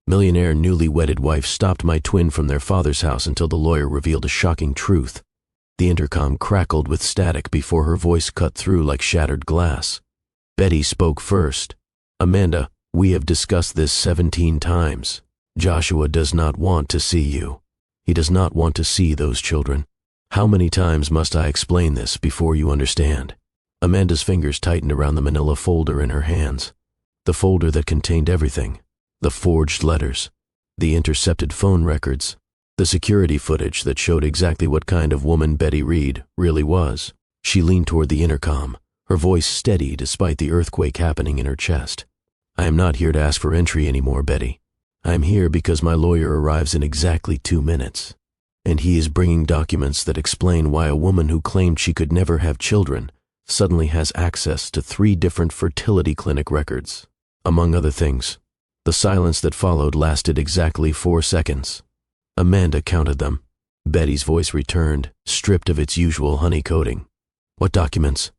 Millionaire newly wedded wife stopped my twin from their father's house until the lawyer revealed a shocking truth. The intercom crackled with static before her voice cut through like shattered glass. Betty spoke first. "Amanda, we have discussed this 17 times. Joshua does not want to see you. He does not want to see those children. How many times must I explain this before you understand?" Amanda's fingers tightened around the manila folder in her hands. The folder that contained everything. The forged letters, the intercepted phone records, the security footage that showed exactly what kind of woman Betty Reed really was. She leaned toward the intercom, her voice steady despite the earthquake happening in her chest. "I am not here to ask for entry anymore, Betty. I am here because my lawyer arrives in exactly 2 minutes, and he is bringing documents that explain why a woman who claimed she could never have children suddenly has access to 3 different fertility clinic records, among other things." The silence that followed lasted exactly 4 seconds. Amanda counted them. Betty's voice returned, stripped of its usual honey coating. "What documents?"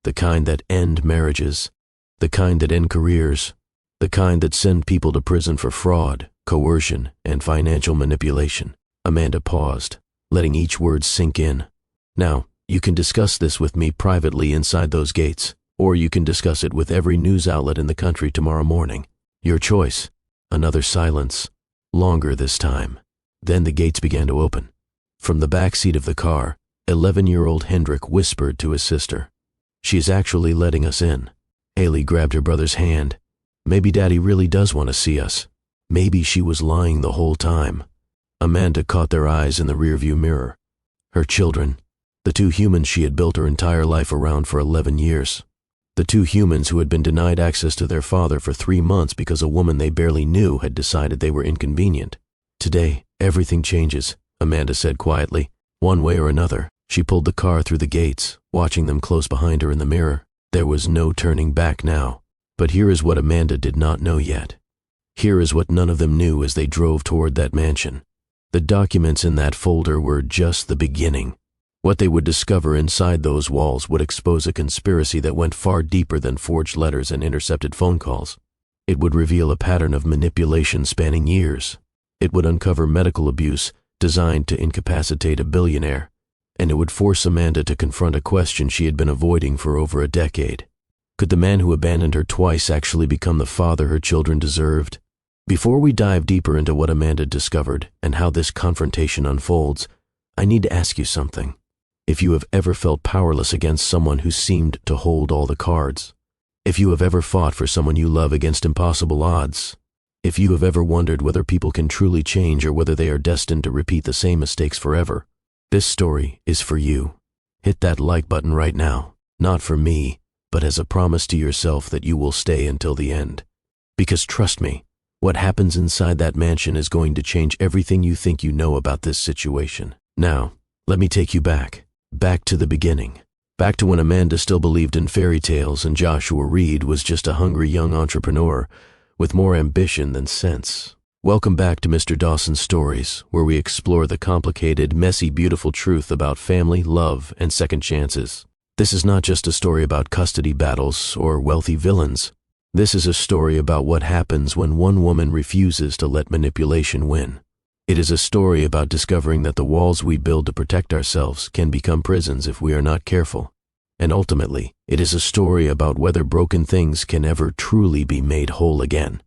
"The kind that end marriages, the kind that end careers, the kind that send people to prison for fraud, coercion, and financial manipulation." Amanda paused, letting each word sink in. "Now, you can discuss this with me privately inside those gates, or you can discuss it with every news outlet in the country tomorrow morning. Your choice." Another silence, longer this time. Then the gates began to open. From the back seat of the car, 11-year-old Hendrik whispered to his sister, "She is actually letting us in." Haley grabbed her brother's hand. "Maybe Daddy really does want to see us. Maybe she was lying the whole time." Amanda caught their eyes in the rearview mirror. Her children, the 2 humans she had built her entire life around for 11 years. The 2 humans who had been denied access to their father for 3 months because a woman they barely knew had decided they were inconvenient. "Today, everything changes," Amanda said quietly. One way or another, she pulled the car through the gates, watching them close behind her in the mirror. There was no turning back now. But here is what Amanda did not know yet. Here is what none of them knew as they drove toward that mansion. The documents in that folder were just the beginning. What they would discover inside those walls would expose a conspiracy that went far deeper than forged letters and intercepted phone calls. It would reveal a pattern of manipulation spanning years. It would uncover medical abuse designed to incapacitate a billionaire, and it would force Amanda to confront a question she had been avoiding for over a decade. Could the man who abandoned her twice actually become the father her children deserved? Before we dive deeper into what Amanda discovered and how this confrontation unfolds, I need to ask you something. If you have ever felt powerless against someone who seemed to hold all the cards, if you have ever fought for someone you love against impossible odds, if you have ever wondered whether people can truly change or whether they are destined to repeat the same mistakes forever, this story is for you. Hit that like button right now, not for me, but as a promise to yourself that you will stay until the end. Because trust me, what happens inside that mansion is going to change everything you think you know about this situation. Now, let me take you back to the beginning. Back to when Amanda still believed in fairy tales and Joshua Reed was just a hungry young entrepreneur with more ambition than sense. Welcome back to Mr. Dawson's Stories, where we explore the complicated, messy, beautiful truth about family, love, and second chances. This is not just a story about custody battles or wealthy villains. This is a story about what happens when one woman refuses to let manipulation win. It is a story about discovering that the walls we build to protect ourselves can become prisons if we are not careful. And ultimately, it is a story about whether broken things can ever truly be made whole again.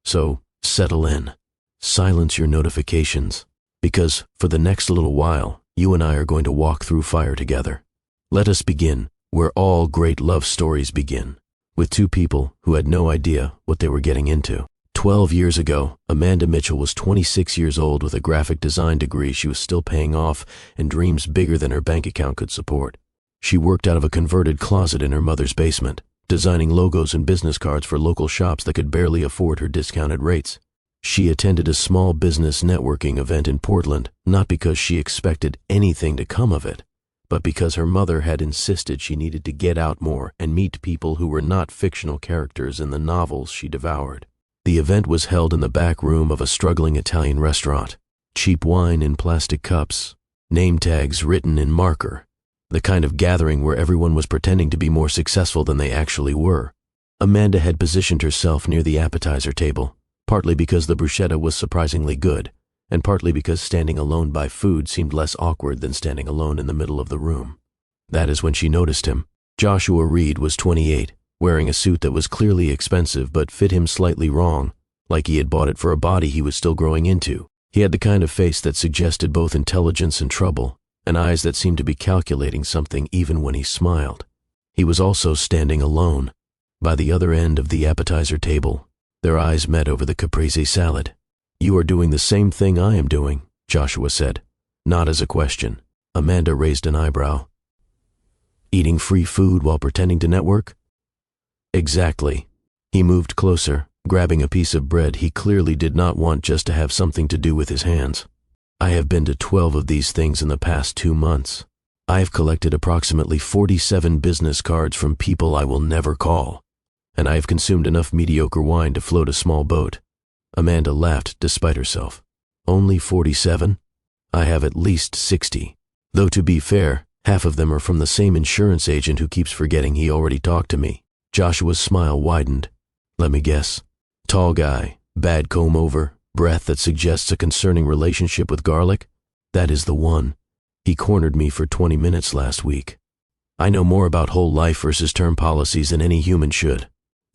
So, settle in. Silence your notifications, because for the next little while, you and I are going to walk through fire together. Let us begin where all great love stories begin, with 2 people who had no idea what they were getting into. 12 years ago, Amanda Mitchell was 26 years old with a graphic design degree she was still paying off and dreams bigger than her bank account could support. She worked out of a converted closet in her mother's basement, designing logos and business cards for local shops that could barely afford her discounted rates. She attended a small business networking event in Portland, not because she expected anything to come of it, but because her mother had insisted she needed to get out more and meet people who were not fictional characters in the novels she devoured. The event was held in the back room of a struggling Italian restaurant. Cheap wine in plastic cups, name tags written in marker, the kind of gathering where everyone was pretending to be more successful than they actually were. Amanda had positioned herself near the appetizer table, partly because the bruschetta was surprisingly good, and partly because standing alone by food seemed less awkward than standing alone in the middle of the room. That is when she noticed him. Joshua Reed was 28, wearing a suit that was clearly expensive but fit him slightly wrong, like he had bought it for a body he was still growing into. He had the kind of face that suggested both intelligence and trouble, and eyes that seemed to be calculating something even when he smiled. He was also standing alone. By the other end of the appetizer table, their eyes met over the caprese salad. "You are doing the same thing I am doing," Joshua said, not as a question. Amanda raised an eyebrow. "Eating free food while pretending to network?" "Exactly." He moved closer, grabbing a piece of bread he clearly did not want just to have something to do with his hands. "I have been to 12 of these things in the past 2 months. I have collected approximately 47 business cards from people I will never call, and I have consumed enough mediocre wine to float a small boat." Amanda laughed despite herself. "Only 47? I have at least 60. Though to be fair, half of them are from the same insurance agent who keeps forgetting he already talked to me." Joshua's smile widened. "Let me guess. Tall guy, bad comb over, breath that suggests a concerning relationship with garlic? That is the one. He cornered me for 20 minutes last week. I know more about whole life versus term policies than any human should."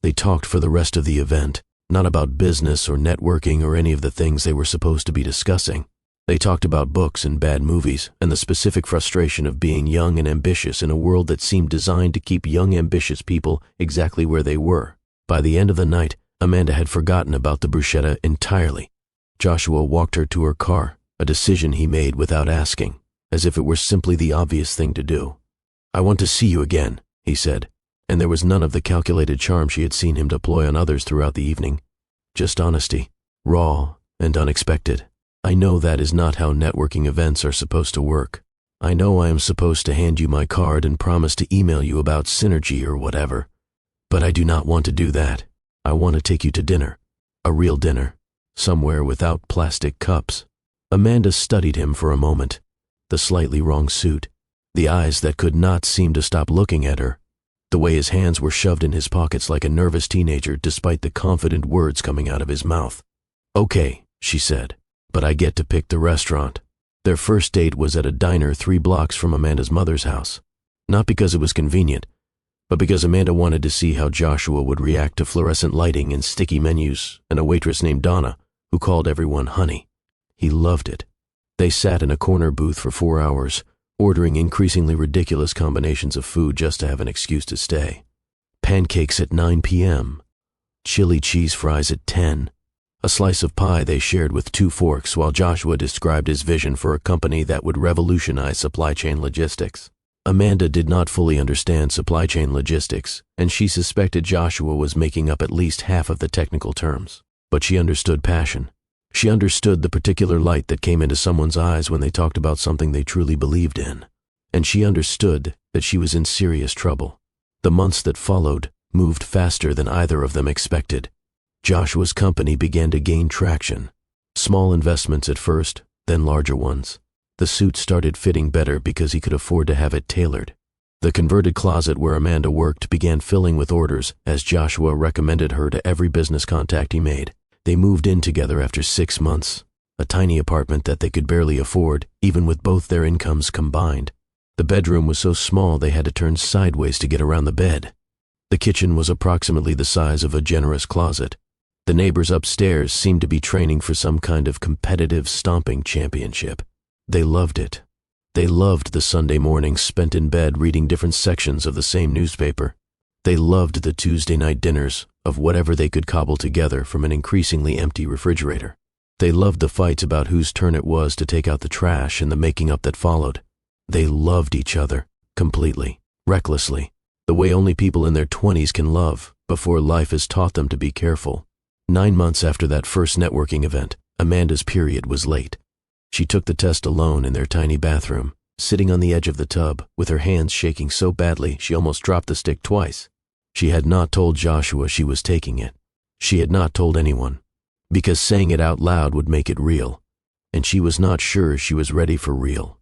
They talked for the rest of the event, not about business or networking or any of the things they were supposed to be discussing. They talked about books and bad movies and the specific frustration of being young and ambitious in a world that seemed designed to keep young, ambitious people exactly where they were. By the end of the night, Amanda had forgotten about the bruschetta entirely. Joshua walked her to her car, a decision he made without asking, as if it were simply the obvious thing to do. "I want to see you again," he said, and there was none of the calculated charm she had seen him deploy on others throughout the evening. Just honesty, raw and unexpected. "I know that is not how networking events are supposed to work. I know I am supposed to hand you my card and promise to email you about synergy or whatever. But I do not want to do that. I want to take you to dinner. A real dinner. Somewhere without plastic cups." Amanda studied him for a moment. The slightly wrong suit. The eyes that could not seem to stop looking at her. The way his hands were shoved in his pockets like a nervous teenager despite the confident words coming out of his mouth. "Okay," she said, "but I get to pick the restaurant." Their first date was at a diner 3 blocks from Amanda's mother's house. Not because it was convenient, but because Amanda wanted to see how Joshua would react to fluorescent lighting and sticky menus and a waitress named Donna, who called everyone honey. He loved it. They sat in a corner booth for 4 hours, ordering increasingly ridiculous combinations of food just to have an excuse to stay. Pancakes at 9 p.m., chili cheese fries at 10, a slice of pie they shared with 2 forks while Joshua described his vision for a company that would revolutionize supply chain logistics. Amanda did not fully understand supply chain logistics, and she suspected Joshua was making up at least half of the technical terms. But she understood passion. She understood the particular light that came into someone's eyes when they talked about something they truly believed in. And she understood that she was in serious trouble. The months that followed moved faster than either of them expected. Joshua's company began to gain traction. Small investments at first, then larger ones. The suit started fitting better because he could afford to have it tailored. The converted closet where Amanda worked began filling with orders as Joshua recommended her to every business contact he made. They moved in together after 6 months, a tiny apartment that they could barely afford, even with both their incomes combined. The bedroom was so small they had to turn sideways to get around the bed. The kitchen was approximately the size of a generous closet. The neighbors upstairs seemed to be training for some kind of competitive stomping championship. They loved it. They loved the Sunday mornings spent in bed reading different sections of the same newspaper. They loved the Tuesday night dinners of whatever they could cobble together from an increasingly empty refrigerator. They loved the fights about whose turn it was to take out the trash and the making up that followed. They loved each other, completely, recklessly, the way only people in their 20s can love before life has taught them to be careful. 9 months after that first networking event, Amanda's period was late. She took the test alone in their tiny bathroom, sitting on the edge of the tub, with her hands shaking so badly she almost dropped the stick twice. She had not told Joshua she was taking it. She had not told anyone, because saying it out loud would make it real, and she was not sure she was ready for real.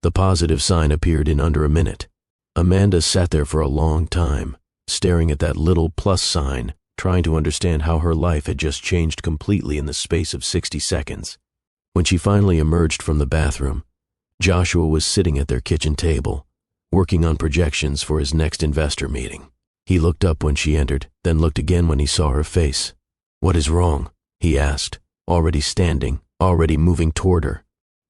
The positive sign appeared in under a minute. Amanda sat there for a long time, staring at that little plus sign, trying to understand how her life had just changed completely in the space of 60 seconds. When she finally emerged from the bathroom, Joshua was sitting at their kitchen table, working on projections for his next investor meeting. He looked up when she entered, then looked again when he saw her face. "What is wrong?" he asked, already standing, already moving toward her.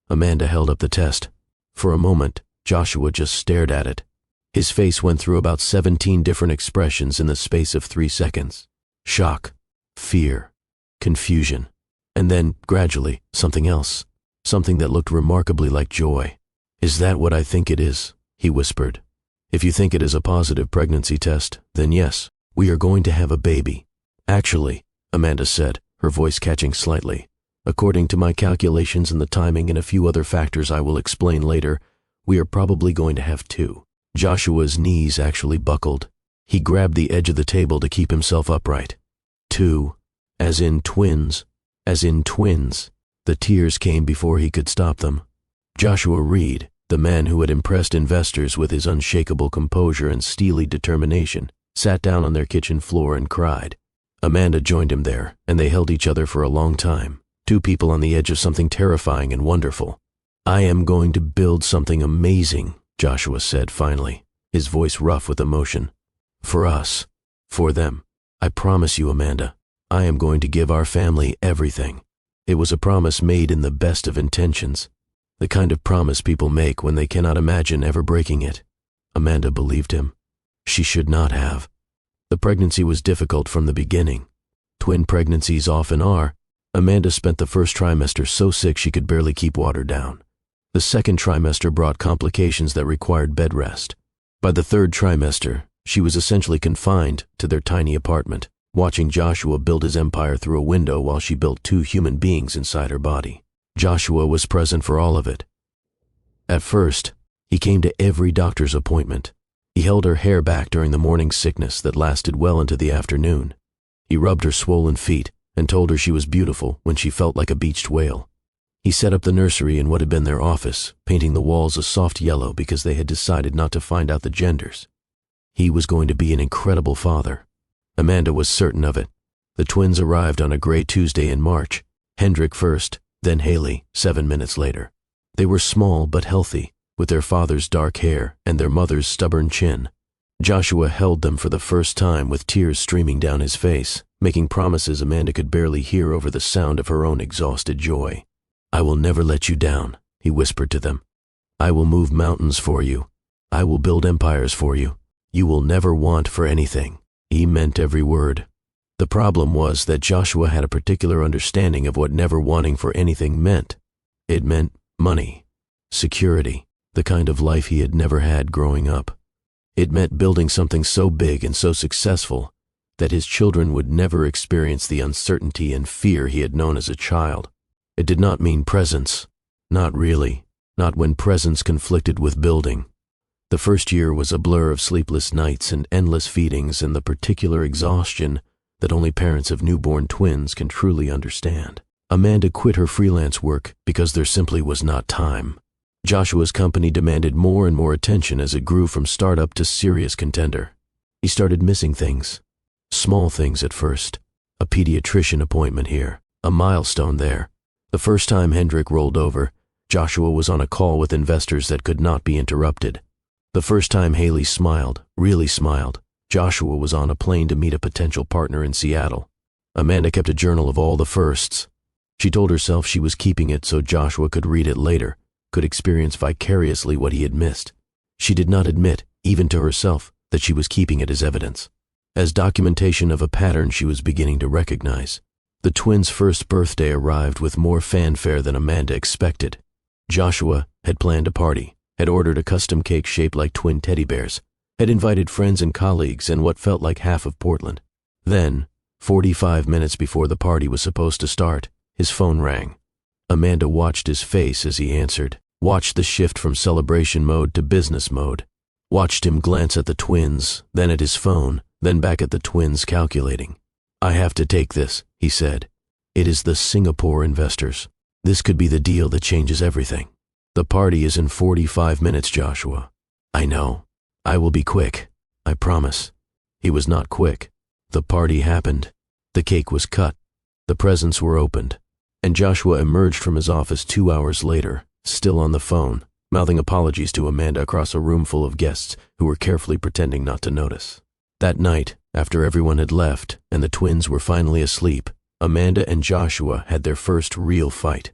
Amanda held up the test. For a moment, Joshua just stared at it. His face went through about 17 different expressions in the space of 3 seconds. Shock, fear, confusion, and then, gradually, something else. Something that looked remarkably like joy. "Is that what I think it is?" he whispered. "If you think it is a positive pregnancy test, then yes, we are going to have a baby." "Actually," Amanda said, her voice catching slightly, "according to my calculations and the timing and a few other factors I will explain later, we are probably going to have 2. Joshua's knees actually buckled. He grabbed the edge of the table to keep himself upright. 2, as in twins, as in twins. The tears came before he could stop them. Joshua Reed, the man who had impressed investors with his unshakable composure and steely determination, sat down on their kitchen floor and cried. Amanda joined him there, and they held each other for a long time, 2 people on the edge of something terrifying and wonderful. "I am going to build something amazing," Joshua said finally, his voice rough with emotion. "For us, for them. I promise you, Amanda, I am going to give our family everything." It was a promise made in the best of intentions, the kind of promise people make when they cannot imagine ever breaking it. Amanda believed him. She should not have. The pregnancy was difficult from the beginning. Twin pregnancies often are. Amanda spent the first trimester so sick she could barely keep water down. The second trimester brought complications that required bed rest. By the third trimester, she was essentially confined to their tiny apartment, watching Joshua build his empire through a window while she built 2 human beings inside her body. Joshua was present for all of it. At first, he came to every doctor's appointment. He held her hair back during the morning sickness that lasted well into the afternoon. He rubbed her swollen feet and told her she was beautiful when she felt like a beached whale. He set up the nursery in what had been their office, painting the walls a soft yellow because they had decided not to find out the genders. He was going to be an incredible father. Amanda was certain of it. The twins arrived on a gray Tuesday in March, Hendrik first, then Haley 7 minutes later. They were small but healthy, with their father's dark hair and their mother's stubborn chin. Joshua held them for the first time with tears streaming down his face, making promises Amanda could barely hear over the sound of her own exhausted joy. "I will never let you down," he whispered to them. "I will move mountains for you. I will build empires for you. You will never want for anything." He meant every word. The problem was that Joshua had a particular understanding of what never wanting for anything meant. It meant money, security, the kind of life he had never had growing up. It meant building something so big and so successful that his children would never experience the uncertainty and fear he had known as a child. It did not mean presence. Not really. Not when presence conflicted with building. The first year was a blur of sleepless nights and endless feedings and the particular exhaustion that only parents of newborn twins can truly understand. Amanda quit her freelance work because there simply was not time. Joshua's company demanded more and more attention as it grew from startup to serious contender. He started missing things. Small things at first. A pediatrician appointment here. A milestone there. The first time Hendrik rolled over, Joshua was on a call with investors that could not be interrupted. The first time Haley smiled, really smiled, Joshua was on a plane to meet a potential partner in Seattle. Amanda kept a journal of all the firsts. She told herself she was keeping it so Joshua could read it later, could experience vicariously what he had missed. She did not admit, even to herself, that she was keeping it as evidence, as documentation of a pattern she was beginning to recognize. The twins' first birthday arrived with more fanfare than Amanda expected. Joshua had planned a party, had ordered a custom cake shaped like twin teddy bears, had invited friends and colleagues and what felt like half of Portland. Then, 45 minutes before the party was supposed to start, his phone rang. Amanda watched his face as he answered, watched the shift from celebration mode to business mode, watched him glance at the twins, then at his phone, then back at the twins calculating. "I have to take this," he said. "It is the Singapore investors. This could be the deal that changes everything. The party is in 45 minutes, Joshua." "I know. I will be quick. I promise." He was not quick. The party happened. The cake was cut. The presents were opened. And Joshua emerged from his office 2 hours later, still on the phone, mouthing apologies to Amanda across a room full of guests who were carefully pretending not to notice. That night, after everyone had left and the twins were finally asleep, Amanda and Joshua had their first real fight.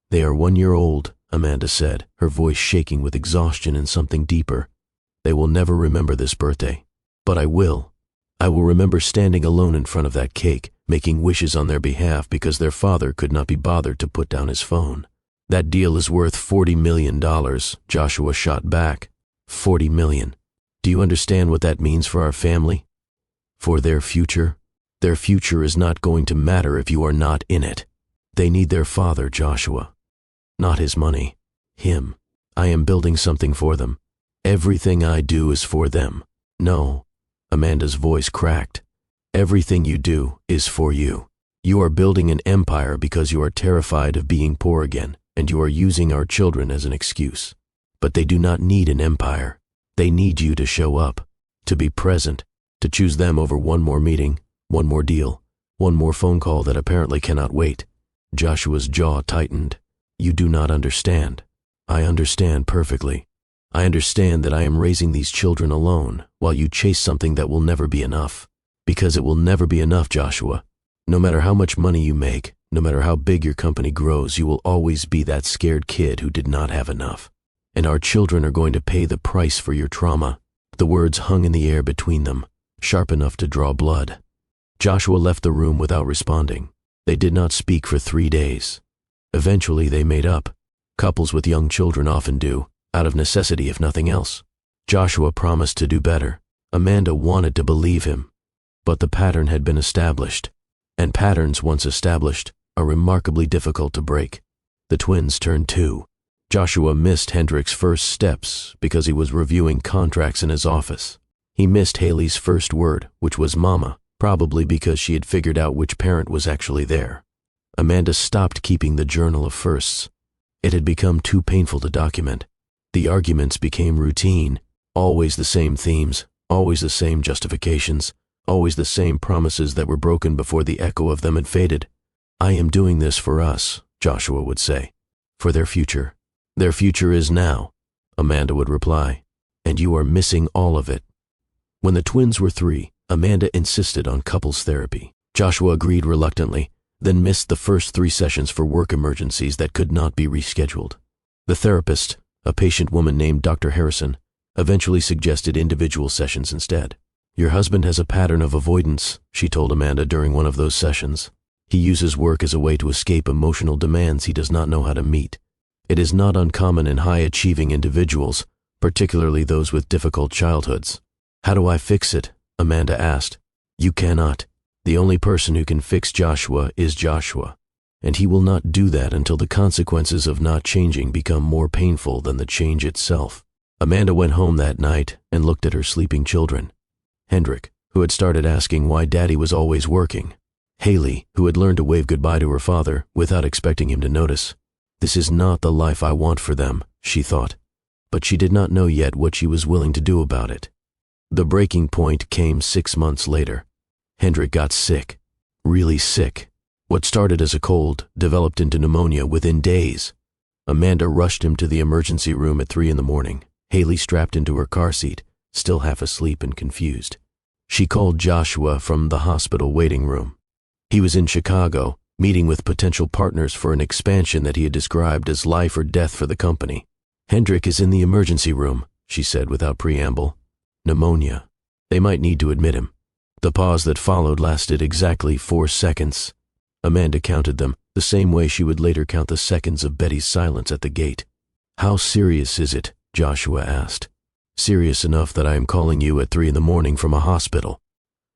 "They are 1 year old," Amanda said, her voice shaking with exhaustion and something deeper. "They will never remember this birthday. But I will. I will remember standing alone in front of that cake, making wishes on their behalf because their father could not be bothered to put down his phone. That deal is worth $40 million, Joshua shot back. $40 million. Do you understand what that means for our family? For their future? Their future is not going to matter if you are not in it. They need their father, Joshua. Not his money. Him. I am building something for them. Everything I do is for them. No." Amanda's voice cracked. "Everything you do is for you. You are building an empire because you are terrified of being poor again, and you are using our children as an excuse. But they do not need an empire. They need you to show up, to be present, to choose them over one more meeting, one more deal, one more phone call that apparently cannot wait." Joshua's jaw tightened. "You do not understand. I understand perfectly. I understand that I am raising these children alone while you chase something that will never be enough. Because it will never be enough, Joshua. No matter how much money you make, no matter how big your company grows, you will always be that scared kid who did not have enough. And our children are going to pay the price for your trauma." The words hung in the air between them, sharp enough to draw blood. Joshua left the room without responding. They did not speak for 3 days. Eventually they made up. Couples with young children often do, out of necessity if nothing else. Joshua promised to do better. Amanda wanted to believe him. But the pattern had been established, and patterns once established are remarkably difficult to break. The twins turned 2. Joshua missed Hendrik's first steps because he was reviewing contracts in his office. He missed Haley's first word, which was mama, probably because she had figured out which parent was actually there. Amanda stopped keeping the journal of firsts. It had become too painful to document. The arguments became routine, always the same themes, always the same justifications, always the same promises that were broken before the echo of them had faded. "I am doing this for us," Joshua would say. "For their future. Their future is now," Amanda would reply. "And you are missing all of it." When the twins were 3, Amanda insisted on couples therapy. Joshua agreed reluctantly, then missed the first 3 sessions for work emergencies that could not be rescheduled. The therapist, a patient woman named Dr. Harrison, eventually suggested individual sessions instead. "Your husband has a pattern of avoidance," she told Amanda during one of those sessions. "He uses work as a way to escape emotional demands he does not know how to meet. It is not uncommon in high-achieving individuals, particularly those with difficult childhoods." "How do I fix it?" Amanda asked. "You cannot. The only person who can fix Joshua is Joshua, and he will not do that until the consequences of not changing become more painful than the change itself." Amanda went home that night and looked at her sleeping children. Hendrik, who had started asking why Daddy was always working. Haley, who had learned to wave goodbye to her father without expecting him to notice. This is not the life I want for them, she thought, but she did not know yet what she was willing to do about it. The breaking point came 6 months later. Hendrik got sick, really sick. What started as a cold developed into pneumonia within days. Amanda rushed him to the emergency room at 3 in the morning, Haley strapped into her car seat, still half asleep and confused. She called Joshua from the hospital waiting room. He was in Chicago, meeting with potential partners for an expansion that he had described as life or death for the company. "Hendrik is in the emergency room," she said without preamble. "Pneumonia. They might need to admit him." The pause that followed lasted exactly 4 seconds. Amanda counted them, the same way she would later count the seconds of Betty's silence at the gate. "How serious is it?" Joshua asked. "Serious enough that I am calling you at 3 in the morning from a hospital.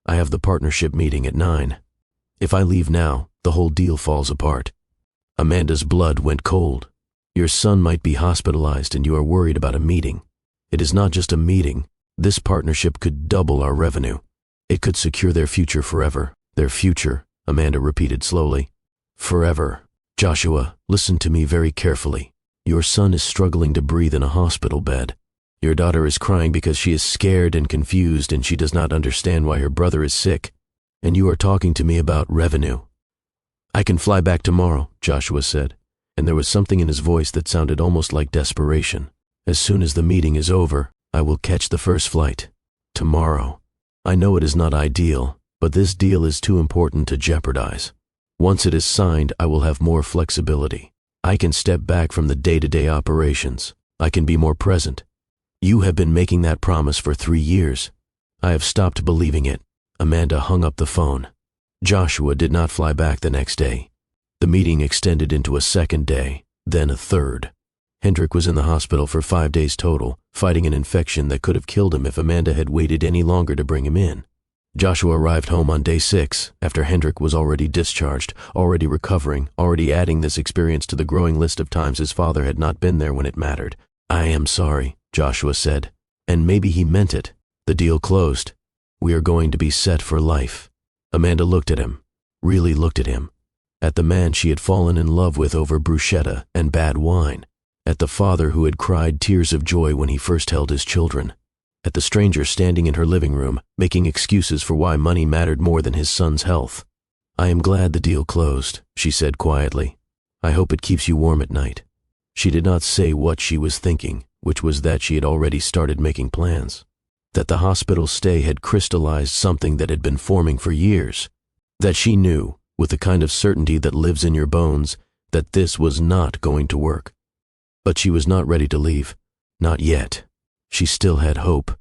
I have the partnership meeting at 9. If I leave now, the whole deal falls apart." Amanda's blood went cold. "Your son might be hospitalized and you are worried about a meeting. It is not just a meeting. This partnership could double our revenue. It could secure their future forever." "Their future," Amanda repeated slowly. "Forever. Joshua, listen to me very carefully. Your son is struggling to breathe in a hospital bed. Your daughter is crying because she is scared and confused and she does not understand why her brother is sick. And you are talking to me about revenue. I can fly back tomorrow, Joshua said, and there was something in his voice that sounded almost like desperation. As soon as the meeting is over, I will catch the first flight. Tomorrow. I know it is not ideal, but this deal is too important to jeopardize. Once it is signed, I will have more flexibility. I can step back from the day-to-day operations. I can be more present. You have been making that promise for 3 years. I have stopped believing it. Amanda hung up the phone. Joshua did not fly back the next day. The meeting extended into a second day, then a third. Hendrik was in the hospital for 5 days total, fighting an infection that could have killed him if Amanda had waited any longer to bring him in. Joshua arrived home on day 6, after Hendrik was already discharged, already recovering, already adding this experience to the growing list of times his father had not been there when it mattered. I am sorry, Joshua said. And maybe he meant it. The deal closed. We are going to be set for life. Amanda looked at him, really looked at him, at the man she had fallen in love with over bruschetta and bad wine, at the father who had cried tears of joy when he first held his children, at the stranger standing in her living room, making excuses for why money mattered more than his son's health. I am glad the deal closed, she said quietly. I hope it keeps you warm at night. She did not say what she was thinking, which was that she had already started making plans. That the hospital stay had crystallized something that had been forming for years. That she knew, with the kind of certainty that lives in your bones, that this was not going to work. But she was not ready to leave. Not yet. She still had hope.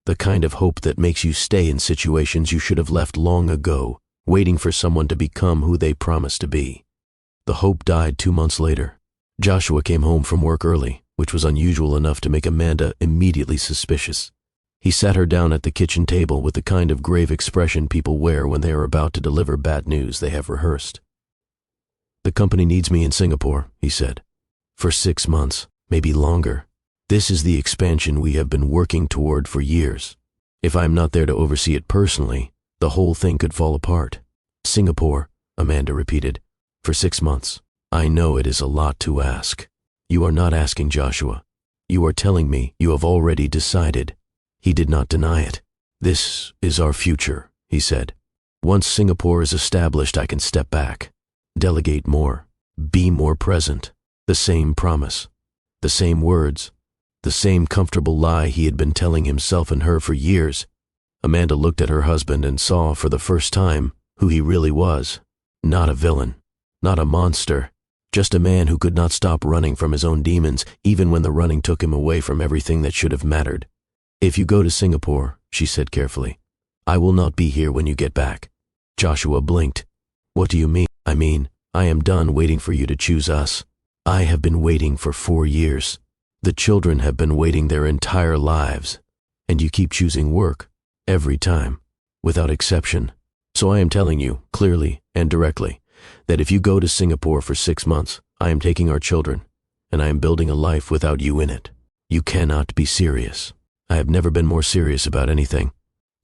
The kind of hope that makes you stay in situations you should have left long ago, waiting for someone to become who they promised to be. The hope died 2 months later. Joshua came home from work early, which was unusual enough to make Amanda immediately suspicious. He sat her down at the kitchen table with the kind of grave expression people wear when they are about to deliver bad news they have rehearsed. The company needs me in Singapore, he said. For 6 months, maybe longer. This is the expansion we have been working toward for years. If I am not there to oversee it personally, the whole thing could fall apart. Singapore, Amanda repeated. For 6 months. I know it is a lot to ask. You are not asking, Joshua. You are telling me you have already decided. He did not deny it. This is our future, he said. Once Singapore is established, I can step back, delegate more, be more present. The same promise, the same words, the same comfortable lie he had been telling himself and her for years. Amanda looked at her husband and saw for the first time who he really was. Not a villain, not a monster, just a man who could not stop running from his own demons even when the running took him away from everything that should have mattered. If you go to Singapore, she said carefully, I will not be here when you get back. Joshua blinked. What do you mean? I mean, I am done waiting for you to choose us. I have been waiting for 4 years. The children have been waiting their entire lives. And you keep choosing work, every time, without exception. So I am telling you, clearly and directly, that if you go to Singapore for 6 months, I am taking our children, and I am building a life without you in it. You cannot be serious. I have never been more serious about anything.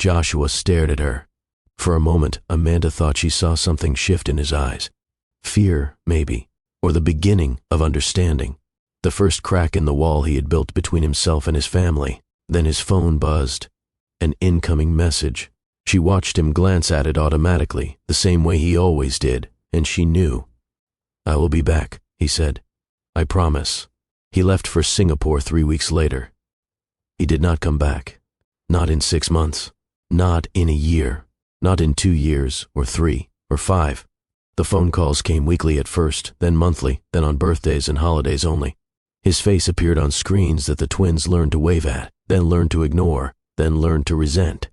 Joshua stared at her. For a moment, Amanda thought she saw something shift in his eyes. Fear, maybe, or the beginning of understanding. The first crack in the wall he had built between himself and his family. Then his phone buzzed. An incoming message. She watched him glance at it automatically, the same way he always did, and she knew. I will be back, he said. I promise. He left for Singapore 3 weeks later. He did not come back. Not in 6 months. Not in a year. Not in 2 years, or 3, or 5. The phone calls came weekly at first, then monthly, then on birthdays and holidays only. His face appeared on screens that the twins learned to wave at, then learned to ignore, then learned to resent.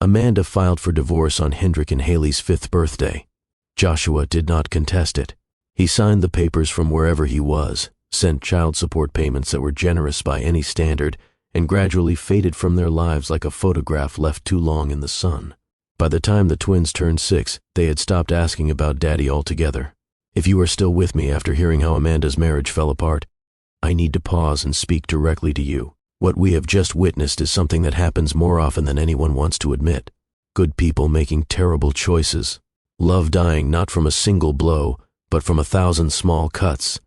Amanda filed for divorce on Hendrik and Haley's 5th birthday. Joshua did not contest it. He signed the papers from wherever he was, sent child support payments that were generous by any standard, and gradually faded from their lives like a photograph left too long in the sun. By the time the twins turned 6, they had stopped asking about Daddy altogether. If you are still with me after hearing how Amanda's marriage fell apart, I need to pause and speak directly to you. What we have just witnessed is something that happens more often than anyone wants to admit. Good people making terrible choices. Love dying not from a single blow, but from 1,000 small cuts.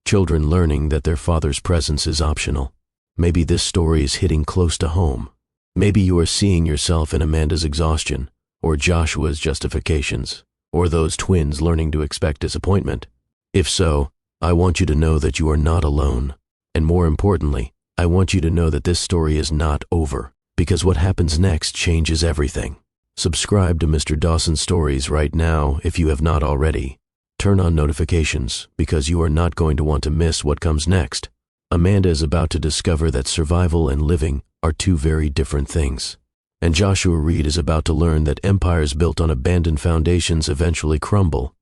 Children learning that their father's presence is optional. Maybe this story is hitting close to home. Maybe you are seeing yourself in Amanda's exhaustion, or Joshua's justifications, or those twins learning to expect disappointment? If so, I want you to know that you are not alone. And more importantly, I want you to know that this story is not over, because what happens next changes everything. Subscribe to Mr. Dawson Stories right now if you have not already. Turn on notifications, because you are not going to want to miss what comes next. Amanda is about to discover that survival and living are two very different things. And Joshua Reed is about to learn that empires built on abandoned foundations eventually crumble.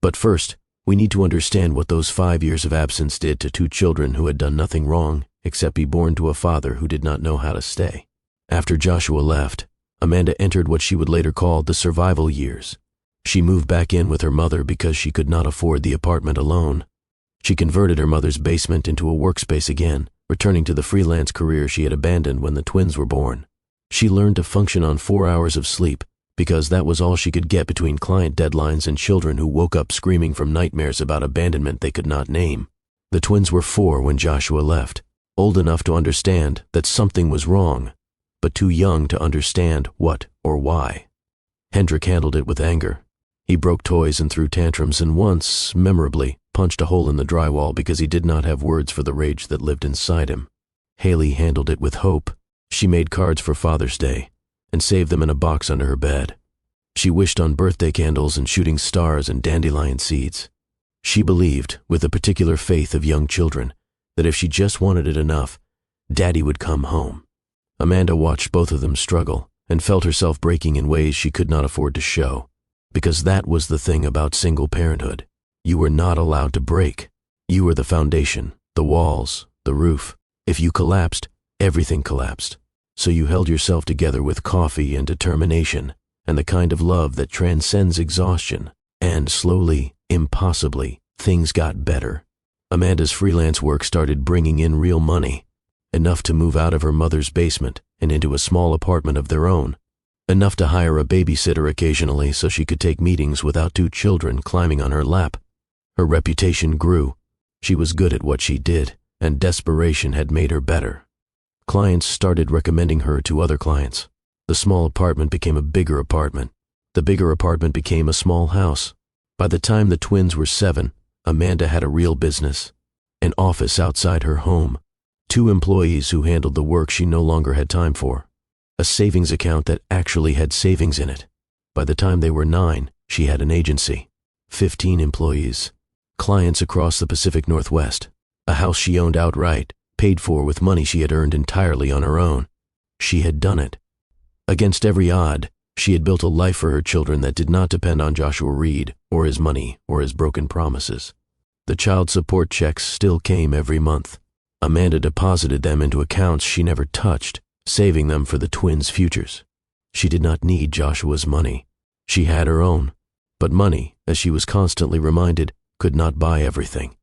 But first, we need to understand what those 5 years of absence did to two children who had done nothing wrong except be born to a father who did not know how to stay. After Joshua left, Amanda entered what she would later call the survival years. She moved back in with her mother because she could not afford the apartment alone. She converted her mother's basement into a workspace again, returning to the freelance career she had abandoned when the twins were born. She learned to function on 4 hours of sleep because that was all she could get between client deadlines and children who woke up screaming from nightmares about abandonment they could not name. The twins were 4 when Joshua left, old enough to understand that something was wrong, but too young to understand what or why. Hendrik handled it with anger. He broke toys and threw tantrums, and once, memorably, punched a hole in the drywall because he did not have words for the rage that lived inside him. Haley handled it with hope. She made cards for Father's Day and saved them in a box under her bed. She wished on birthday candles and shooting stars and dandelion seeds. She believed, with the particular faith of young children, that if she just wanted it enough, Daddy would come home. Amanda watched both of them struggle and felt herself breaking in ways she could not afford to show. Because that was the thing about single parenthood. You were not allowed to break. You were the foundation, the walls, the roof. If you collapsed, everything collapsed. So you held yourself together with coffee and determination and the kind of love that transcends exhaustion. And slowly, impossibly, things got better. Amanda's freelance work started bringing in real money, enough to move out of her mother's basement and into a small apartment of their own, enough to hire a babysitter occasionally so she could take meetings without 2 children climbing on her lap. Her reputation grew. She was good at what she did, and desperation had made her better. Clients started recommending her to other clients. The small apartment became a bigger apartment. The bigger apartment became a small house. By the time the twins were 7, Amanda had a real business, an office outside her home, 2 employees who handled the work she no longer had time for, a savings account that actually had savings in it. By the time they were 9, she had an agency, 15 employees, clients across the Pacific Northwest, a house she owned outright, paid for with money she had earned entirely on her own. She had done it. Against every odd, she had built a life for her children that did not depend on Joshua Reed or his money or his broken promises. The child support checks still came every month. Amanda deposited them into accounts she never touched, saving them for the twins' futures. She did not need Joshua's money. She had her own. But money, as she was constantly reminded, could not buy everything.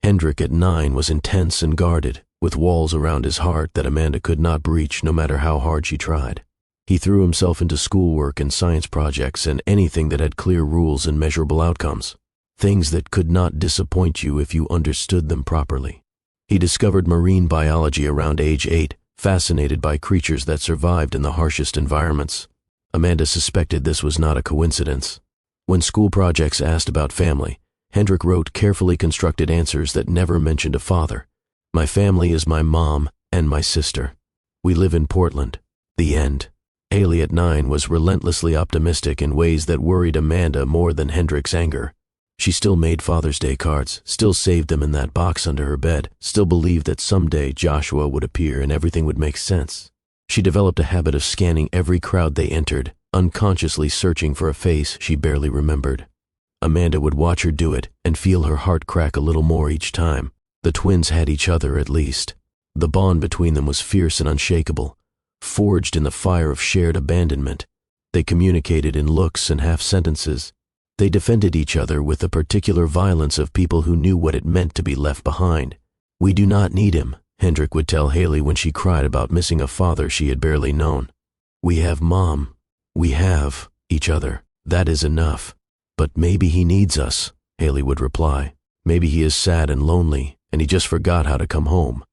Hendrik at 9 was intense and guarded, with walls around his heart that Amanda could not breach no matter how hard she tried. He threw himself into schoolwork and science projects and anything that had clear rules and measurable outcomes, things that could not disappoint you if you understood them properly. He discovered marine biology around age 8, fascinated by creatures that survived in the harshest environments. Amanda suspected this was not a coincidence. When school projects asked about family, Hendrik wrote carefully constructed answers that never mentioned a father. My family is my mom and my sister. We live in Portland. The end. Haley at 9 was relentlessly optimistic in ways that worried Amanda more than Hendrik's anger. She still made Father's Day cards, still saved them in that box under her bed, still believed that someday Joshua would appear and everything would make sense. She developed a habit of scanning every crowd they entered, unconsciously searching for a face she barely remembered. Amanda would watch her do it and feel her heart crack a little more each time. The twins had each other at least. The bond between them was fierce and unshakable, forged in the fire of shared abandonment. They communicated in looks and half-sentences. They defended each other with the particular violence of people who knew what it meant to be left behind. We do not need him, Hendrik would tell Haley when she cried about missing a father she had barely known. We have Mom. We have each other. That is enough. But maybe he needs us, Haley would reply. Maybe he is sad and lonely, and he just forgot how to come home.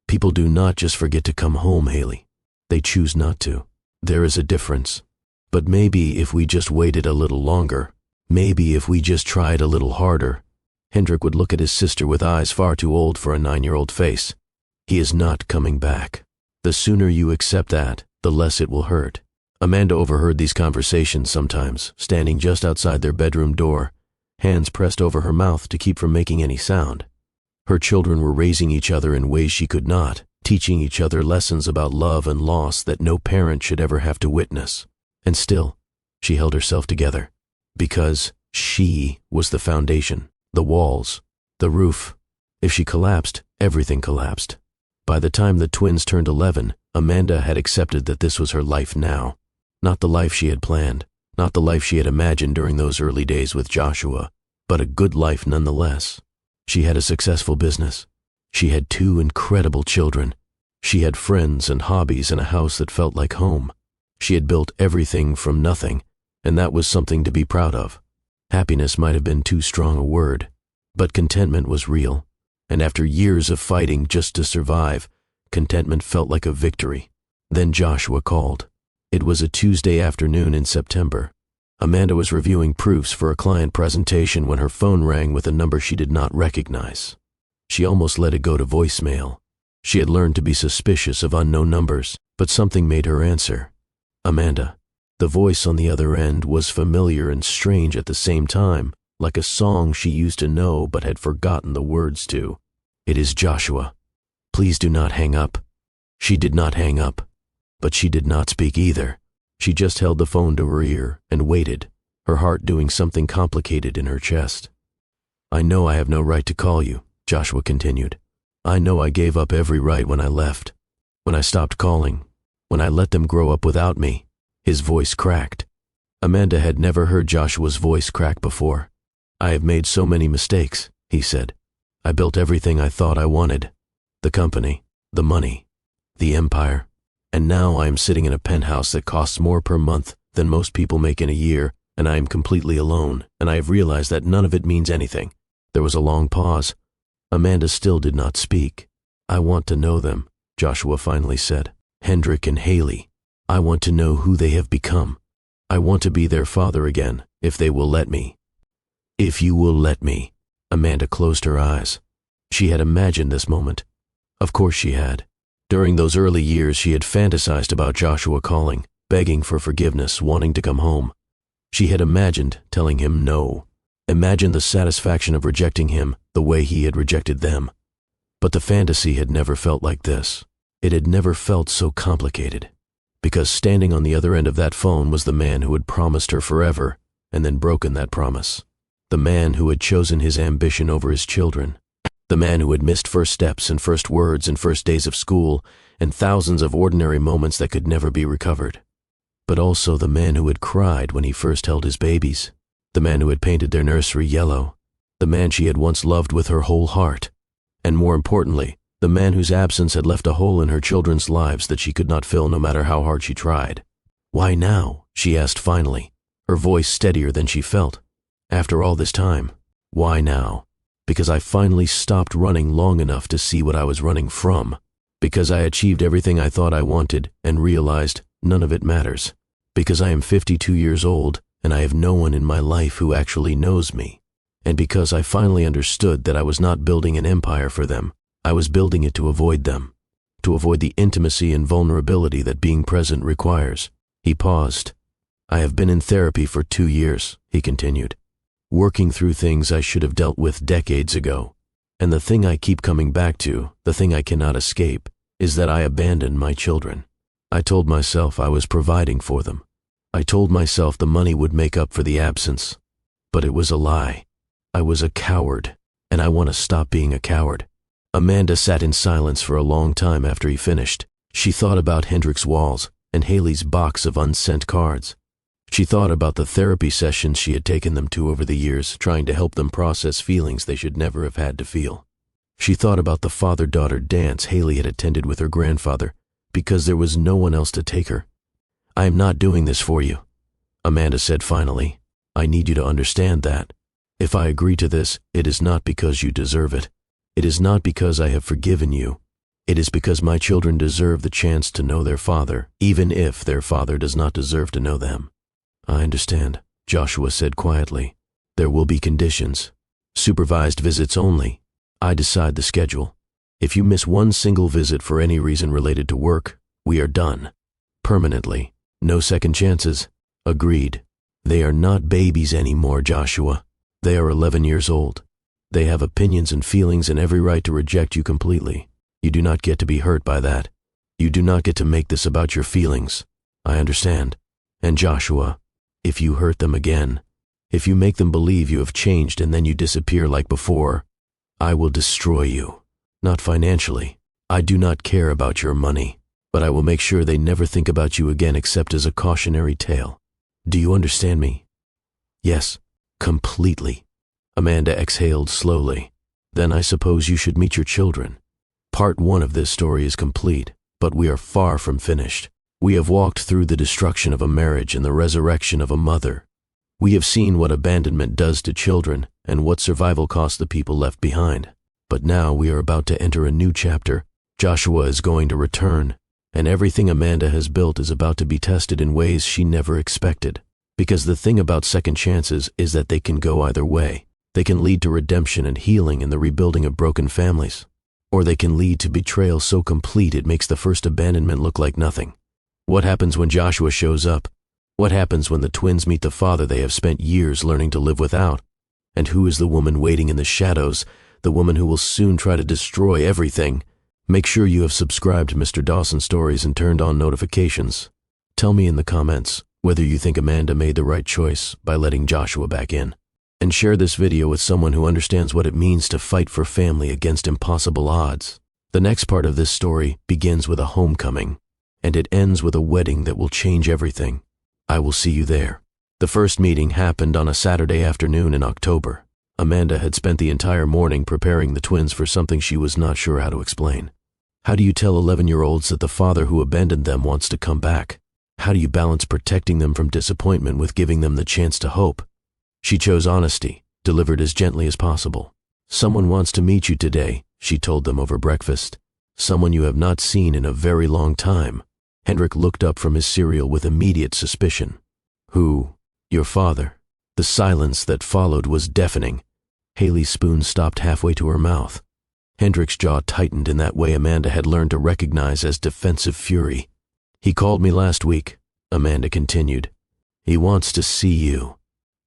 People do not just forget to come home, Haley. They choose not to. There is a difference. But maybe if we just waited a little longer, maybe if we just tried a little harder. Hendrik would look at his sister with eyes far too old for a 9-year-old face. He is not coming back. The sooner you accept that, the less it will hurt. Amanda overheard these conversations sometimes, standing just outside their bedroom door, hands pressed over her mouth to keep from making any sound. Her children were raising each other in ways she could not, teaching each other lessons about love and loss that no parent should ever have to witness. And still, she held herself together, because she was the foundation, the walls, the roof. If she collapsed, everything collapsed. By the time the twins turned 11, Amanda had accepted that this was her life now. Not the life she had planned, not the life she had imagined during those early days with Joshua, but a good life nonetheless. She had a successful business. She had 2 incredible children. She had friends and hobbies and a house that felt like home. She had built everything from nothing, and that was something to be proud of. Happiness might have been too strong a word, but contentment was real. And after years of fighting just to survive, contentment felt like a victory. Then Joshua called. It was a Tuesday afternoon in September. Amanda was reviewing proofs for a client presentation when her phone rang with a number she did not recognize. She almost let it go to voicemail. She had learned to be suspicious of unknown numbers, but something made her answer. Amanda. The voice on the other end was familiar and strange at the same time, like a song she used to know but had forgotten the words to. It is Joshua. Please do not hang up. She did not hang up, but she did not speak either. She just held the phone to her ear and waited, her heart doing something complicated in her chest. I know I have no right to call you, Joshua continued. I know I gave up every right when I left, when I stopped calling, when I let them grow up without me. His voice cracked. Amanda had never heard Joshua's voice crack before. I have made so many mistakes, he said. I built everything I thought I wanted. The company, the money, the empire. And now I am sitting in a penthouse that costs more per month than most people make in a year, and I am completely alone, and I have realized that none of it means anything. There was a long pause. Amanda still did not speak. I want to know them, Joshua finally said. Hendrik and Haley. I want to know who they have become. I want to be their father again, if they will let me. If you will let me. Amanda closed her eyes. She had imagined this moment. Of course she had. During those early years she had fantasized about Joshua calling, begging for forgiveness, wanting to come home. She had imagined telling him no. Imagined the satisfaction of rejecting him the way he had rejected them. But the fantasy had never felt like this. It had never felt so complicated. Because standing on the other end of that phone was the man who had promised her forever and then broken that promise. The man who had chosen his ambition over his children. The man who had missed first steps and first words and first days of school and thousands of ordinary moments that could never be recovered. But also the man who had cried when he first held his babies. The man who had painted their nursery yellow. The man she had once loved with her whole heart. And more importantly, the man whose absence had left a hole in her children's lives that she could not fill no matter how hard she tried. Why now? She asked finally, her voice steadier than she felt. After all this time, why now? Because I finally stopped running long enough to see what I was running from. Because I achieved everything I thought I wanted and realized none of it matters. Because I am 52 years old and I have no one in my life who actually knows me. And because I finally understood that I was not building an empire for them, I was building it to avoid them. To avoid the intimacy and vulnerability that being present requires. He paused. I have been in therapy for 2 years, he continued. Working through things I should have dealt with decades ago. And the thing I keep coming back to, the thing I cannot escape, is that I abandoned my children. I told myself I was providing for them. I told myself the money would make up for the absence. But it was a lie. I was a coward, and I want to stop being a coward. Amanda sat in silence for a long time after he finished. She thought about Hendrik's walls and Haley's box of unsent cards. She thought about the therapy sessions she had taken them to over the years, trying to help them process feelings they should never have had to feel. She thought about the father-daughter dance Haley had attended with her grandfather, because there was no one else to take her. I am not doing this for you, Amanda said finally. I need you to understand that. If I agree to this, it is not because you deserve it. It is not because I have forgiven you. It is because my children deserve the chance to know their father, even if their father does not deserve to know them. I understand, Joshua said quietly. There will be conditions. Supervised visits only. I decide the schedule. If you miss one single visit for any reason related to work, we are done. Permanently. No second chances. Agreed. They are not babies anymore, Joshua. They are 11 years old. They have opinions and feelings and every right to reject you completely. You do not get to be hurt by that. You do not get to make this about your feelings. I understand. And Joshua, if you hurt them again, if you make them believe you have changed and then you disappear like before, I will destroy you. Not financially. I do not care about your money, but I will make sure they never think about you again except as a cautionary tale. Do you understand me? Yes, completely. Amanda exhaled slowly. Then I suppose you should meet your children. Part 1 of this story is complete, but we are far from finished. We have walked through the destruction of a marriage and the resurrection of a mother. We have seen what abandonment does to children and what survival costs the people left behind. But now we are about to enter a new chapter. Joshua is going to return, and everything Amanda has built is about to be tested in ways she never expected. Because the thing about second chances is that they can go either way. They can lead to redemption and healing and the rebuilding of broken families. Or they can lead to betrayal so complete it makes the first abandonment look like nothing. What happens when Joshua shows up? What happens when the twins meet the father they have spent years learning to live without? And who is the woman waiting in the shadows, the woman who will soon try to destroy everything? Make sure you have subscribed to Mr. Dawson Stories and turned on notifications. Tell me in the comments whether you think Amanda made the right choice by letting Joshua back in. And share this video with someone who understands what it means to fight for family against impossible odds. The next part of this story begins with a homecoming, and it ends with a wedding that will change everything. I will see you there. The first meeting happened on a Saturday afternoon in October. Amanda had spent the entire morning preparing the twins for something she was not sure how to explain. How do you tell 11-year-olds that the father who abandoned them wants to come back? How do you balance protecting them from disappointment with giving them the chance to hope? She chose honesty, delivered as gently as possible. Someone wants to meet you today, she told them over breakfast. Someone you have not seen in a very long time. Hendrik looked up from his cereal with immediate suspicion. Who? Your father. The silence that followed was deafening. Haley's spoon stopped halfway to her mouth. Hendrik's jaw tightened in that way Amanda had learned to recognize as defensive fury. He called me last week, Amanda continued. He wants to see you.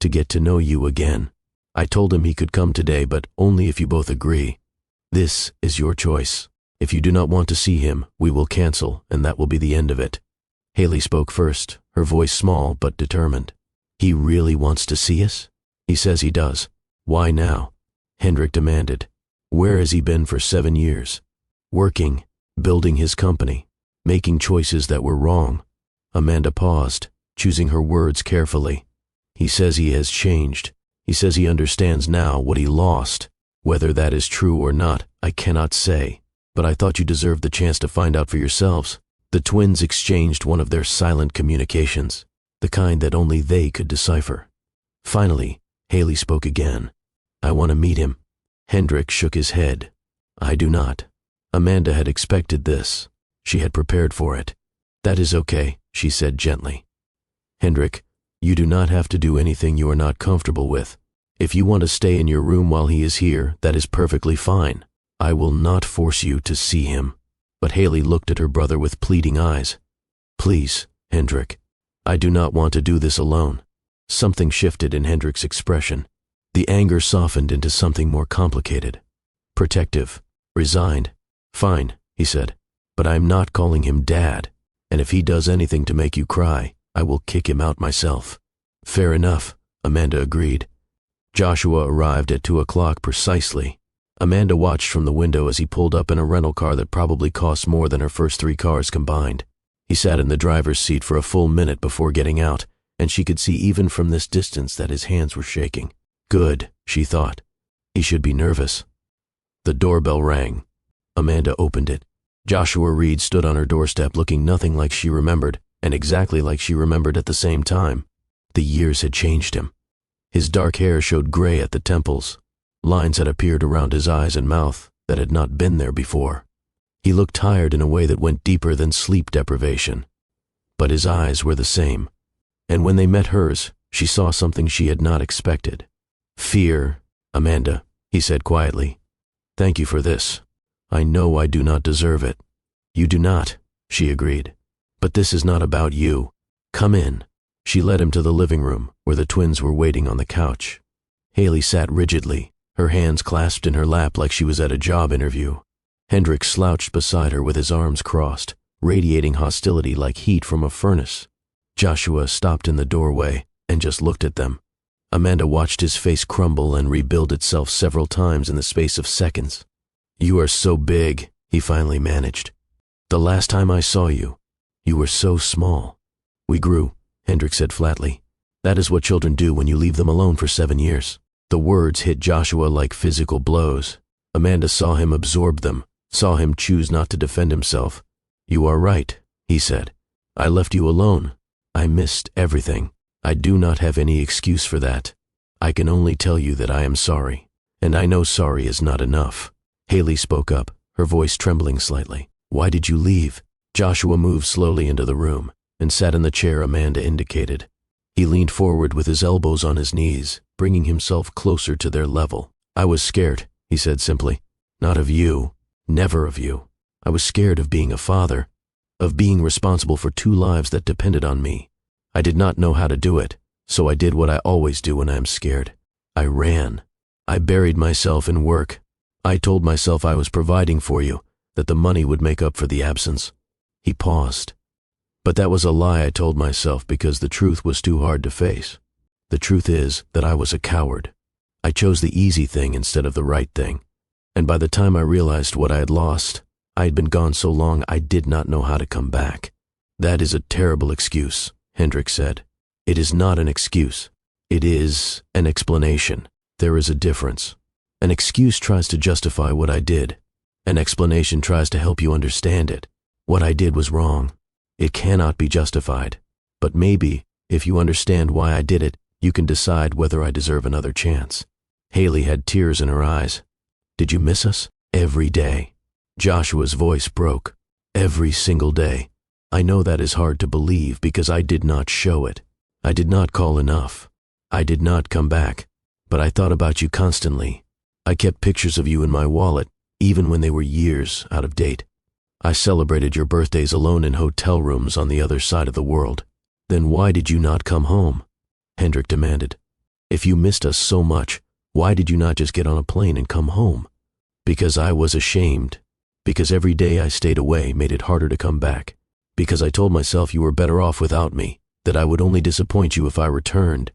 To get to know you again. I told him he could come today, but only if you both agree. This is your choice. If you do not want to see him, we will cancel, and that will be the end of it. Haley spoke first, her voice small but determined. He really wants to see us? He says he does. Why now? Hendrik demanded. Where has he been for 7 years? Working, building his company, making choices that were wrong. Amanda paused, choosing her words carefully. He says he has changed. He says he understands now what he lost. Whether that is true or not, I cannot say. But I thought you deserved the chance to find out for yourselves. The twins exchanged one of their silent communications, the kind that only they could decipher. Finally, Haley spoke again. I want to meet him. Hendrik shook his head. I do not. Amanda had expected this. She had prepared for it. That is okay, she said gently. Hendrik, you do not have to do anything you are not comfortable with. If you want to stay in your room while he is here, that is perfectly fine. I will not force you to see him. But Haley looked at her brother with pleading eyes. Please, Hendrik. I do not want to do this alone. Something shifted in Hendrik's expression. The anger softened into something more complicated. Protective. Resigned. Fine, he said. But I am not calling him Dad. And if he does anything to make you cry, I will kick him out myself. Fair enough, Amanda agreed. Joshua arrived at 2 o'clock precisely. Amanda watched from the window as he pulled up in a rental car that probably cost more than her first 3 cars combined. He sat in the driver's seat for a full minute before getting out, and she could see even from this distance that his hands were shaking. Good, she thought. He should be nervous. The doorbell rang. Amanda opened it. Joshua Reed stood on her doorstep looking nothing like she remembered, and exactly like she remembered at the same time. The years had changed him. His dark hair showed gray at the temples. Lines had appeared around his eyes and mouth that had not been there before. He looked tired in a way that went deeper than sleep deprivation. But his eyes were the same. And when they met hers, she saw something she had not expected. Fear. Amanda, he said quietly. Thank you for this. I know I do not deserve it. You do not, she agreed. But this is not about you. Come in. She led him to the living room, where the twins were waiting on the couch. Haley sat rigidly, her hands clasped in her lap like she was at a job interview. Hendrik slouched beside her with his arms crossed, radiating hostility like heat from a furnace. Joshua stopped in the doorway and just looked at them. Amanda watched his face crumble and rebuild itself several times in the space of seconds. You are so big, he finally managed. The last time I saw you, you were so small. We grew, Hendrik said flatly. That is what children do when you leave them alone for 7 years. The words hit Joshua like physical blows. Amanda saw him absorb them, saw him choose not to defend himself. You are right, he said. I left you alone. I missed everything. I do not have any excuse for that. I can only tell you that I am sorry, and I know sorry is not enough. Haley spoke up, her voice trembling slightly. Why did you leave? Joshua moved slowly into the room and sat in the chair Amanda indicated. He leaned forward with his elbows on his knees, bringing himself closer to their level. I was scared, he said simply. Not of you, never of you. I was scared of being a father, of being responsible for 2 lives that depended on me. I did not know how to do it, so I did what I always do when I am scared. I ran. I buried myself in work. I told myself I was providing for you, that the money would make up for the absence. He paused. But that was a lie I told myself because the truth was too hard to face. The truth is that I was a coward. I chose the easy thing instead of the right thing. And by the time I realized what I had lost, I had been gone so long I did not know how to come back. That is a terrible excuse, Hendrik said. It is not an excuse. It is an explanation. There is a difference. An excuse tries to justify what I did. An explanation tries to help you understand it. What I did was wrong. It cannot be justified. But maybe, if you understand why I did it, you can decide whether I deserve another chance. Haley had tears in her eyes. Did you miss us? Every day. Joshua's voice broke. Every single day. I know that is hard to believe because I did not show it. I did not call enough. I did not come back. But I thought about you constantly. I kept pictures of you in my wallet, even when they were years out of date. I celebrated your birthdays alone in hotel rooms on the other side of the world. Then why did you not come home? Hendrik demanded. If you missed us so much, why did you not just get on a plane and come home? Because I was ashamed. Because every day I stayed away made it harder to come back. Because I told myself you were better off without me, that I would only disappoint you if I returned.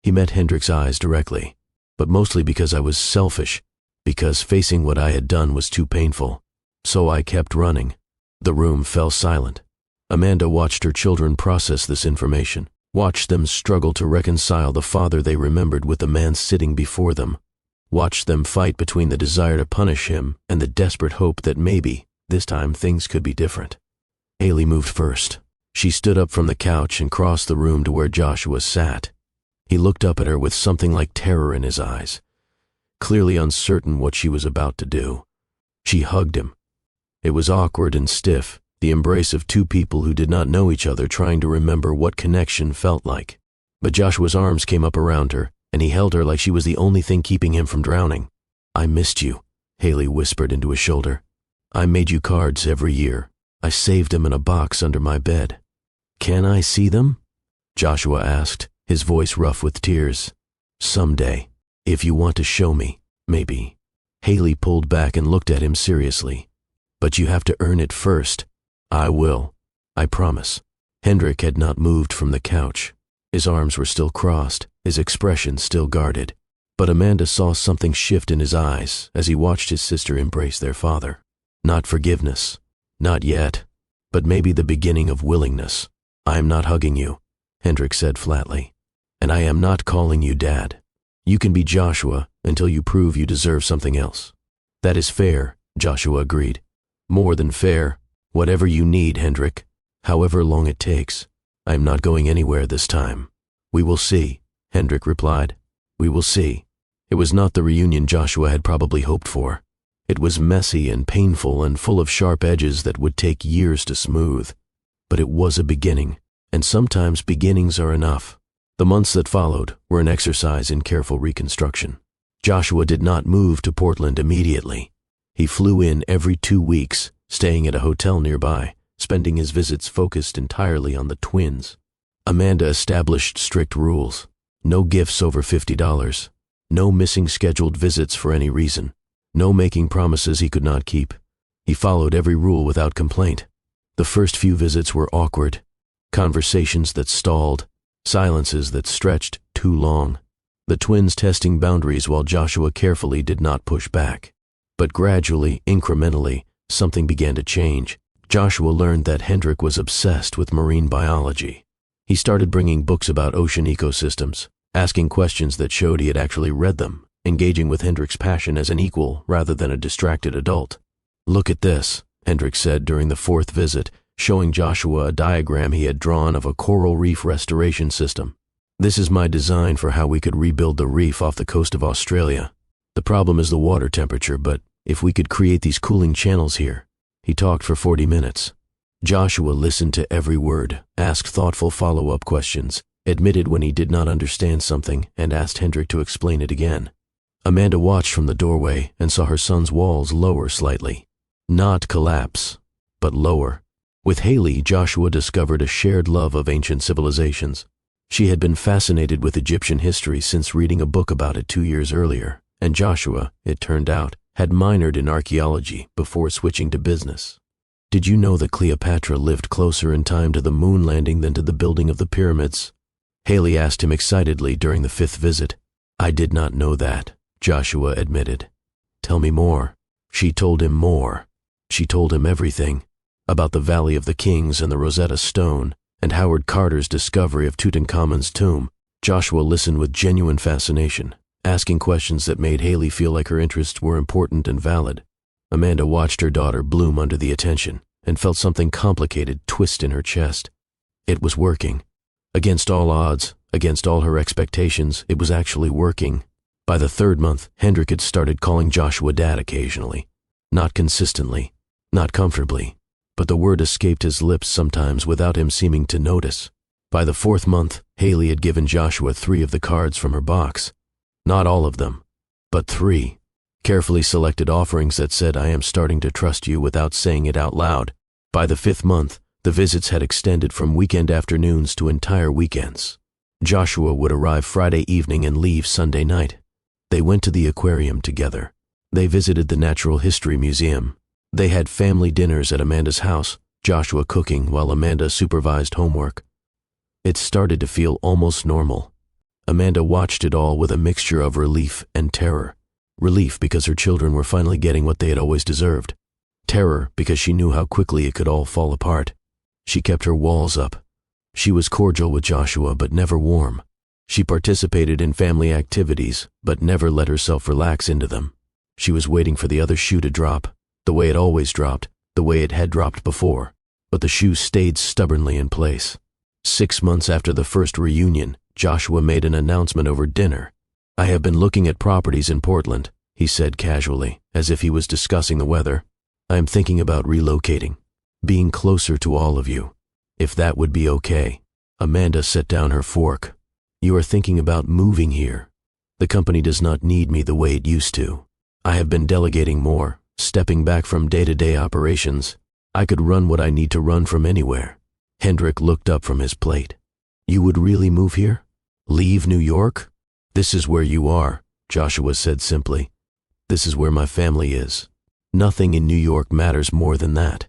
He met Hendrik's eyes directly, but mostly because I was selfish, because facing what I had done was too painful. So I kept running. The room fell silent. Amanda watched her children process this information, watched them struggle to reconcile the father they remembered with the man sitting before them, watched them fight between the desire to punish him and the desperate hope that maybe, this time, things could be different. Haley moved first. She stood up from the couch and crossed the room to where Joshua sat. He looked up at her with something like terror in his eyes, clearly uncertain what she was about to do. She hugged him. It was awkward and stiff, the embrace of 2 people who did not know each other trying to remember what connection felt like. But Joshua's arms came up around her, and he held her like she was the only thing keeping him from drowning. I missed you, Haley whispered into his shoulder. I made you cards every year. I saved them in a box under my bed. Can I see them? Joshua asked, his voice rough with tears. Someday, if you want to show me, maybe. Haley pulled back and looked at him seriously. But you have to earn it first. I will. I promise. Hendrik had not moved from the couch. His arms were still crossed, his expression still guarded. But Amanda saw something shift in his eyes as he watched his sister embrace their father. Not forgiveness. Not yet. But maybe the beginning of willingness. I am not hugging you, Hendrik said flatly. And I am not calling you Dad. You can be Joshua until you prove you deserve something else. That is fair, Joshua agreed. More than fair. Whatever you need, Hendrik. However long it takes. I am not going anywhere this time. We will see, Hendrik replied. We will see. It was not the reunion Joshua had probably hoped for. It was messy and painful and full of sharp edges that would take years to smooth. But it was a beginning. And sometimes beginnings are enough. The months that followed were an exercise in careful reconstruction. Joshua did not move to Portland immediately. He flew in every 2 weeks, staying at a hotel nearby, spending his visits focused entirely on the twins. Amanda established strict rules. No gifts over $50. No missing scheduled visits for any reason. No making promises he could not keep. He followed every rule without complaint. The first few visits were awkward. Conversations that stalled. Silences that stretched too long. The twins testing boundaries while Joshua carefully did not push back. But gradually, incrementally, something began to change. Joshua learned that Hendrik was obsessed with marine biology. He started bringing books about ocean ecosystems, asking questions that showed he had actually read them, engaging with Hendrik's passion as an equal rather than a distracted adult. "Look at this," Hendrik said during the 4th visit, showing Joshua a diagram he had drawn of a coral reef restoration system. "This is my design for how we could rebuild the reef off the coast of Australia. The problem is the water temperature, but if we could create these cooling channels here." He talked for 40 minutes. Joshua listened to every word, asked thoughtful follow-up questions, admitted when he did not understand something, and asked Hendrik to explain it again. Amanda watched from the doorway and saw her son's walls lower slightly. Not collapse, but lower. With Haley, Joshua discovered a shared love of ancient civilizations. She had been fascinated with Egyptian history since reading a book about it 2 years earlier, and Joshua, it turned out, had minored in archaeology before switching to business. "Did you know that Cleopatra lived closer in time to the moon landing than to the building of the pyramids?" Haley asked him excitedly during the 5th visit. "I did not know that," Joshua admitted. "Tell me more." She told him more. She told him everything. About the Valley of the Kings and the Rosetta Stone, and Howard Carter's discovery of Tutankhamun's tomb. Joshua listened with genuine fascination, asking questions that made Haley feel like her interests were important and valid. Amanda watched her daughter bloom under the attention and felt something complicated twist in her chest. It was working. Against all odds, against all her expectations, it was actually working. By the 3rd month, Hendrik had started calling Joshua Dad occasionally. Not consistently, not comfortably, but the word escaped his lips sometimes without him seeming to notice. By the 4th month, Haley had given Joshua 3 of the cards from her box. Not all of them, but 3. Carefully selected offerings that said, "I am starting to trust you," without saying it out loud. By the 5th month, the visits had extended from weekend afternoons to entire weekends. Joshua would arrive Friday evening and leave Sunday night. They went to the aquarium together. They visited the Natural History Museum. They had family dinners at Amanda's house, Joshua cooking while Amanda supervised homework. It started to feel almost normal. Amanda watched it all with a mixture of relief and terror. Relief because her children were finally getting what they had always deserved. Terror because she knew how quickly it could all fall apart. She kept her walls up. She was cordial with Joshua but never warm. She participated in family activities but never let herself relax into them. She was waiting for the other shoe to drop, the way it always dropped, the way it had dropped before. But the shoe stayed stubbornly in place. 6 months after the first reunion, Joshua made an announcement over dinner. "I have been looking at properties in Portland," he said casually, as if he was discussing the weather. "I am thinking about relocating, being closer to all of you, if that would be okay." Amanda set down her fork. "You are thinking about moving here. The company does not need me the way it used to. I have been delegating more, stepping back from day-to-day operations. I could run what I need to run from anywhere." Hendrik looked up from his plate. "You would really move here? Leave New York?" "This is where you are," Joshua said simply. "This is where my family is. Nothing in New York matters more than that."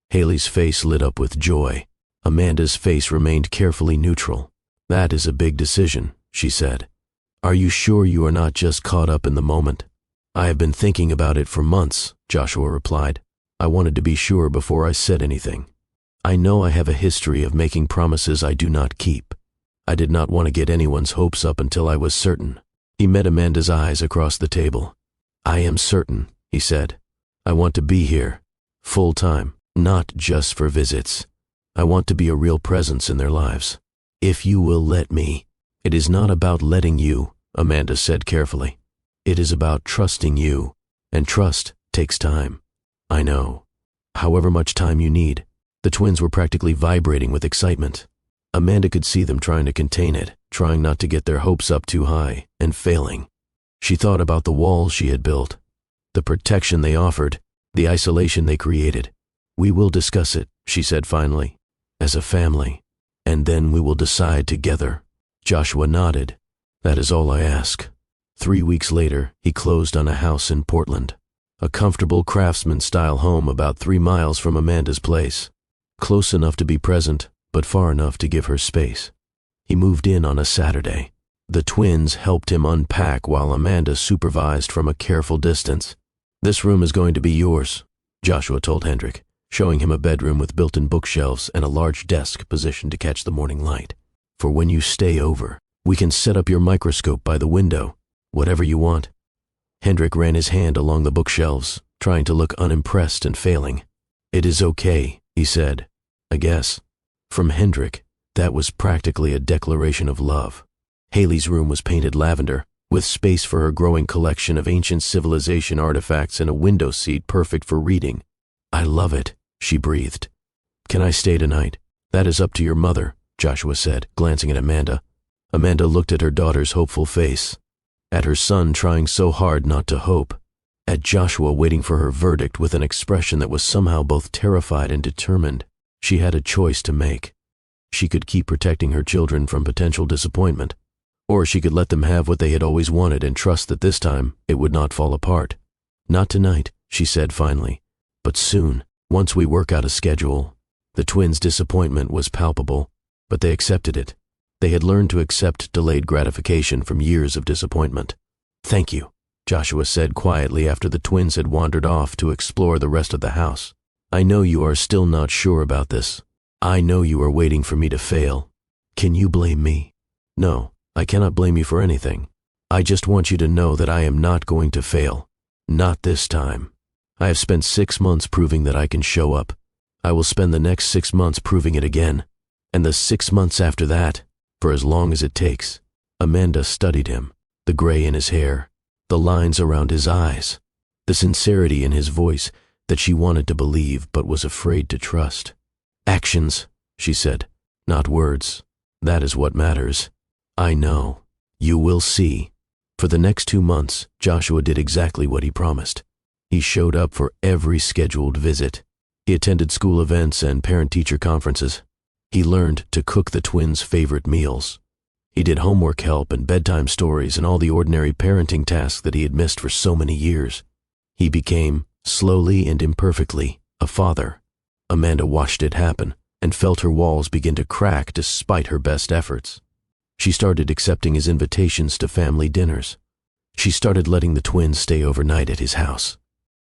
Haley's face lit up with joy. Amanda's face remained carefully neutral. "That is a big decision," she said. "Are you sure you are not just caught up in the moment?" "I have been thinking about it for months," Joshua replied. "I wanted to be sure before I said anything. I know I have a history of making promises I do not keep. I did not want to get anyone's hopes up until I was certain." He met Amanda's eyes across the table. "I am certain," he said. "I want to be here, full time, not just for visits. I want to be a real presence in their lives. If you will let me." "It is not about letting you," Amanda said carefully. "It is about trusting you, and trust takes time." "I know. However much time you need." The twins were practically vibrating with excitement. Amanda could see them trying to contain it, trying not to get their hopes up too high, and failing. She thought about the walls she had built, the protection they offered, the isolation they created. "We will discuss it," she said finally, "as a family, and then we will decide together." Joshua nodded. "That is all I ask." 3 weeks later, he closed on a house in Portland, a comfortable craftsman-style home about 3 miles from Amanda's place, close enough to be present, but far enough to give her space. He moved in on a Saturday. The twins helped him unpack while Amanda supervised from a careful distance. "This room is going to be yours," Joshua told Hendrik, showing him a bedroom with built-in bookshelves and a large desk positioned to catch the morning light. "For when you stay over, we can set up your microscope by the window, whatever you want." Hendrik ran his hand along the bookshelves, trying to look unimpressed and failing. "It is okay," he said. "I guess." From Hendrik, that was practically a declaration of love. Haley's room was painted lavender, with space for her growing collection of ancient civilization artifacts and a window seat perfect for reading. "I love it," she breathed. "Can I stay tonight?" "That is up to your mother," Joshua said, glancing at Amanda. Amanda looked at her daughter's hopeful face, at her son trying so hard not to hope, at Joshua waiting for her verdict with an expression that was somehow both terrified and determined. She had a choice to make. She could keep protecting her children from potential disappointment, or she could let them have what they had always wanted and trust that this time it would not fall apart. "Not tonight," she said finally, "but soon, once we work out a schedule." The twins' disappointment was palpable, but they accepted it. They had learned to accept delayed gratification from years of disappointment. "Thank you," Joshua said quietly after the twins had wandered off to explore the rest of the house. "I know you are still not sure about this. I know you are waiting for me to fail. Can you blame me?" "No, I cannot blame you for anything. I just want you to know that I am not going to fail. Not this time. I have spent 6 months proving that I can show up. I will spend the next 6 months proving it again. And the 6 months after that, for as long as it takes." Amanda studied him, the gray in his hair, the lines around his eyes, the sincerity in his voice that she wanted to believe but was afraid to trust. "Actions," she said, "not words. That is what matters. I know. You will see." For the next 2 months, Joshua did exactly what he promised. He showed up for every scheduled visit. He attended school events and parent-teacher conferences. He learned to cook the twins' favorite meals. He did homework help and bedtime stories and all the ordinary parenting tasks that he had missed for so many years. He became, slowly and imperfectly, a father. Amanda watched it happen and felt her walls begin to crack despite her best efforts. She started accepting his invitations to family dinners. She started letting the twins stay overnight at his house.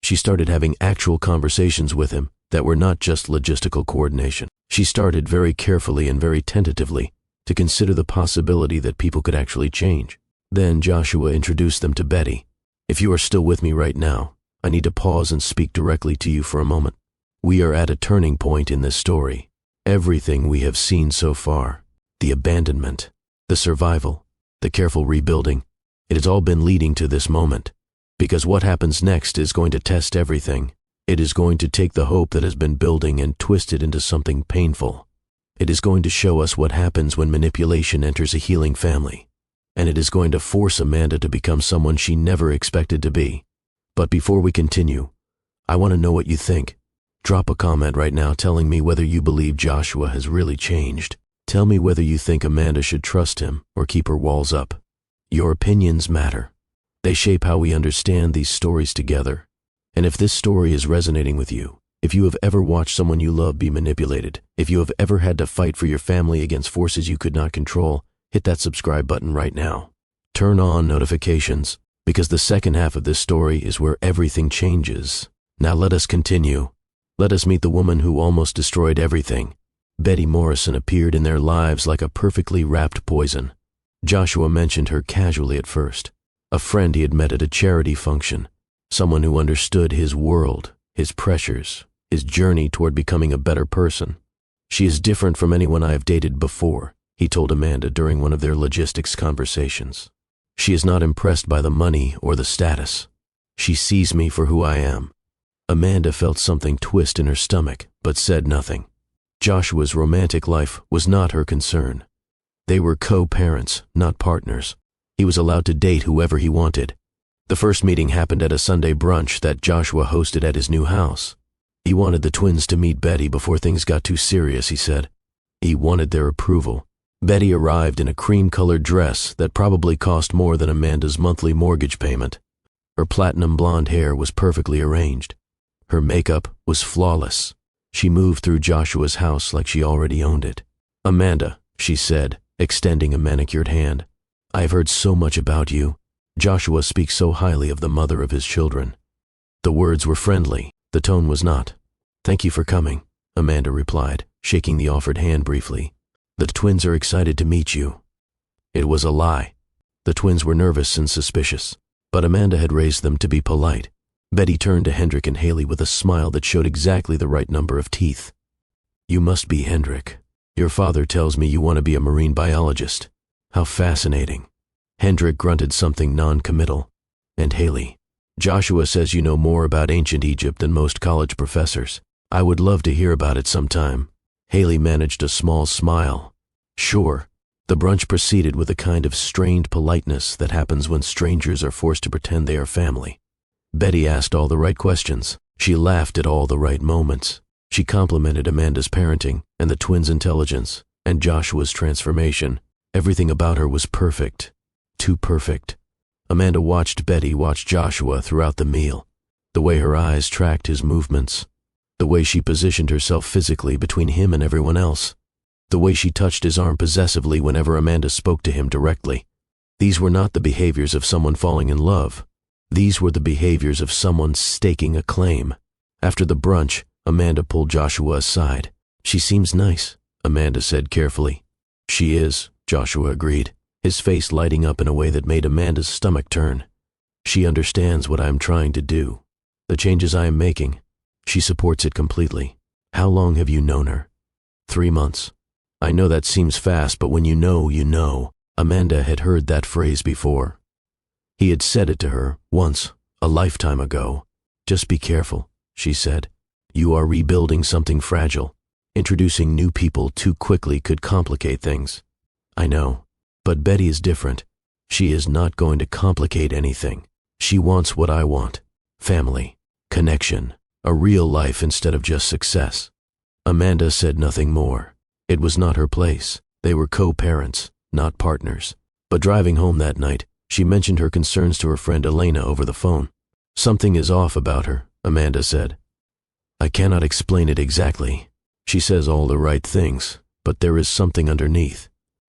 She started having actual conversations with him that were not just logistical coordination. She started very carefully and very tentatively to consider the possibility that people could actually change. Then Joshua introduced them to Betty. "If you are still with me right now, I need to pause and speak directly to you for a moment. We are at a turning point in this story. Everything we have seen so far, the abandonment, the survival, the careful rebuilding, it has all been leading to this moment. Because what happens next is going to test everything. It is going to take the hope that has been building and twist it into something painful. It is going to show us what happens when manipulation enters a healing family. And it is going to force Amanda to become someone she never expected to be. But before we continue, I want to know what you think. Drop a comment right now telling me whether you believe Joshua has really changed. Tell me whether you think Amanda should trust him or keep her walls up. Your opinions matter. They shape how we understand these stories together. And if this story is resonating with you, if you have ever watched someone you love be manipulated, if you have ever had to fight for your family against forces you could not control, hit that subscribe button right now. Turn on notifications, because the second half of this story is where everything changes. Now let us continue. Let us meet the woman who almost destroyed everything. Betty Morrison appeared in their lives like a perfectly wrapped poison. Joshua mentioned her casually at first. A friend he had met at a charity function. Someone who understood his world, his pressures, his journey toward becoming a better person. "She is different from anyone I have dated before," he told Amanda during one of their logistics conversations. "She is not impressed by the money or the status. She sees me for who I am." Amanda felt something twist in her stomach, but said nothing. Joshua's romantic life was not her concern. They were co-parents, not partners. He was allowed to date whoever he wanted. The first meeting happened at a Sunday brunch that Joshua hosted at his new house. He wanted the twins to meet Betty before things got too serious, he said. He wanted their approval. Betty arrived in a cream-colored dress that probably cost more than Amanda's monthly mortgage payment. Her platinum blonde hair was perfectly arranged. Her makeup was flawless. She moved through Joshua's house like she already owned it. "Amanda," she said, extending a manicured hand, "I've heard so much about you. Joshua speaks so highly of the mother of his children." The words were friendly. The tone was not. "Thank you for coming," Amanda replied, shaking the offered hand briefly. "The twins are excited to meet you." It was a lie. The twins were nervous and suspicious, but Amanda had raised them to be polite. Betty turned to Hendrik and Haley with a smile that showed exactly the right number of teeth. "You must be Hendrik. Your father tells me you want to be a marine biologist. How fascinating." Hendrik grunted something non-committal. "And Haley, Joshua says you know more about ancient Egypt than most college professors. I would love to hear about it sometime." Haley managed a small smile. "Sure." The brunch proceeded with a kind of strained politeness that happens when strangers are forced to pretend they are family. Betty asked all the right questions. She laughed at all the right moments. She complimented Amanda's parenting and the twins' intelligence and Joshua's transformation. Everything about her was perfect. Too perfect. Amanda watched Betty watch Joshua throughout the meal. The way her eyes tracked his movements. The way she positioned herself physically between him and everyone else. The way she touched his arm possessively whenever Amanda spoke to him directly. These were not the behaviors of someone falling in love. These were the behaviors of someone staking a claim. After the brunch, Amanda pulled Joshua aside. "She seems nice," Amanda said carefully. "She is," Joshua agreed, his face lighting up in a way that made Amanda's stomach turn. "She understands what I am trying to do. The changes I am making. She supports it completely." "How long have you known her?" 3 months. "I know that seems fast, but when you know, you know." Amanda had heard that phrase before. He had said it to her once, a lifetime ago. "Just be careful," she said. "You are rebuilding something fragile. Introducing new people too quickly could complicate things." "I know. But Betty is different. She is not going to complicate anything. She wants what I want. Family. Connection. A real life instead of just success." Amanda said nothing more. It was not her place. They were co-parents, not partners. But driving home that night, she mentioned her concerns to her friend Elena over the phone. "Something is off about her," Amanda said. "I cannot explain it exactly. She says all the right things, but there is something underneath.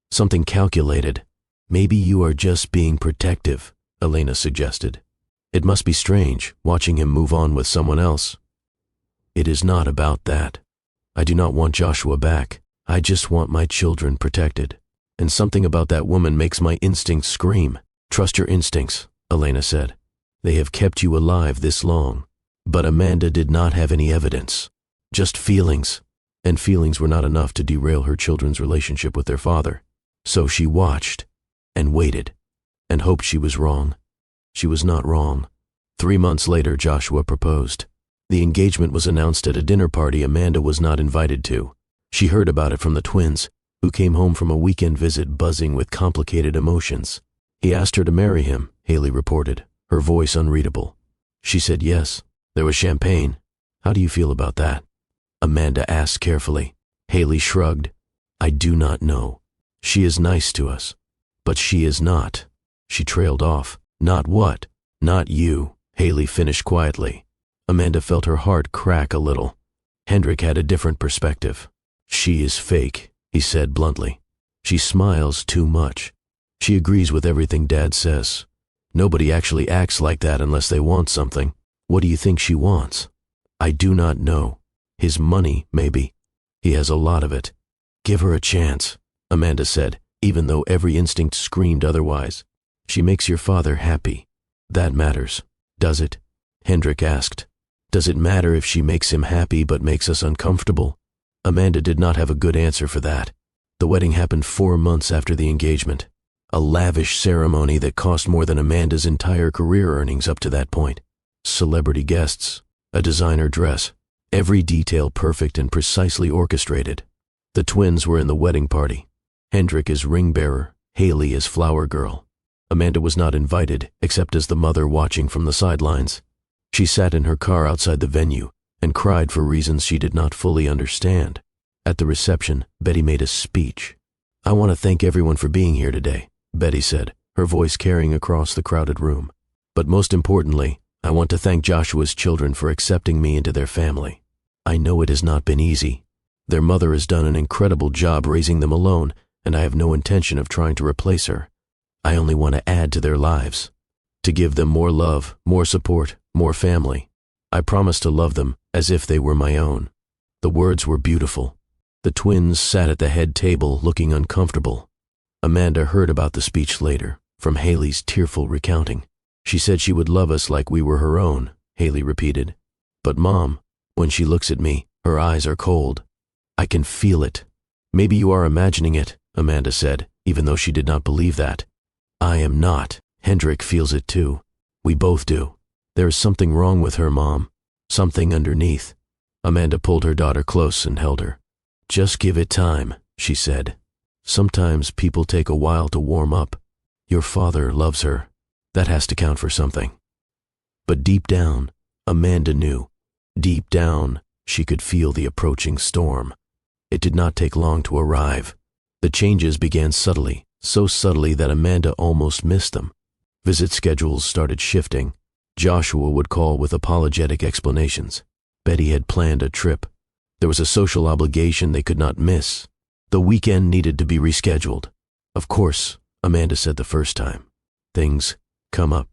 Something calculated. Maybe you are just being protective," Elena suggested. "It must be strange, watching him move on with someone else." "It is not about that. I do not want Joshua back. I just want my children protected. And something about that woman makes my instincts scream." "Trust your instincts," Elena said. "They have kept you alive this long." But Amanda did not have any evidence. Just feelings. And feelings were not enough to derail her children's relationship with their father. So she watched, and waited, and hoped she was wrong. She was not wrong. 3 months later, Joshua proposed. The engagement was announced at a dinner party Amanda was not invited to. She heard about it from the twins, who came home from a weekend visit buzzing with complicated emotions. "He asked her to marry him," Haley reported, her voice unreadable. She said yes. There was champagne. "How do you feel about that?" Amanda asked carefully. Haley shrugged. "I do not know. She is nice to us. But she is not." She trailed off. "Not what?" "Not you," Haley finished quietly. Amanda felt her heart crack a little. Hendrik had a different perspective. "She is fake," he said bluntly. "She smiles too much. She agrees with everything Dad says. Nobody actually acts like that unless they want something. What do you think she wants?" "I do not know. His money, maybe. He has a lot of it." "Give her a chance," Amanda said, even though every instinct screamed otherwise. "She makes your father happy. That matters, does it?" Hendrik asked. "Does it matter if she makes him happy but makes us uncomfortable?" Amanda did not have a good answer for that. The wedding happened 4 months after the engagement. A lavish ceremony that cost more than Amanda's entire career earnings up to that point. Celebrity guests, a designer dress, Every detail perfect and precisely orchestrated. The twins were in the wedding party. Hendrik as ring bearer, Haley as flower girl. Amanda was not invited, except as the mother watching from the sidelines. She sat in her car outside the venue and cried for reasons she did not fully understand. At the reception, Betty made a speech. "I want to thank everyone for being here today," Betty said, her voice carrying across the crowded room. "But most importantly, I want to thank Joshua's children for accepting me into their family. I know it has not been easy. Their mother has done an incredible job raising them alone, and I have no intention of trying to replace her. I only want to add to their lives, to give them more love, more support, more family. I promise to love them as if they were my own." The words were beautiful. The twins sat at the head table looking uncomfortable. Amanda heard about the speech later, from Haley's tearful recounting. "She said she would love us like we were her own," Haley repeated. "But Mom, when she looks at me, her eyes are cold. I can feel it." "Maybe you are imagining it," Amanda said, even though she did not believe that. "I am not. Hendrik feels it too. We both do. There is something wrong with her, Mom. Something underneath." Amanda pulled her daughter close and held her. "Just give it time," she said. "Sometimes people take a while to warm up. Your father loves her. That has to count for something." But deep down, Amanda knew. Deep down, she could feel the approaching storm. It did not take long to arrive. The changes began subtly, so subtly that Amanda almost missed them. Visit schedules started shifting. Joshua would call with apologetic explanations. Betty had planned a trip. There was a social obligation they could not miss. The weekend needed to be rescheduled. "Of course," Amanda said the first time. "Things come up."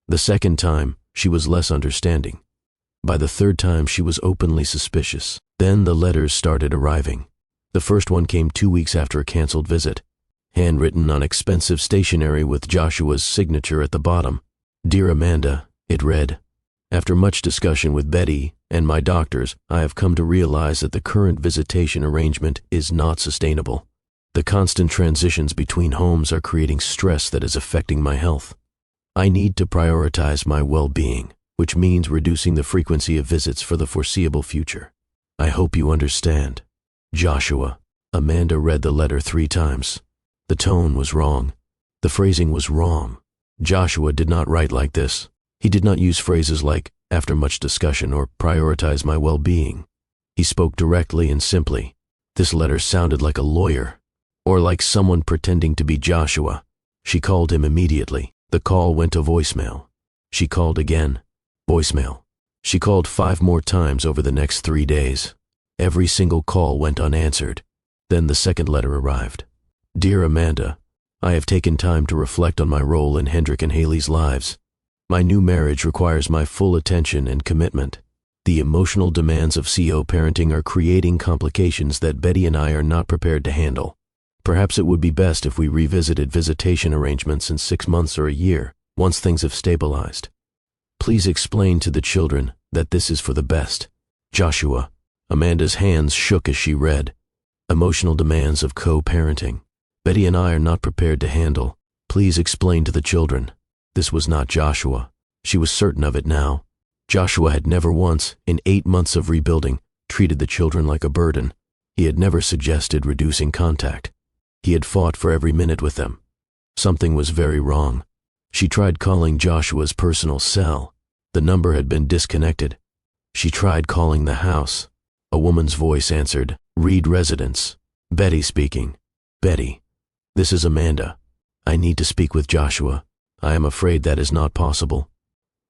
The second time, she was less understanding. By the third time, she was openly suspicious. Then the letters started arriving. The first one came 2 weeks after a canceled visit, handwritten on expensive stationery with Joshua's signature at the bottom. "Dear Amanda," it read, "after much discussion with Betty and my doctors, I have come to realize that the current visitation arrangement is not sustainable. The constant transitions between homes are creating stress that is affecting my health. I need to prioritize my well-being, which means reducing the frequency of visits for the foreseeable future. I hope you understand. Joshua." Amanda read the letter 3 times. The tone was wrong. The phrasing was wrong. Joshua did not write like this. He did not use phrases like, "after much discussion," or "prioritize my well-being." He spoke directly and simply. This letter sounded like a lawyer, or like someone pretending to be Joshua. She called him immediately. The call went to voicemail. She called again. Voicemail. She called 5 more times over the next 3 days. Every single call went unanswered. Then the second letter arrived. "Dear Amanda, I have taken time to reflect on my role in Hendrik and Haley's lives. My new marriage requires my full attention and commitment. The emotional demands of CO parenting are creating complications that Betty and I are not prepared to handle. Perhaps it would be best if we revisited visitation arrangements in 6 months or a year, once things have stabilized. Please explain to the children that this is for the best. Joshua." Amanda's hands shook as she read. "Emotional demands of co-parenting. Betty and I are not prepared to handle. Please explain to the children." This was not Joshua. She was certain of it now. Joshua had never once, in 8 months of rebuilding, treated the children like a burden. He had never suggested reducing contact. He had fought for every minute with them. Something was very wrong. She tried calling Joshua's personal cell. The number had been disconnected. She tried calling the house. A woman's voice answered, "Reed Residence." "Betty speaking." "Betty, this is Amanda. I need to speak with Joshua. I am afraid that is not possible.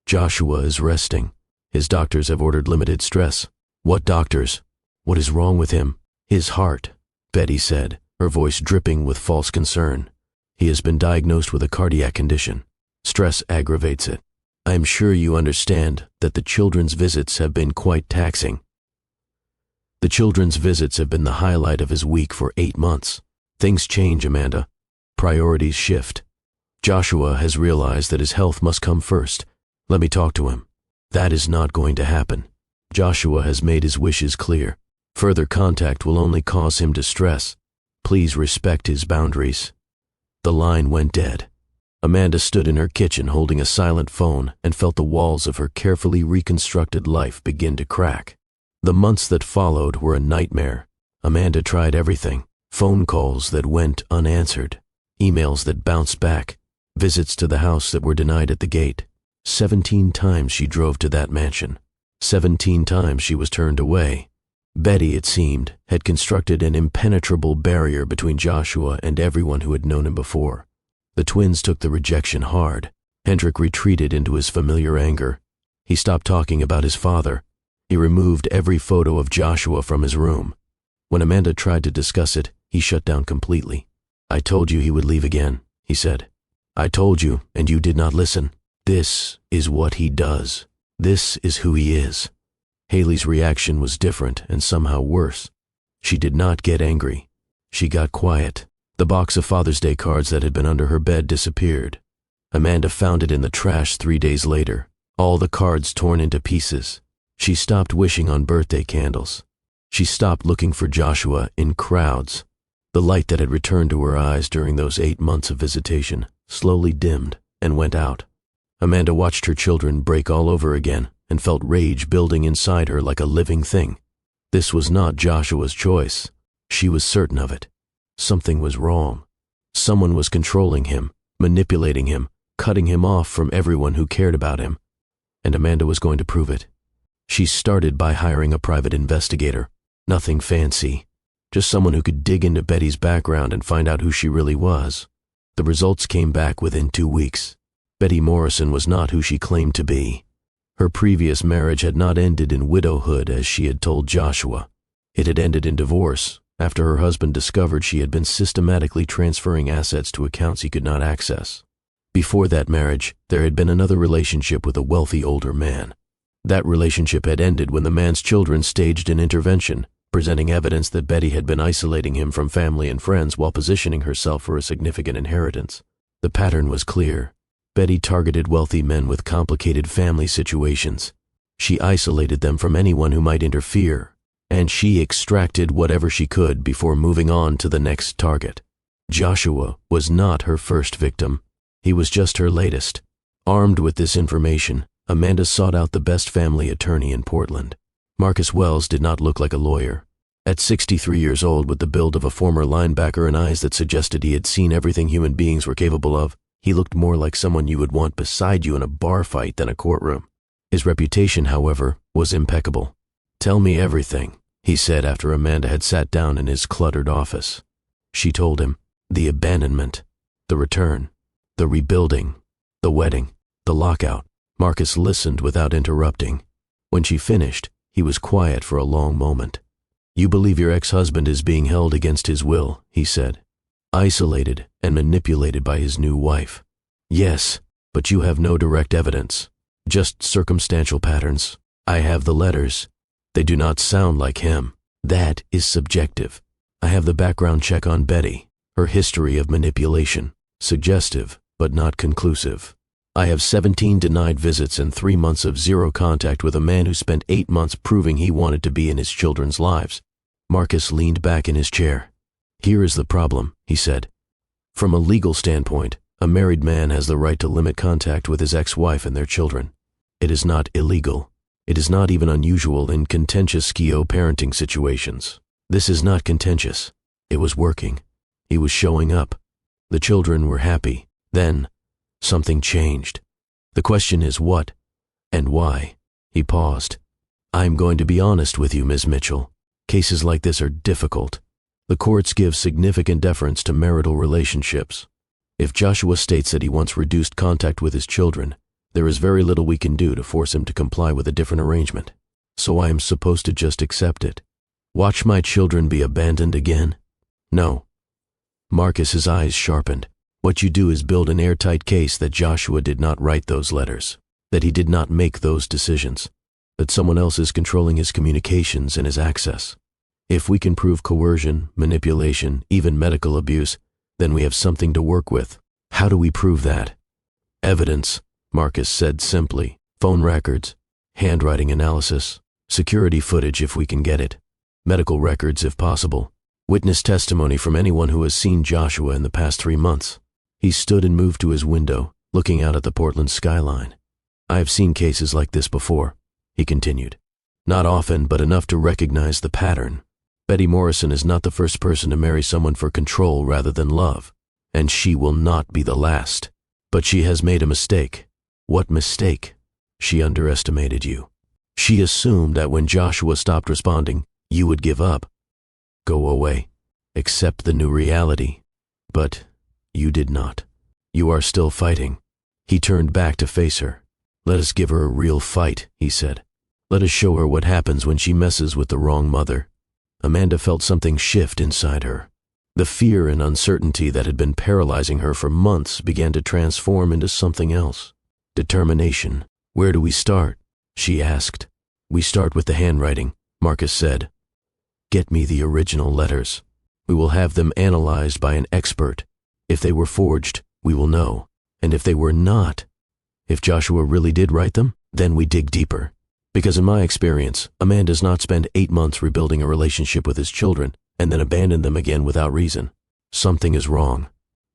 Joshua is resting. His doctors have ordered limited stress." "What doctors? What is wrong with him?" "His heart," Betty said, her voice dripping with false concern. "He has been diagnosed with a cardiac condition. Stress aggravates it. I am sure you understand that the children's visits have been quite taxing." "The children's visits have been the highlight of his week for 8 months. Things change, Amanda. Priorities shift. Joshua has realized that his health must come first. Let me talk to him." "That is not going to happen. Joshua has made his wishes clear. Further contact will only cause him distress. Please respect his boundaries." The line went dead. Amanda stood in her kitchen holding a silent phone and felt the walls of her carefully reconstructed life begin to crack. The months that followed were a nightmare. Amanda tried everything. Phone calls that went unanswered, emails that bounced back, visits to the house that were denied at the gate. 17 times she drove to that mansion. 17 times she was turned away. Betty, it seemed, had constructed an impenetrable barrier between Joshua and everyone who had known him before. The twins took the rejection hard. Hendrik retreated into his familiar anger. He stopped talking about his father. He removed every photo of Joshua from his room. When Amanda tried to discuss it, he shut down completely. "I told you he would leave again," he said. "I told you, and you did not listen. This is what he does. This is who he is." Haley's reaction was different and somehow worse. She did not get angry. She got quiet. The box of Father's Day cards that had been under her bed disappeared. Amanda found it in the trash 3 days later, all the cards torn into pieces. She stopped wishing on birthday candles. She stopped looking for Joshua in crowds. The light that had returned to her eyes during those 8 months of visitation slowly dimmed and went out. Amanda watched her children break all over again and felt rage building inside her like a living thing. This was not Joshua's choice. She was certain of it. Something was wrong. Someone was controlling him, manipulating him, cutting him off from everyone who cared about him. And Amanda was going to prove it. She started by hiring a private investigator. Nothing fancy. Just someone who could dig into Betty's background and find out who she really was. The results came back within 2 weeks. Betty Morrison was not who she claimed to be. Her previous marriage had not ended in widowhood as she had told Joshua. It had ended in divorce after her husband discovered she had been systematically transferring assets to accounts he could not access. Before that marriage, there had been another relationship with a wealthy older man. That relationship had ended when the man's children staged an intervention, presenting evidence that Betty had been isolating him from family and friends while positioning herself for a significant inheritance. The pattern was clear. Betty targeted wealthy men with complicated family situations. She isolated them from anyone who might interfere, and she extracted whatever she could before moving on to the next target. Joshua was not her first victim. He was just her latest. Armed with this information, Amanda sought out the best family attorney in Portland. Marcus Wells did not look like a lawyer. At 63 years old, with the build of a former linebacker and eyes that suggested he had seen everything human beings were capable of, he looked more like someone you would want beside you in a bar fight than a courtroom. His reputation, however, was impeccable. "Tell me everything," he said after Amanda had sat down in his cluttered office. She told him the abandonment, the return, the rebuilding, the wedding, the lockout. Marcus listened without interrupting. When she finished, he was quiet for a long moment. "You believe your ex-husband is being held against his will," he said. "Isolated and manipulated by his new wife." "Yes, but you have no direct evidence. Just circumstantial patterns. I have the letters. They do not sound like him. That is subjective. I have the background check on Betty, her history of manipulation. Suggestive, but not conclusive. I have 17 denied visits and 3 months of zero contact with a man who spent 8 months proving he wanted to be in his children's lives." Marcus leaned back in his chair. "Here is the problem," he said. "From a legal standpoint, a married man has the right to limit contact with his ex-wife and their children. It is not illegal. It is not even unusual in contentious schizo-parenting situations. This is not contentious. It was working. He was showing up. The children were happy. Then, something changed. The question is what and why?" He paused. "I'm going to be honest with you, Ms. Mitchell. Cases like this are difficult. The courts give significant deference to marital relationships. If Joshua states that he wants reduced contact with his children, there is very little we can do to force him to comply with a different arrangement. So I am supposed to just accept it. Watch my children be abandoned again? No." Marcus's eyes sharpened. "What you do is build an airtight case that Joshua did not write those letters, that he did not make those decisions, that someone else is controlling his communications and his access. If we can prove coercion, manipulation, even medical abuse, then we have something to work with. How do we prove that?" "Evidence," Marcus said simply. "Phone records, handwriting analysis, security footage if we can get it, medical records if possible, witness testimony from anyone who has seen Joshua in the past 3 months." He stood and moved to his window, looking out at the Portland skyline. "I have seen cases like this before," he continued. Not often, but enough to recognize the pattern. Betty Morrison is not the first person to marry someone for control rather than love, and she will not be the last. But she has made a mistake. What mistake? She underestimated you. She assumed that when Joshua stopped responding, you would give up. Go away. Accept the new reality. But you did not. You are still fighting. He turned back to face her. Let us give her a real fight, he said. Let us show her what happens when she messes with the wrong mother. Amanda felt something shift inside her. The fear and uncertainty that had been paralyzing her for months began to transform into something else. Determination. Where do we start? She asked. We start with the handwriting, Marcus said. Get me the original letters. We will have them analyzed by an expert. If they were forged, we will know. And if they were not, if Joshua really did write them, then we dig deeper. Because in my experience, a man does not spend 8 months rebuilding a relationship with his children and then abandon them again without reason. Something is wrong,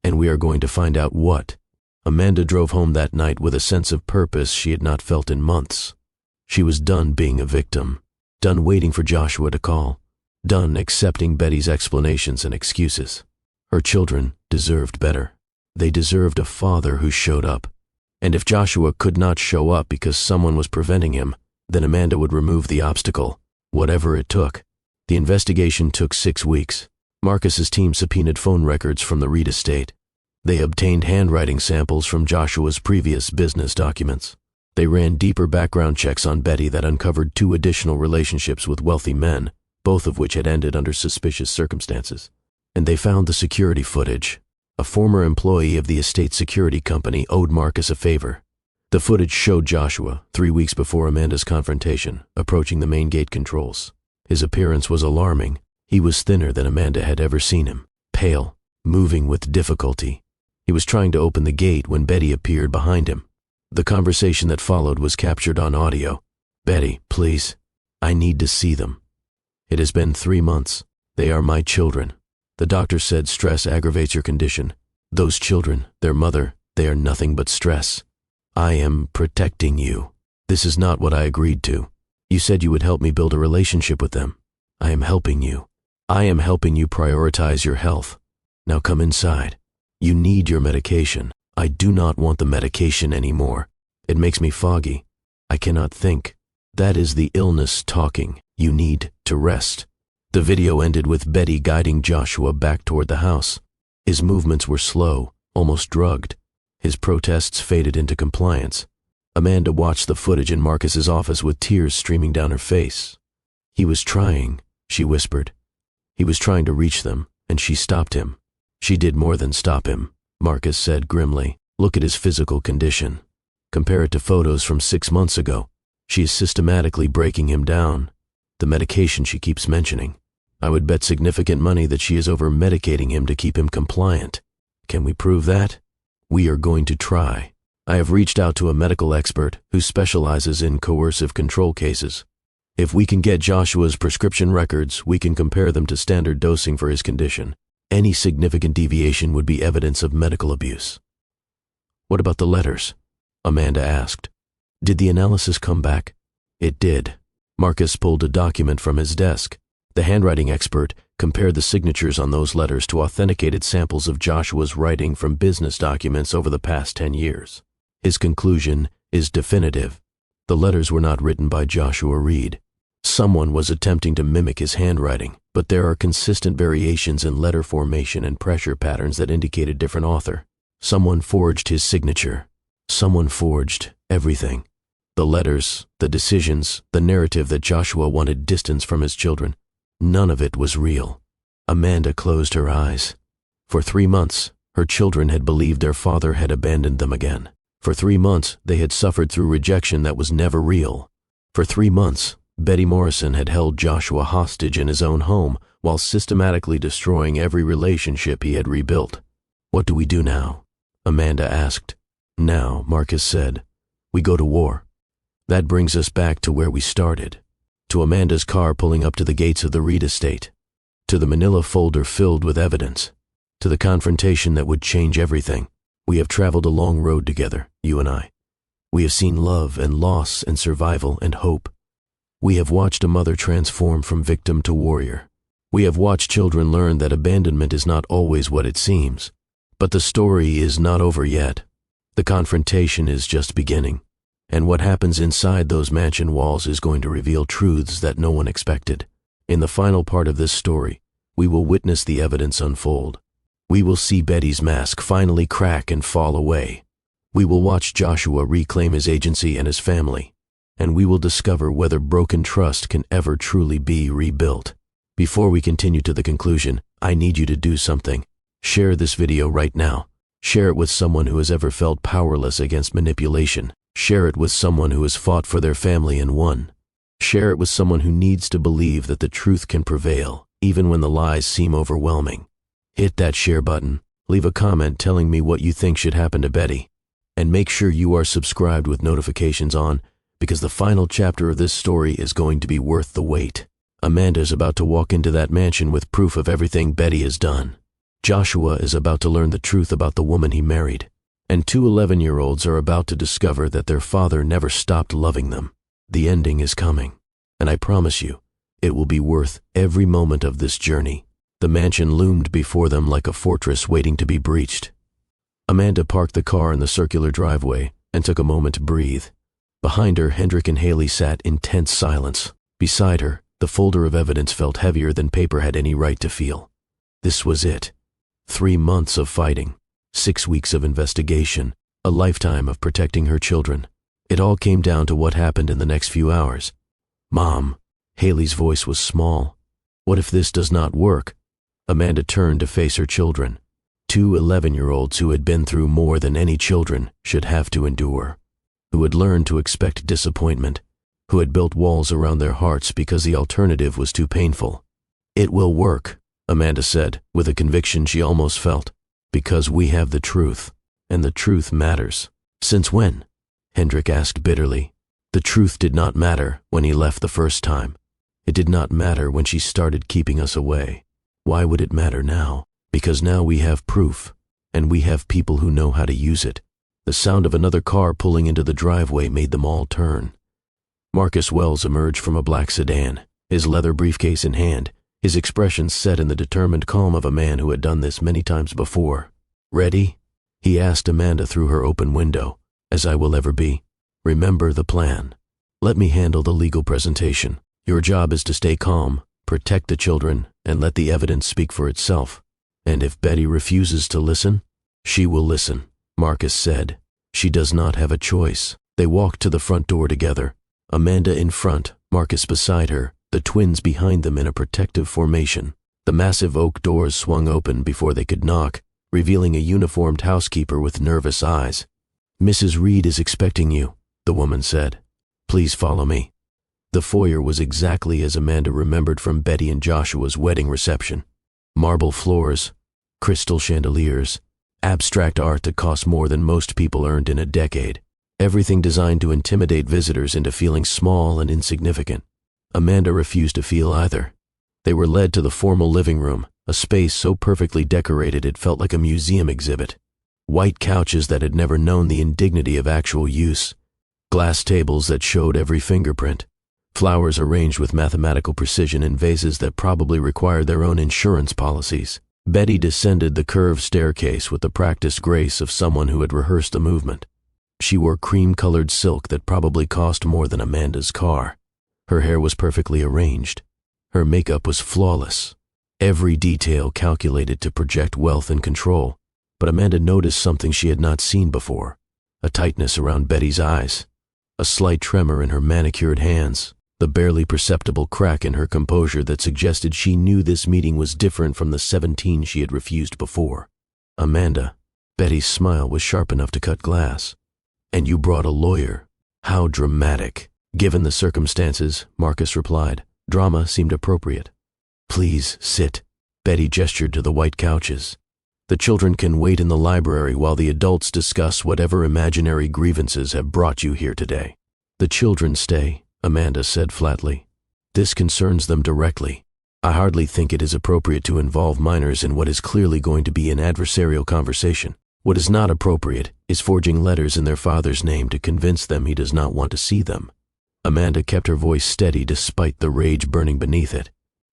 and we are going to find out what. Amanda drove home that night with a sense of purpose she had not felt in months. She was done being a victim, done waiting for Joshua to call, done accepting Betty's explanations and excuses. Her children deserved better. They deserved a father who showed up. And if Joshua could not show up because someone was preventing him, then Amanda would remove the obstacle, whatever it took. The investigation took 6 weeks. Marcus's team subpoenaed phone records from the Reed estate. They obtained handwriting samples from Joshua's previous business documents. They ran deeper background checks on Betty that uncovered 2 additional relationships with wealthy men, both of which had ended under suspicious circumstances. And they found the security footage. A former employee of the estate security company owed Marcus a favor. The footage showed Joshua, 3 weeks before Amanda's confrontation, approaching the main gate controls. His appearance was alarming. He was thinner than Amanda had ever seen him, pale, moving with difficulty. He was trying to open the gate when Betty appeared behind him. The conversation that followed was captured on audio. Betty, please. I need to see them. It has been 3 months. They are my children. The doctor said stress aggravates your condition. Those children, their mother, they are nothing but stress. I am protecting you. This is not what I agreed to. You said you would help me build a relationship with them. I am helping you. I am helping you prioritize your health. Now come inside. You need your medication. I do not want the medication anymore. It makes me foggy. I cannot think. That is the illness talking. You need to rest. The video ended with Betty guiding Joshua back toward the house. His movements were slow, almost drugged. His protests faded into compliance. Amanda watched the footage in Marcus's office with tears streaming down her face. He was trying, she whispered. He was trying to reach them, and she stopped him. She did more than stop him, Marcus said grimly. Look at his physical condition. Compare it to photos from 6 months ago. She is systematically breaking him down. The medication she keeps mentioning. I would bet significant money that she is over-medicating him to keep him compliant. Can we prove that? We are going to try. I have reached out to a medical expert who specializes in coercive control cases. If we can get Joshua's prescription records, we can compare them to standard dosing for his condition. Any significant deviation would be evidence of medical abuse. What about the letters? Amanda asked. Did the analysis come back? It did. Marcus pulled a document from his desk. The handwriting expert compared the signatures on those letters to authenticated samples of Joshua's writing from business documents over the past 10 years. His conclusion is definitive. The letters were not written by Joshua Reed. Someone was attempting to mimic his handwriting, but there are consistent variations in letter formation and pressure patterns that indicate a different author. Someone forged his signature. Someone forged everything. The letters, the decisions, the narrative that Joshua wanted distance from his children. None of it was real. Amanda closed her eyes. For 3 months, her children had believed their father had abandoned them again. For 3 months, they had suffered through rejection that was never real. For 3 months, Betty Morrison had held Joshua hostage in his own home while systematically destroying every relationship he had rebuilt. What do we do now? Amanda asked. Now, Marcus said, we go to war. That brings us back to where we started. To Amanda's car pulling up to the gates of the Reed estate. To the manila folder filled with evidence. To the confrontation that would change everything. We have traveled a long road together, you and I. We have seen love and loss and survival and hope. We have watched a mother transform from victim to warrior. We have watched children learn that abandonment is not always what it seems. But the story is not over yet. The confrontation is just beginning. And what happens inside those mansion walls is going to reveal truths that no one expected. In the final part of this story, we will witness the evidence unfold. We will see Betty's mask finally crack and fall away. We will watch Joshua reclaim his agency and his family. And we will discover whether broken trust can ever truly be rebuilt. Before we continue to the conclusion, I need you to do something. Share this video right now. Share it with someone who has ever felt powerless against manipulation. Share it with someone who has fought for their family and won. Share it with someone who needs to believe that the truth can prevail, even when the lies seem overwhelming. Hit that share button. Leave a comment telling me what you think should happen to Betty. And make sure you are subscribed with notifications on, because the final chapter of this story is going to be worth the wait. Amanda's about to walk into that mansion with proof of everything Betty has done. Joshua is about to learn the truth about the woman he married. And two 11-year-olds are about to discover that their father never stopped loving them. The ending is coming, and I promise you, it will be worth every moment of this journey. The mansion loomed before them like a fortress waiting to be breached. Amanda parked the car in the circular driveway and took a moment to breathe. Behind her, Hendrik and Haley sat in tense silence. Beside her, the folder of evidence felt heavier than paper had any right to feel. This was it. 3 months of fighting. 6 weeks of investigation, a lifetime of protecting her children. It all came down to what happened in the next few hours. Mom, Haley's voice was small. What if this does not work? Amanda turned to face her children. Two 11-year-olds who had been through more than any children should have to endure. Who had learned to expect disappointment. Who had built walls around their hearts because the alternative was too painful. It will work, Amanda said, with a conviction she almost felt. Because we have the truth, and the truth matters. Since when? Hendrik asked bitterly. The truth did not matter when he left the first time. It did not matter when she started keeping us away. Why would it matter now? Because now we have proof, and we have people who know how to use it. The sound of another car pulling into the driveway made them all turn. Marcus Wells emerged from a black sedan, his leather briefcase in hand, his expression set in the determined calm of a man who had done this many times before. Ready? He asked Amanda through her open window. As I will ever be. Remember the plan. Let me handle the legal presentation. Your job is to stay calm, protect the children, and let the evidence speak for itself. And if Betty refuses to listen, she will listen, Marcus said. She does not have a choice. They walked to the front door together. Amanda in front, Marcus beside her, the twins behind them in a protective formation. The massive oak doors swung open before they could knock, revealing a uniformed housekeeper with nervous eyes. Mrs. Reed is expecting you, the woman said. Please follow me. The foyer was exactly as Amanda remembered from Betty and Joshua's wedding reception. Marble floors, crystal chandeliers, abstract art that cost more than most people earned in a decade. Everything designed to intimidate visitors into feeling small and insignificant. Amanda refused to feel either. They were led to the formal living room, a space so perfectly decorated it felt like a museum exhibit. White couches that had never known the indignity of actual use. Glass tables that showed every fingerprint. Flowers arranged with mathematical precision in vases that probably required their own insurance policies. Betty descended the curved staircase with the practiced grace of someone who had rehearsed the movement. She wore cream-colored silk that probably cost more than Amanda's car. Her hair was perfectly arranged. Her makeup was flawless. Every detail calculated to project wealth and control. But Amanda noticed something she had not seen before. A tightness around Betty's eyes. A slight tremor in her manicured hands. The barely perceptible crack in her composure that suggested she knew this meeting was different from the 17 she had refused before. Amanda, Betty's smile was sharp enough to cut glass. And you brought a lawyer. How dramatic. Given the circumstances, Marcus replied. Drama seemed appropriate. Please sit. Betty gestured to the white couches. The children can wait in the library while the adults discuss whatever imaginary grievances have brought you here today. The children stay, Amanda said flatly. This concerns them directly. I hardly think it is appropriate to involve minors in what is clearly going to be an adversarial conversation. What is not appropriate is forging letters in their father's name to convince them he does not want to see them. Amanda kept her voice steady despite the rage burning beneath it.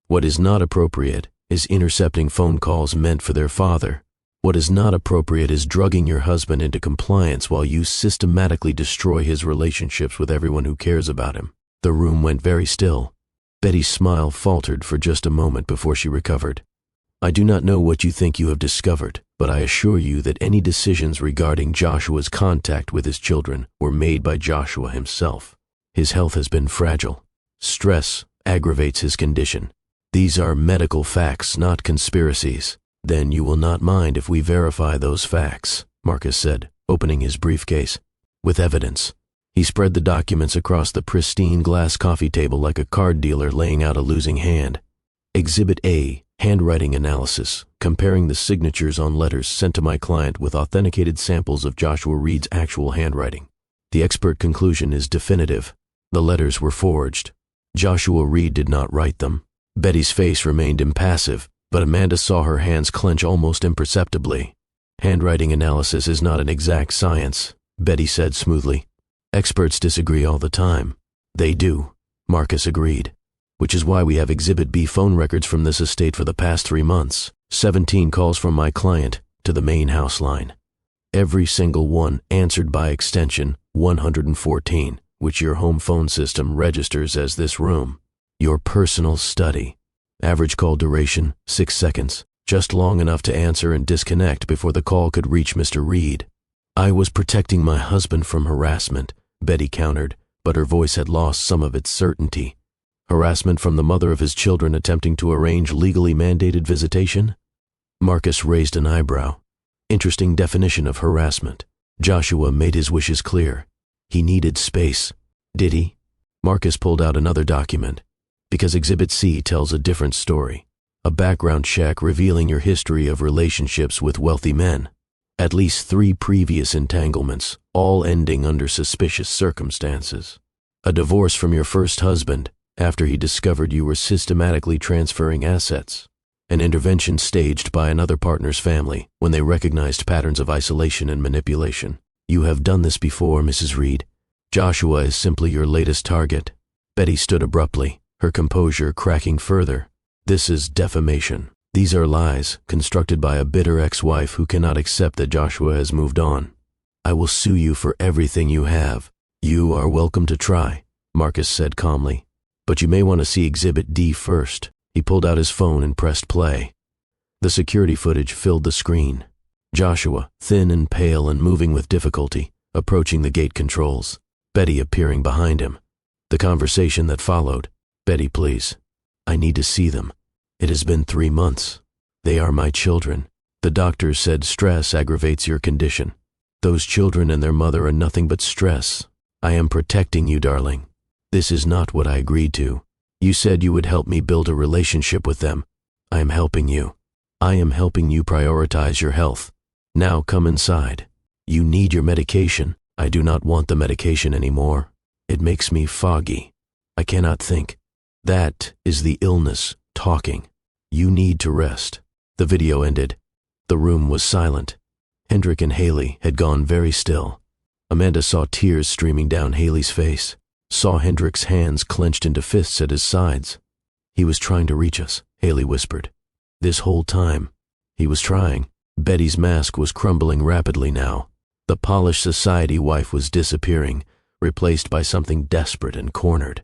What is not appropriate is intercepting phone calls meant for their father. What is not appropriate is drugging your husband into compliance while you systematically destroy his relationships with everyone who cares about him. The room went very still. Betty's smile faltered for just a moment before she recovered. I do not know what you think you have discovered, but I assure you that any decisions regarding Joshua's contact with his children were made by Joshua himself. His health has been fragile. Stress aggravates his condition. These are medical facts, not conspiracies. Then you will not mind if we verify those facts, Marcus said, opening his briefcase. With evidence. He spread the documents across the pristine glass coffee table like a card dealer laying out a losing hand. Exhibit A, handwriting analysis, comparing the signatures on letters sent to my client with authenticated samples of Joshua Reed's actual handwriting. The expert conclusion is definitive. The letters were forged. Joshua Reed did not write them. Betty's face remained impassive, but Amanda saw her hands clench almost imperceptibly. Handwriting analysis is not an exact science, Betty said smoothly. Experts disagree all the time. They do, Marcus agreed. Which is why we have Exhibit B phone records from this estate for the past 3 months. 17 calls from my client to the main house line. Every single one answered by extension 114, which your home phone system registers as this room. Your personal study. Average call duration, 6 seconds, just long enough to answer and disconnect before the call could reach Mr. Reed. I was protecting my husband from harassment, Betty countered, but her voice had lost some of its certainty. Harassment from the mother of his children attempting to arrange legally mandated visitation? Marcus raised an eyebrow. Interesting definition of harassment. Joshua made his wishes clear. He needed space. Did he? Marcus pulled out another document. Because Exhibit C tells a different story. A background check revealing your history of relationships with wealthy men. At least 3 previous entanglements, all ending under suspicious circumstances. A divorce from your first husband, after he discovered you were systematically transferring assets. An intervention staged by another partner's family when they recognized patterns of isolation and manipulation. You have done this before, Mrs. Reed. Joshua is simply your latest target. Betty stood abruptly, her composure cracking further. This is defamation. These are lies constructed by a bitter ex-wife who cannot accept that Joshua has moved on. I will sue you for everything you have. You are welcome to try, Marcus said calmly. But you may want to see Exhibit D first. He pulled out his phone and pressed play. The security footage filled the screen. Joshua, thin and pale and moving with difficulty, approaching the gate controls. Betty appearing behind him. The conversation that followed. Betty, please. I need to see them. It has been 3 months. They are my children. The doctors said stress aggravates your condition. Those children and their mother are nothing but stress. I am protecting you, darling. This is not what I agreed to. You said you would help me build a relationship with them. I am helping you. I am helping you prioritize your health. Now come inside. You need your medication. I do not want the medication anymore. It makes me foggy. I cannot think. That is the illness talking. You need to rest. The video ended. The room was silent. Hendrik and Haley had gone very still. Amanda saw tears streaming down Haley's face, saw Hendrik's hands clenched into fists at his sides. He was trying to reach us, Haley whispered. This whole time, he was trying. Betty's mask was crumbling rapidly now. The polished society wife was disappearing, replaced by something desperate and cornered.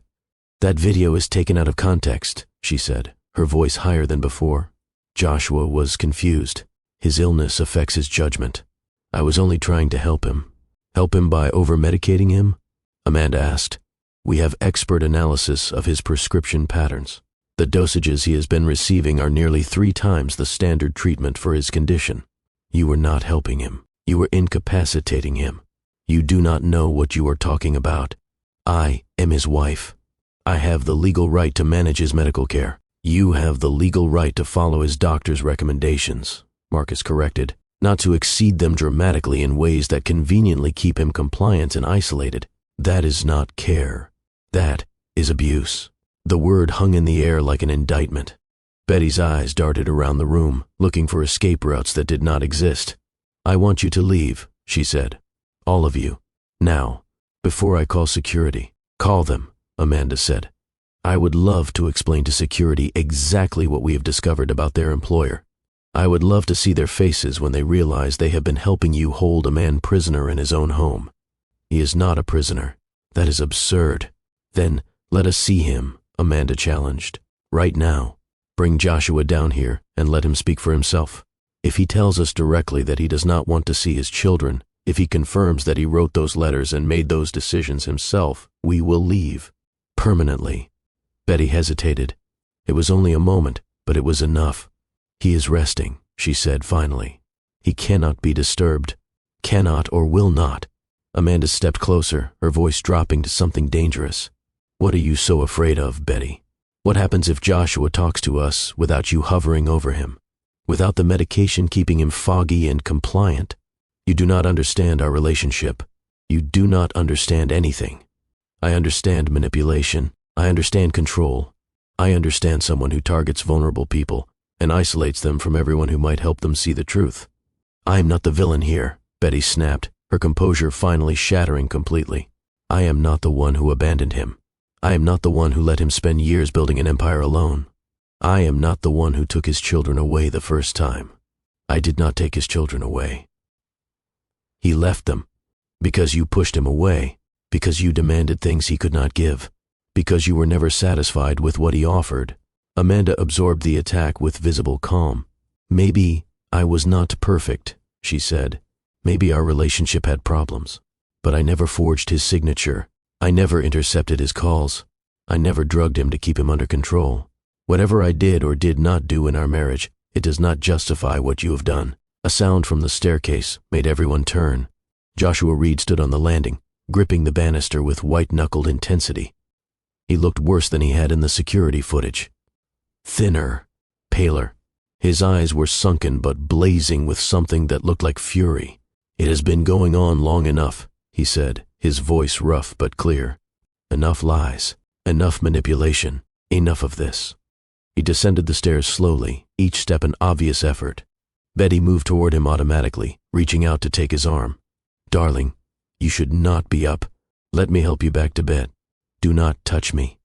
That video is taken out of context, she said, her voice higher than before. Joshua was confused. His illness affects his judgment. I was only trying to help him. Help him by over-medicating him? Amanda asked. We have expert analysis of his prescription patterns. The dosages he has been receiving are nearly 3 times the standard treatment for his condition. You were not helping him. You were incapacitating him. You do not know what you are talking about. I am his wife. I have the legal right to manage his medical care. You have the legal right to follow his doctor's recommendations, Marcus corrected, not to exceed them dramatically in ways that conveniently keep him compliant and isolated. That is not care. That is abuse. The word hung in the air like an indictment. Betty's eyes darted around the room, looking for escape routes that did not exist. I want you to leave, she said. All of you. Now. Before I call security. Call them. Amanda said. I would love to explain to security exactly what we have discovered about their employer. I would love to see their faces when they realize they have been helping you hold a man prisoner in his own home. He is not a prisoner. That is absurd. Then let us see him, Amanda challenged. Right now. Bring Joshua down here and let him speak for himself. If he tells us directly that he does not want to see his children, if he confirms that he wrote those letters and made those decisions himself, we will leave. Permanently. Betty hesitated. It was only a moment, but it was enough. He is resting, she said finally. He cannot be disturbed. Cannot or will not. Amanda stepped closer, her voice dropping to something dangerous. What are you so afraid of, Betty? What happens if Joshua talks to us without you hovering over him? Without the medication keeping him foggy and compliant? You do not understand our relationship. You do not understand anything. I understand manipulation. I understand control. I understand someone who targets vulnerable people and isolates them from everyone who might help them see the truth. I am not the villain here, Betty snapped, her composure finally shattering completely. I am not the one who abandoned him. I am not the one who let him spend years building an empire alone. I am not the one who took his children away the first time. I did not take his children away. He left them because you pushed him away, because you demanded things he could not give, because you were never satisfied with what he offered. Amanda absorbed the attack with visible calm. Maybe I was not perfect, she said. Maybe our relationship had problems, but I never forged his signature. I never intercepted his calls. I never drugged him to keep him under control. Whatever I did or did not do in our marriage, it does not justify what you have done. A sound from the staircase made everyone turn. Joshua Reed stood on the landing, gripping the banister with white-knuckled intensity. He looked worse than he had in the security footage. Thinner, paler. His eyes were sunken but blazing with something that looked like fury. It has been going on long enough, he said, his voice rough but clear. Enough lies, enough manipulation, enough of this. He descended the stairs slowly, each step an obvious effort. Betty moved toward him automatically, reaching out to take his arm. Darling, you should not be up. Let me help you back to bed. Do not touch me.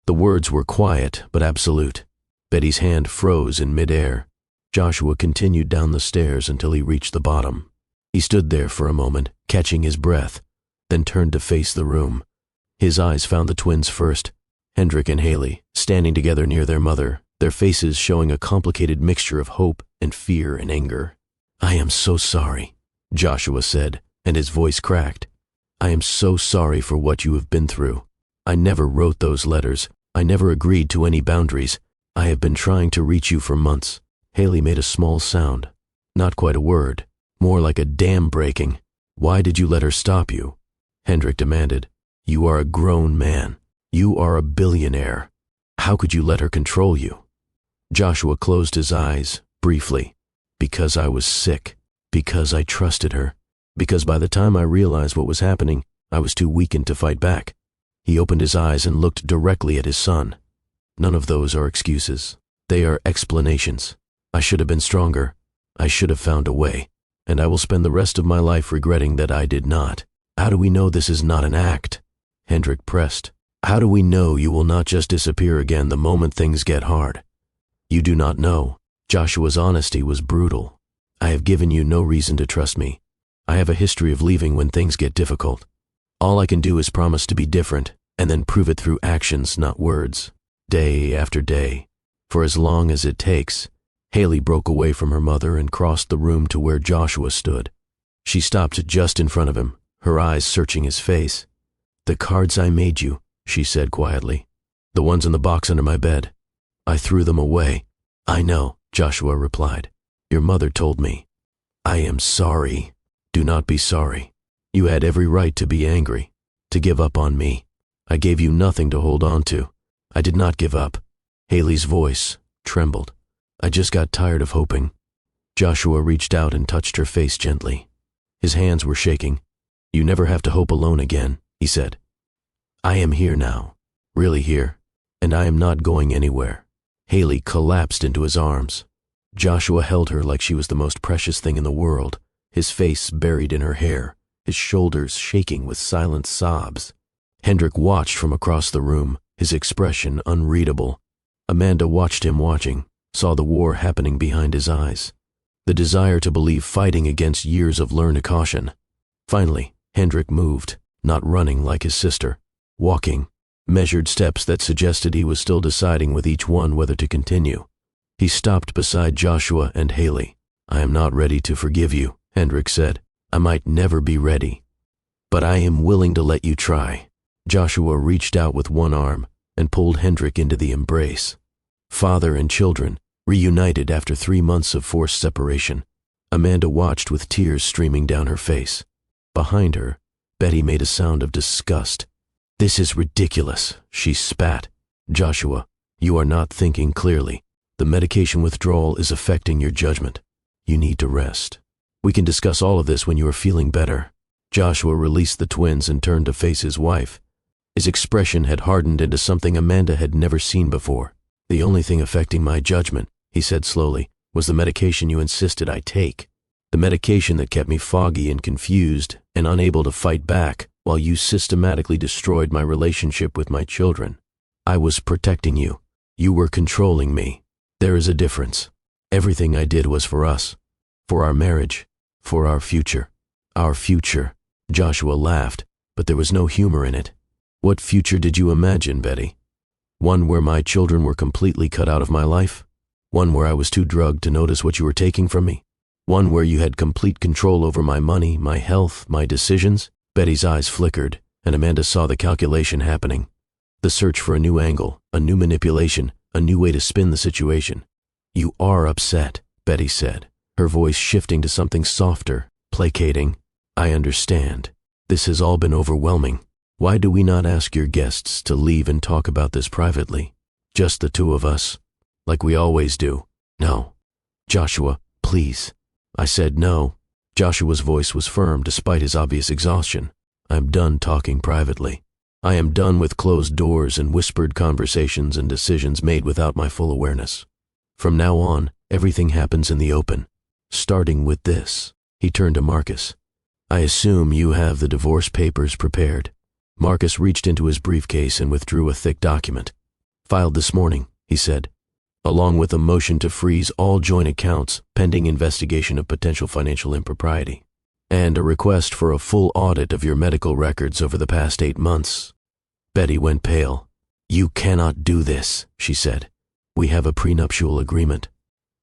The words were quiet but absolute. Betty's hand froze in midair. Joshua continued down the stairs until he reached the bottom. He stood there for a moment, catching his breath, then turned to face the room. His eyes found the twins first, Hendrik and Haley, standing together near their mother, their faces showing a complicated mixture of hope and fear and anger. I am so sorry, Joshua said, and his voice cracked. I am so sorry for what you have been through. I never wrote those letters. I never agreed to any boundaries. I have been trying to reach you for months. Haley made a small sound. Not quite a word. More like a dam breaking. Why did you let her stop you? Hendrik demanded. You are a grown man. You are a billionaire. How could you let her control you? Joshua closed his eyes, briefly. Because I was sick. Because I trusted her. Because by the time I realized what was happening, I was too weakened to fight back. He opened his eyes and looked directly at his son. None of those are excuses. They are explanations. I should have been stronger. I should have found a way. And I will spend the rest of my life regretting that I did not. How do we know this is not an act? Hendrik pressed. How do we know you will not just disappear again the moment things get hard? You do not know. Joshua's honesty was brutal. I have given you no reason to trust me. I have a history of leaving when things get difficult. All I can do is promise to be different, and then prove it through actions, not words. Day after day. For as long as it takes. Haley broke away from her mother and crossed the room to where Joshua stood. She stopped just in front of him, her eyes searching his face. The cards I made you, she said quietly. The ones in the box under my bed. I threw them away. I know, Joshua replied. Your mother told me. I am sorry. Do not be sorry. You had every right to be angry, to give up on me. I gave you nothing to hold on to. I did not give up. Haley's voice trembled. I just got tired of hoping. Joshua reached out and touched her face gently. His hands were shaking. You never have to hope alone again, he said. I am here now, really here, and I am not going anywhere. Haley collapsed into his arms. Joshua held her like she was the most precious thing in the world, his face buried in her hair, his shoulders shaking with silent sobs. Hendrik watched from across the room, his expression unreadable. Amanda watched him watching, saw the war happening behind his eyes, the desire to believe fighting against years of learned caution. Finally, Hendrik moved, not running like his sister, walking, measured steps that suggested he was still deciding with each one whether to continue. He stopped beside Joshua and Haley. "I am not ready to forgive you," Hendrik said. "I might never be ready, but I am willing to let you try." Joshua reached out with one arm and pulled Hendrik into the embrace. Father and children, reunited after 3 months of forced separation. Amanda watched with tears streaming down her face. Behind her, Betty made a sound of disgust. "This is ridiculous," she spat. "Joshua, you are not thinking clearly. The medication withdrawal is affecting your judgment. You need to rest. We can discuss all of this when you are feeling better." Joshua released the twins and turned to face his wife. His expression had hardened into something Amanda had never seen before. "The only thing affecting my judgment," he said slowly, "was the medication you insisted I take. The medication that kept me foggy and confused and unable to fight back while you systematically destroyed my relationship with my children. I was protecting you. You were controlling me. There is a difference. Everything I did was for us, for our marriage, for our future." "Our future," Joshua laughed, but there was no humor in it. "What future did you imagine, Betty? One where my children were completely cut out of my life? One where I was too drugged to notice what you were taking from me? One where you had complete control over my money, my health, my decisions?" Betty's eyes flickered, and Amanda saw the calculation happening. The search for a new angle, a new manipulation, a new way to spin the situation. "You are upset," Betty said, her voice shifting to something softer, placating. "I understand. This has all been overwhelming. Why do we not ask your guests to leave and talk about this privately? Just the two of us, like we always do." "No. Joshua, please." I said no. Joshua's voice was firm despite his obvious exhaustion. "I'm done talking privately. I am done with closed doors and whispered conversations and decisions made without my full awareness. From now on, everything happens in the open. Starting with this." He turned to Marcus. "I assume you have the divorce papers prepared." Marcus reached into his briefcase and withdrew a thick document. "Filed this morning," he said, "along with a motion to freeze all joint accounts pending investigation of potential financial impropriety, and a request for a full audit of your medical records over the past 8 months. Betty went pale. "You cannot do this," she said. "We have a prenuptial agreement."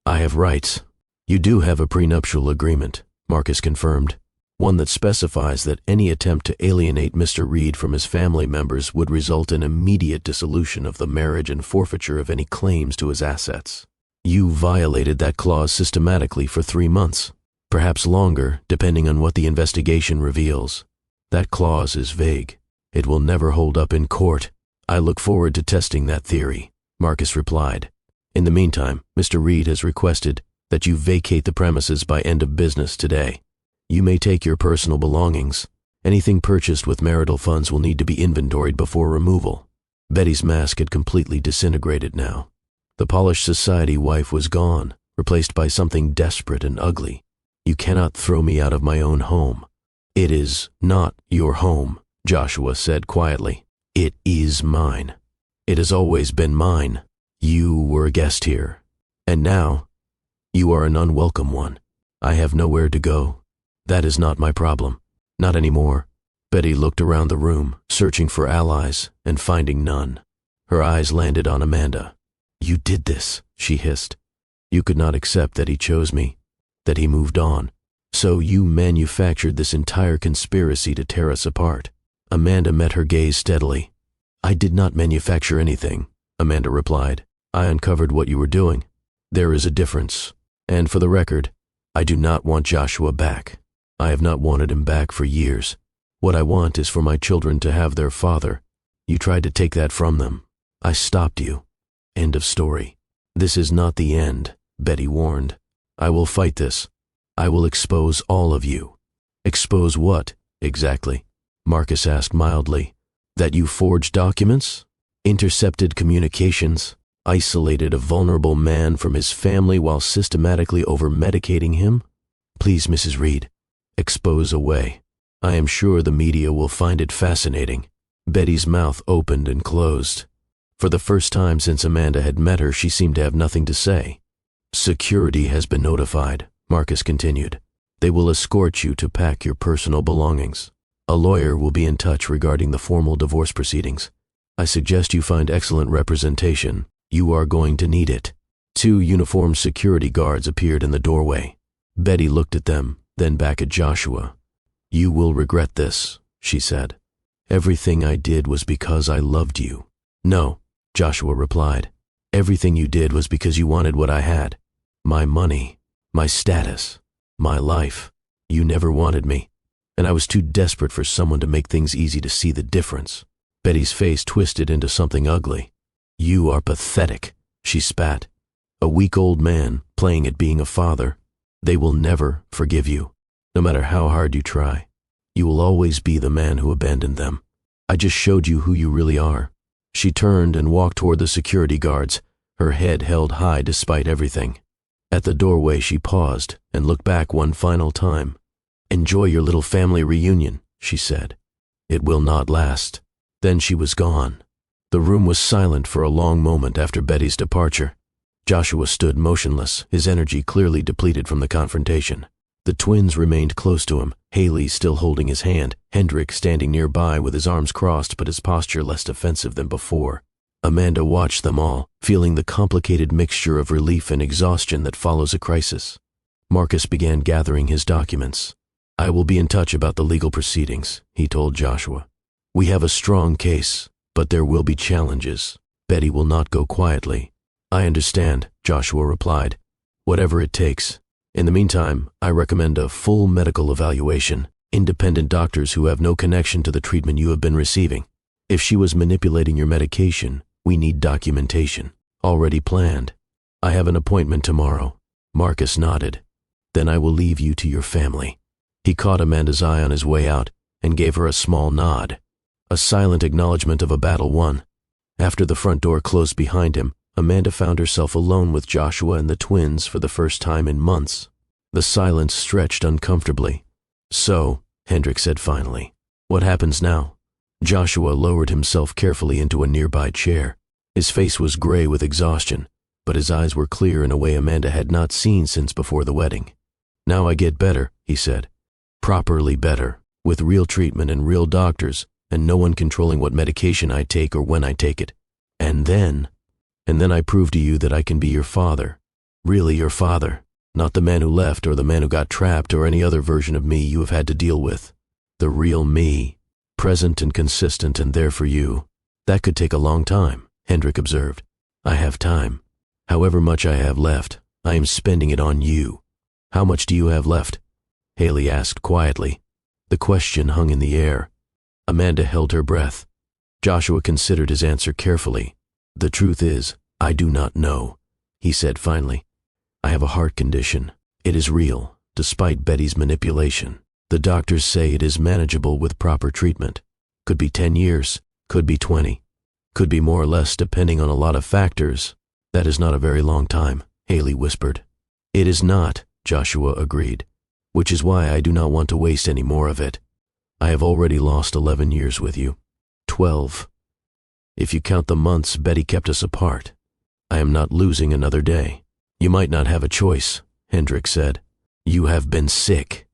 "I have rights." "You do have a prenuptial agreement," Marcus confirmed. "One that specifies that any attempt to alienate Mr. Reed from his family members would result in immediate dissolution of the marriage and forfeiture of any claims to his assets. You violated that clause systematically for 3 months, perhaps longer, depending on what the investigation reveals. That clause is vague. It will never hold up in court." "I look forward to testing that theory," Marcus replied. "In the meantime, Mr. Reed has requested that you vacate the premises by end of business today. You may take your personal belongings. Anything purchased with marital funds will need to be inventoried before removal." Betty's mask had completely disintegrated now. The polished society wife was gone, replaced by something desperate and ugly. "You cannot throw me out of my own home." "It is not your home," Joshua said quietly. "It is mine. It has always been mine. You were a guest here, and now you are an unwelcome one. I have nowhere to go. That is not my problem. Not anymore." Betty looked around the room, searching for allies and finding none. Her eyes landed on Amanda. "You did this," she hissed. "You could not accept that he chose me, that he moved on. So you manufactured this entire conspiracy to tear us apart." Amanda met her gaze steadily. "I did not manufacture anything," Amanda replied. "I uncovered what you were doing. There is a difference. And for the record, I do not want Joshua back. I have not wanted him back for years. What I want is for my children to have their father. You tried to take that from them. I stopped you. End of story." "This is not the end," Betty warned. "I will fight this. I will expose all of you." "Expose what, exactly?" Marcus asked mildly. "That you forged documents, intercepted communications, isolated a vulnerable man from his family while systematically over-medicating him? Please, Mrs. Reed, expose away. I am sure the media will find it fascinating. Betty's mouth opened and closed. For the first time since Amanda had met her, she seemed to have nothing to say. "Security has been notified," Marcus continued. "They will escort you to pack your personal belongings. A lawyer will be in touch regarding the formal divorce proceedings. I suggest you find excellent representation. You are going to need it." 2 uniformed security guards appeared in the doorway. Betty looked at them, then back at Joshua. "You will regret this," she said. "Everything I did was because I loved you." "No," Joshua replied. "Everything you did was because you wanted what I had. My money, my status, my life. You never wanted me, and I was too desperate for someone to make things easy to see the difference." Betty's face twisted into something ugly. "You are pathetic," she spat. "A weak old man playing at being a father. They will never forgive you, no matter how hard you try. You will always be the man who abandoned them. I just showed you who you really are." She turned and walked toward the security guards, her head held high despite everything. At the doorway she paused and looked back one final time. "Enjoy your little family reunion," she said. "It will not last." Then she was gone. The room was silent for a long moment after Betty's departure. Joshua stood motionless, his energy clearly depleted from the confrontation. The twins remained close to him, Haley still holding his hand, Hendrik standing nearby with his arms crossed but his posture less defensive than before. Amanda watched them all, feeling the complicated mixture of relief and exhaustion that follows a crisis. Marcus began gathering his documents. "I will be in touch about the legal proceedings," he told Joshua. "We have a strong case, but there will be challenges. Betty will not go quietly." "I understand," Joshua replied. "Whatever it takes. In the meantime, I recommend a full medical evaluation, independent doctors who have no connection to the treatment you have been receiving. If she was manipulating your medication, we need documentation, already planned. I have an appointment tomorrow." Marcus nodded. "Then I will leave you to your family." He caught Amanda's eye on his way out and gave her a small nod, a silent acknowledgement of a battle won. After the front door closed behind him, Amanda found herself alone with Joshua and the twins for the first time in months. The silence stretched uncomfortably. "So," Hendrik said finally, "what happens now?" Joshua lowered himself carefully into a nearby chair. His face was gray with exhaustion, but his eyes were clear in a way Amanda had not seen since before the wedding. "Now I get better," he said. "Properly better, with real treatment and real doctors, and no one controlling what medication I take or when I take it. And then I prove to you that I can be your father. Really your father, not the man who left or the man who got trapped or any other version of me you have had to deal with. The real me, present and consistent and there for you." "That could take a long time," Hendrik observed. "I have time. However much I have left, I am spending it on you." "How much do you have left?" Haley asked quietly. The question hung in the air. Amanda held her breath. Joshua considered his answer carefully. "The truth is, I do not know," he said finally. "I have a heart condition. It is real, despite Betty's manipulation. The doctors say it is manageable with proper treatment. Could be 10 years, could be 20. Could be more or less depending on a lot of factors. That is not a very long time," Haley whispered. "It is not," Joshua agreed, "which is why I do not want to waste any more of it. I have already lost 11 years with you. 12. If you count the months Betty kept us apart. I am not losing another day." "You might not have a choice," Hendrik said. "You have been sick.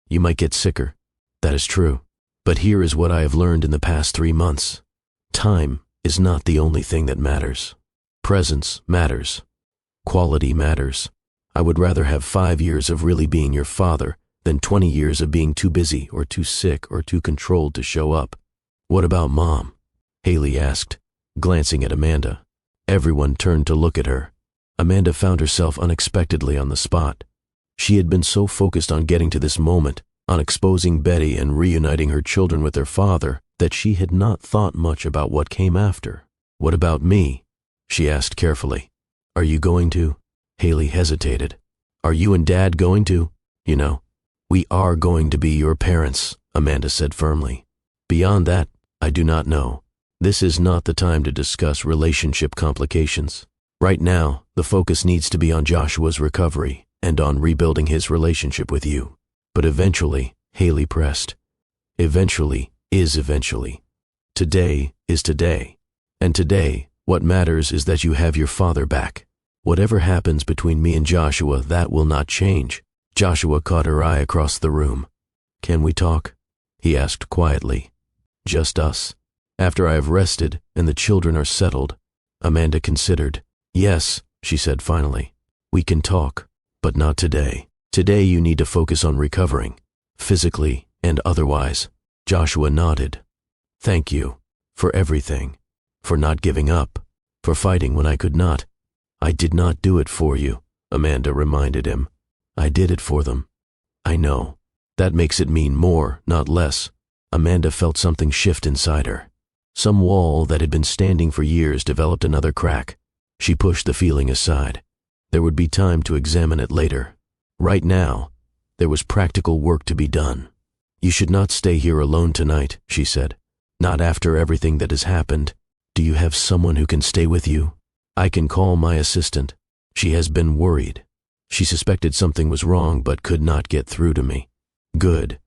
You might get sicker. That is true. But here is what I have learned in the past 3 months. Time is not the only thing that matters. Presence matters. Quality matters. I would rather have 5 years of really being your father than 20 years of being too busy or too sick or too controlled to show up." "What about Mom?" Haley asked, glancing at Amanda. Everyone turned to look at her. Amanda found herself unexpectedly on the spot. She had been so focused on getting to this moment, on exposing Betty and reuniting her children with their father, that she had not thought much about what came after. "What about me?" she asked carefully. "Are you going to?" Haley hesitated. "Are you and Dad going to? You know, we are going to be your parents," Amanda said firmly. "Beyond that, I do not know. This is not the time to discuss relationship complications. Right now, the focus needs to be on Joshua's recovery and on rebuilding his relationship with you. But eventually," Haley pressed, "eventually is eventually. Today is today. And today, what matters is that you have your father back. Whatever happens between me and Joshua, that will not change. Joshua caught her eye across the room. Can we talk? He asked quietly. Just us. After I have rested and the children are settled. Amanda considered. Yes, she said finally. We can talk, but not today. Today you need to focus on recovering, physically and otherwise. Joshua nodded. Thank you. For everything. For not giving up. For fighting when I could not. I did not do it for you, Amanda reminded him. I did it for them. I know. That makes it mean more, not less. Amanda felt something shift inside her. Some wall that had been standing for years developed another crack. She pushed the feeling aside. There would be time to examine it later. Right now, there was practical work to be done. You should not stay here alone tonight, she said. Not after everything that has happened. Do you have someone who can stay with you? I can call my assistant. She has been worried. She suspected something was wrong but could not get through to me. Good.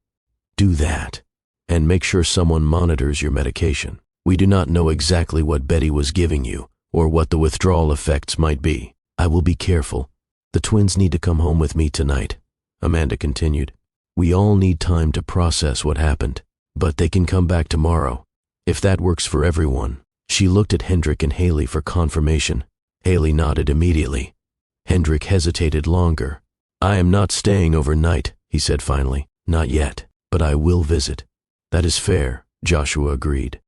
Do that. And make sure someone monitors your medication. We do not know exactly what Betty was giving you or what the withdrawal effects might be. I will be careful. The twins need to come home with me tonight, Amanda continued. We all need time to process what happened, but they can come back tomorrow, if that works for everyone. She looked at Hendrik and Haley for confirmation. Haley nodded immediately. Hendrik hesitated longer. I am not staying overnight, he said finally. Not yet, but I will visit. That is fair, Joshua agreed.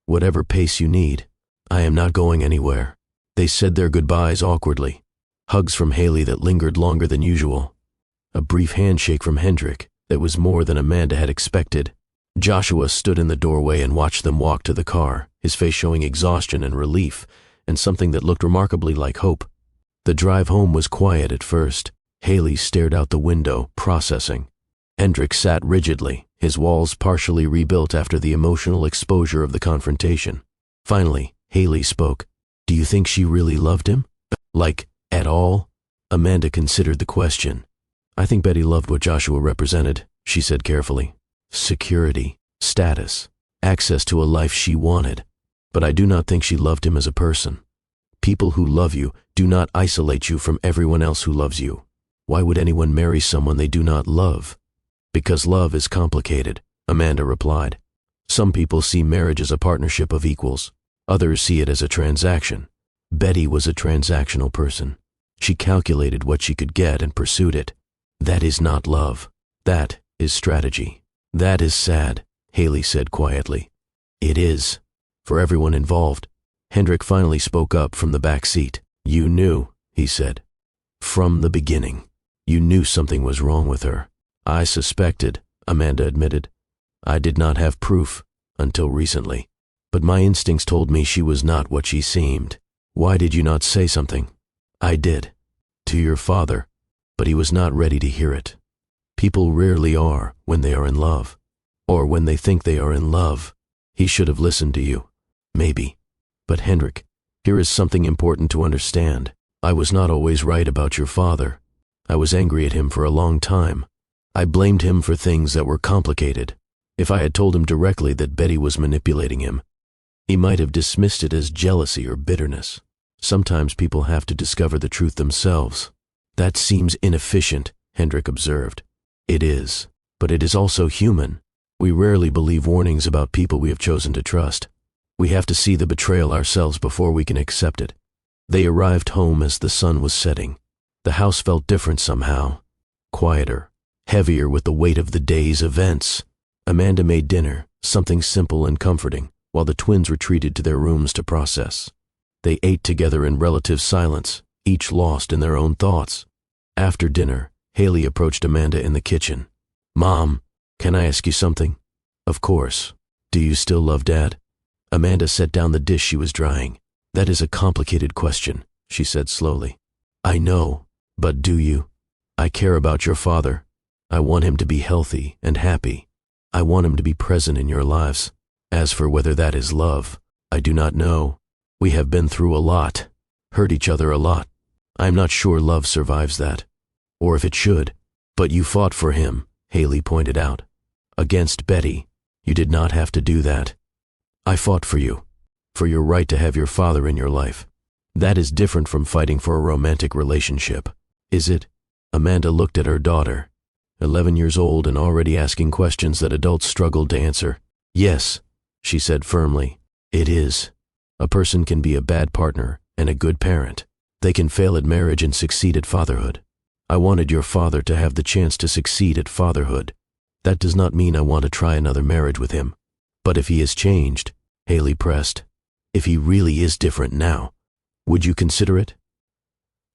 Whatever pace you need. I am not going anywhere. They said their goodbyes awkwardly. Hugs from Haley that lingered longer than usual. A brief handshake from Hendrik that was more than Amanda had expected. Joshua stood in the doorway and watched them walk to the car, his face showing exhaustion and relief, and something that looked remarkably like hope. The drive home was quiet at first. Haley stared out the window, processing. Hendrik sat rigidly, his walls partially rebuilt after the emotional exposure of the confrontation. Finally, Haley spoke. Do you think she really loved him? Like, at all? Amanda considered the question. I think Betty loved what Joshua represented, she said carefully. Security, status, access to a life she wanted. But I do not think she loved him as a person. People who love you do not isolate you from everyone else who loves you. Why would anyone marry someone they do not love? Because love is complicated, Amanda replied. Some people see marriage as a partnership of equals. Others see it as a transaction. Betty was a transactional person. She calculated what she could get and pursued it. That is not love. That is strategy. That is sad, Haley said quietly. It is. For everyone involved. Hendrik finally spoke up from the back seat. You knew, he said. From the beginning. You knew something was wrong with her. I suspected, Amanda admitted. I did not have proof until recently. But my instincts told me she was not what she seemed. Why did you not say something? I did. To your father. But he was not ready to hear it. People rarely are when they are in love. Or when they think they are in love. He should have listened to you. Maybe. But Hendrik, here is something important to understand. I was not always right about your father. I was angry at him for a long time. I blamed him for things that were complicated. If I had told him directly that Betty was manipulating him, he might have dismissed it as jealousy or bitterness. Sometimes people have to discover the truth themselves. That seems inefficient, Hendrik observed. It is, but it is also human. We rarely believe warnings about people we have chosen to trust. We have to see the betrayal ourselves before we can accept it. They arrived home as the sun was setting. The house felt different somehow. Quieter, heavier with the weight of the day's events. Amanda made dinner, something simple and comforting, while the twins retreated to their rooms to process. They ate together in relative silence, each lost in their own thoughts. After dinner, Haley approached Amanda in the kitchen. Mom, can I ask you something? Of course. Do you still love Dad? Amanda set down the dish she was drying. That is a complicated question, she said slowly. I know, but do you? I care about your father. I want him to be healthy and happy. I want him to be present in your lives. As for whether that is love, I do not know. We have been through a lot, hurt each other a lot. I am not sure love survives that, or if it should. But you fought for him, Haley pointed out. Against Betty, you did not have to do that. I fought for you, for your right to have your father in your life. That is different from fighting for a romantic relationship, is it? Amanda looked at her daughter, 11 years old and already asking questions that adults struggled to answer. Yes, she said firmly, it is. A person can be a bad partner and a good parent. They can fail at marriage and succeed at fatherhood. I wanted your father to have the chance to succeed at fatherhood. That does not mean I want to try another marriage with him. But if he has changed, Haley pressed, if he really is different now, would you consider it?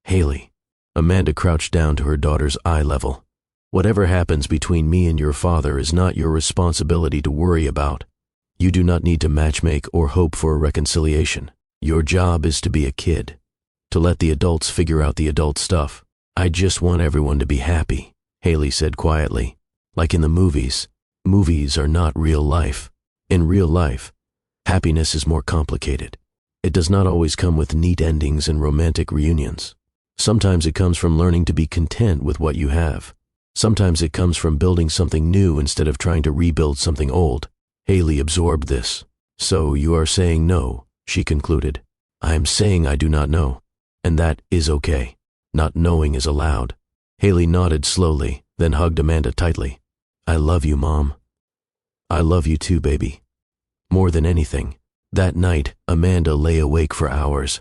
Haley. Amanda crouched down to her daughter's eye level. Whatever happens between me and your father is not your responsibility to worry about. You do not need to matchmake or hope for a reconciliation. Your job is to be a kid, to let the adults figure out the adult stuff. I just want everyone to be happy, Haley said quietly. Like in the movies. Movies are not real life. In real life, happiness is more complicated. It does not always come with neat endings and romantic reunions. Sometimes it comes from learning to be content with what you have. Sometimes it comes from building something new instead of trying to rebuild something old. Haley absorbed this. So you are saying no, she concluded. I am saying I do not know. And that is okay. Not knowing is allowed. Haley nodded slowly, then hugged Amanda tightly. I love you, Mom. I love you too, baby. More than anything. That night, Amanda lay awake for hours.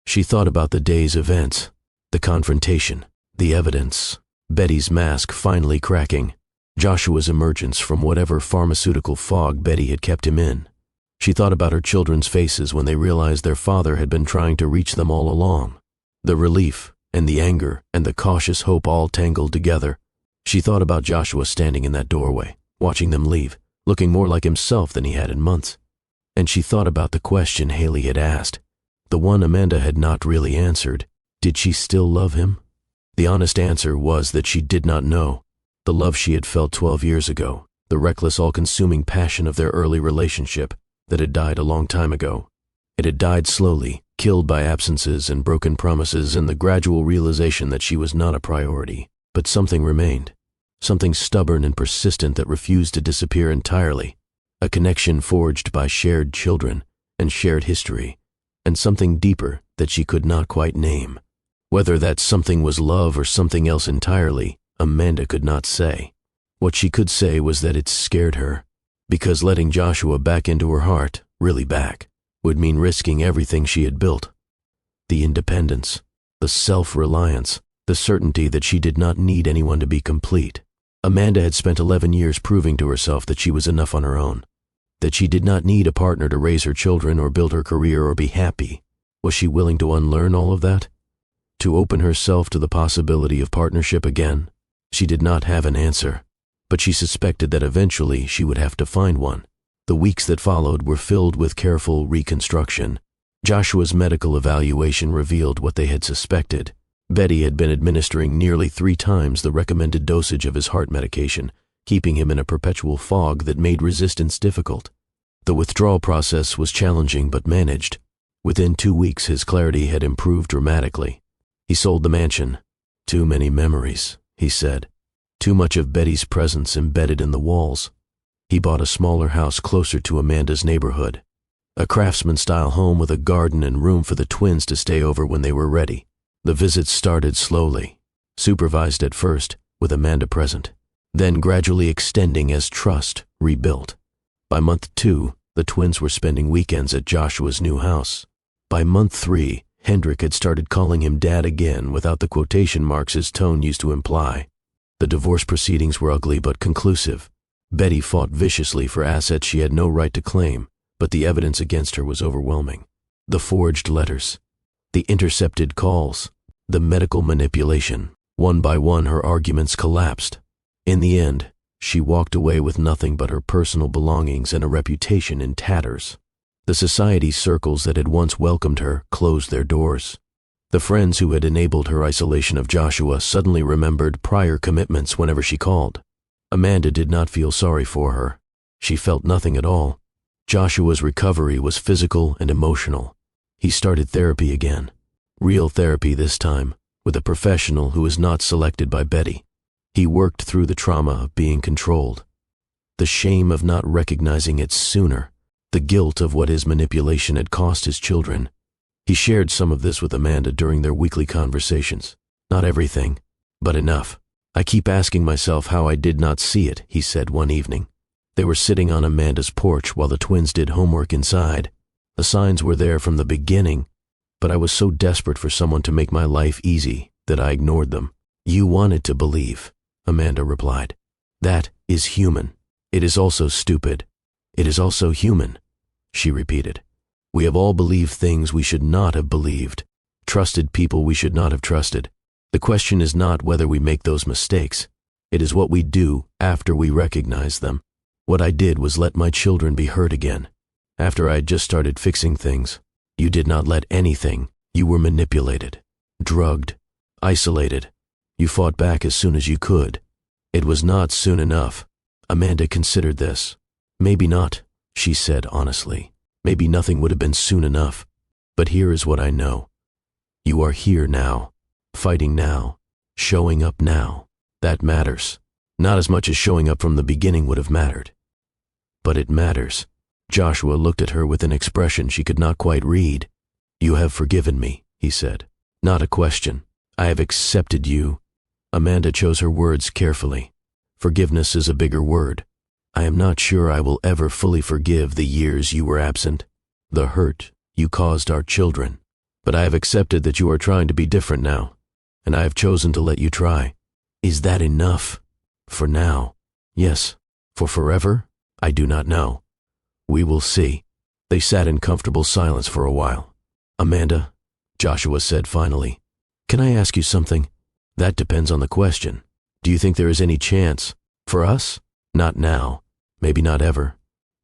She thought about the day's events, the confrontation, the evidence, Betty's mask finally cracking, Joshua's emergence from whatever pharmaceutical fog Betty had kept him in. She thought about her children's faces when they realized their father had been trying to reach them all along. The relief and the anger and the cautious hope all tangled together. She thought about Joshua standing in that doorway, watching them leave, looking more like himself than he had in months. And she thought about the question Haley had asked, the one Amanda had not really answered. Did she still love him? The honest answer was that she did not know. The love she had felt 12 years ago, the reckless, all-consuming passion of their early relationship that had died a long time ago. It had died slowly, killed by absences and broken promises and the gradual realization that she was not a priority. But something remained, something stubborn and persistent that refused to disappear entirely, a connection forged by shared children and shared history, and something deeper that she could not quite name. Whether that something was love or something else entirely, Amanda could not say. What she could say was that it scared her, because letting Joshua back into her heart, really back, would mean risking everything she had built. The independence, the self-reliance, the certainty that she did not need anyone to be complete. Amanda had spent 11 years proving to herself that she was enough on her own, that she did not need a partner to raise her children or build her career or be happy. Was she willing to unlearn all of that? To open herself to the possibility of partnership again? She did not have an answer, but she suspected that eventually she would have to find one. The weeks that followed were filled with careful reconstruction. Joshua's medical evaluation revealed what they had suspected. Betty had been administering nearly 3 times the recommended dosage of his heart medication, keeping him in a perpetual fog that made resistance difficult. The withdrawal process was challenging but managed. Within 2 weeks, his clarity had improved dramatically. He sold the mansion. Too many memories, he said. Too much of Betty's presence embedded in the walls. He bought a smaller house closer to Amanda's neighborhood, a craftsman-style home with a garden and room for the twins to stay over when they were ready. The visits started slowly, supervised at first, with Amanda present, then gradually extending as trust rebuilt. By month 2, the twins were spending weekends at Joshua's new house. By month 3, Hendrik had started calling him Dad again without the quotation marks his tone used to imply. The divorce proceedings were ugly but conclusive. Betty fought viciously for assets she had no right to claim, but the evidence against her was overwhelming. The forged letters, the intercepted calls, the medical manipulation. One by one, her arguments collapsed. In the end, she walked away with nothing but her personal belongings and a reputation in tatters. The society circles that had once welcomed her closed their doors. The friends who had enabled her isolation of Joshua suddenly remembered prior commitments whenever she called. Amanda did not feel sorry for her. She felt nothing at all. Joshua's recovery was physical and emotional. He started therapy again. Real therapy this time, with a professional who was not selected by Betty. He worked through the trauma of being controlled, the shame of not recognizing it sooner, the guilt of what his manipulation had cost his children. He shared some of this with Amanda during their weekly conversations. Not everything, but enough. I keep asking myself how I did not see it, he said one evening. They were sitting on Amanda's porch while the twins did homework inside. The signs were there from the beginning, but I was so desperate for someone to make my life easy that I ignored them. You wanted to believe, Amanda replied. That is human. It is also stupid. It is also human, she repeated. We have all believed things we should not have believed, trusted people we should not have trusted. The question is not whether we make those mistakes. It is what we do after we recognize them. What I did was let my children be hurt again. After I had just started fixing things, you did not let anything. You were manipulated, drugged, isolated. You fought back as soon as you could. It was not soon enough. Amanda considered this. Maybe not, she said honestly. Maybe nothing would have been soon enough. But here is what I know. You are here now, fighting now, showing up now. That matters. Not as much as showing up from the beginning would have mattered. But it matters. Joshua looked at her with an expression she could not quite read. You have forgiven me, he said. Not a question. I have accepted you. Amanda chose her words carefully. Forgiveness is a bigger word. I am not sure I will ever fully forgive the years you were absent, the hurt you caused our children. But I have accepted that you are trying to be different now, and I have chosen to let you try. Is that enough? For now? Yes. For forever? I do not know. We will see. They sat in comfortable silence for a while. Amanda, Joshua said finally, can I ask you something? That depends on the question. Do you think there is any chance? For us? Not now. Maybe not ever.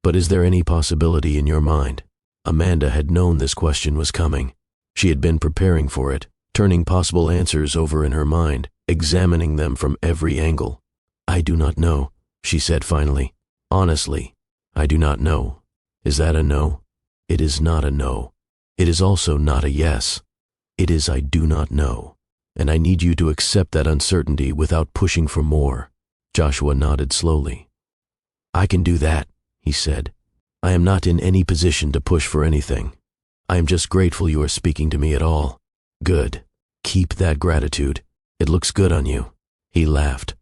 But is there any possibility in your mind? Amanda had known this question was coming. She had been preparing for it, turning possible answers over in her mind, examining them from every angle. I do not know, she said finally. Honestly, I do not know. Is that a no? It is not a no. It is also not a yes. It is I do not know. And I need you to accept that uncertainty without pushing for more. Joshua nodded slowly. I can do that, he said. I am not in any position to push for anything. I am just grateful you are speaking to me at all. Good. Keep that gratitude. It looks good on you. He laughed.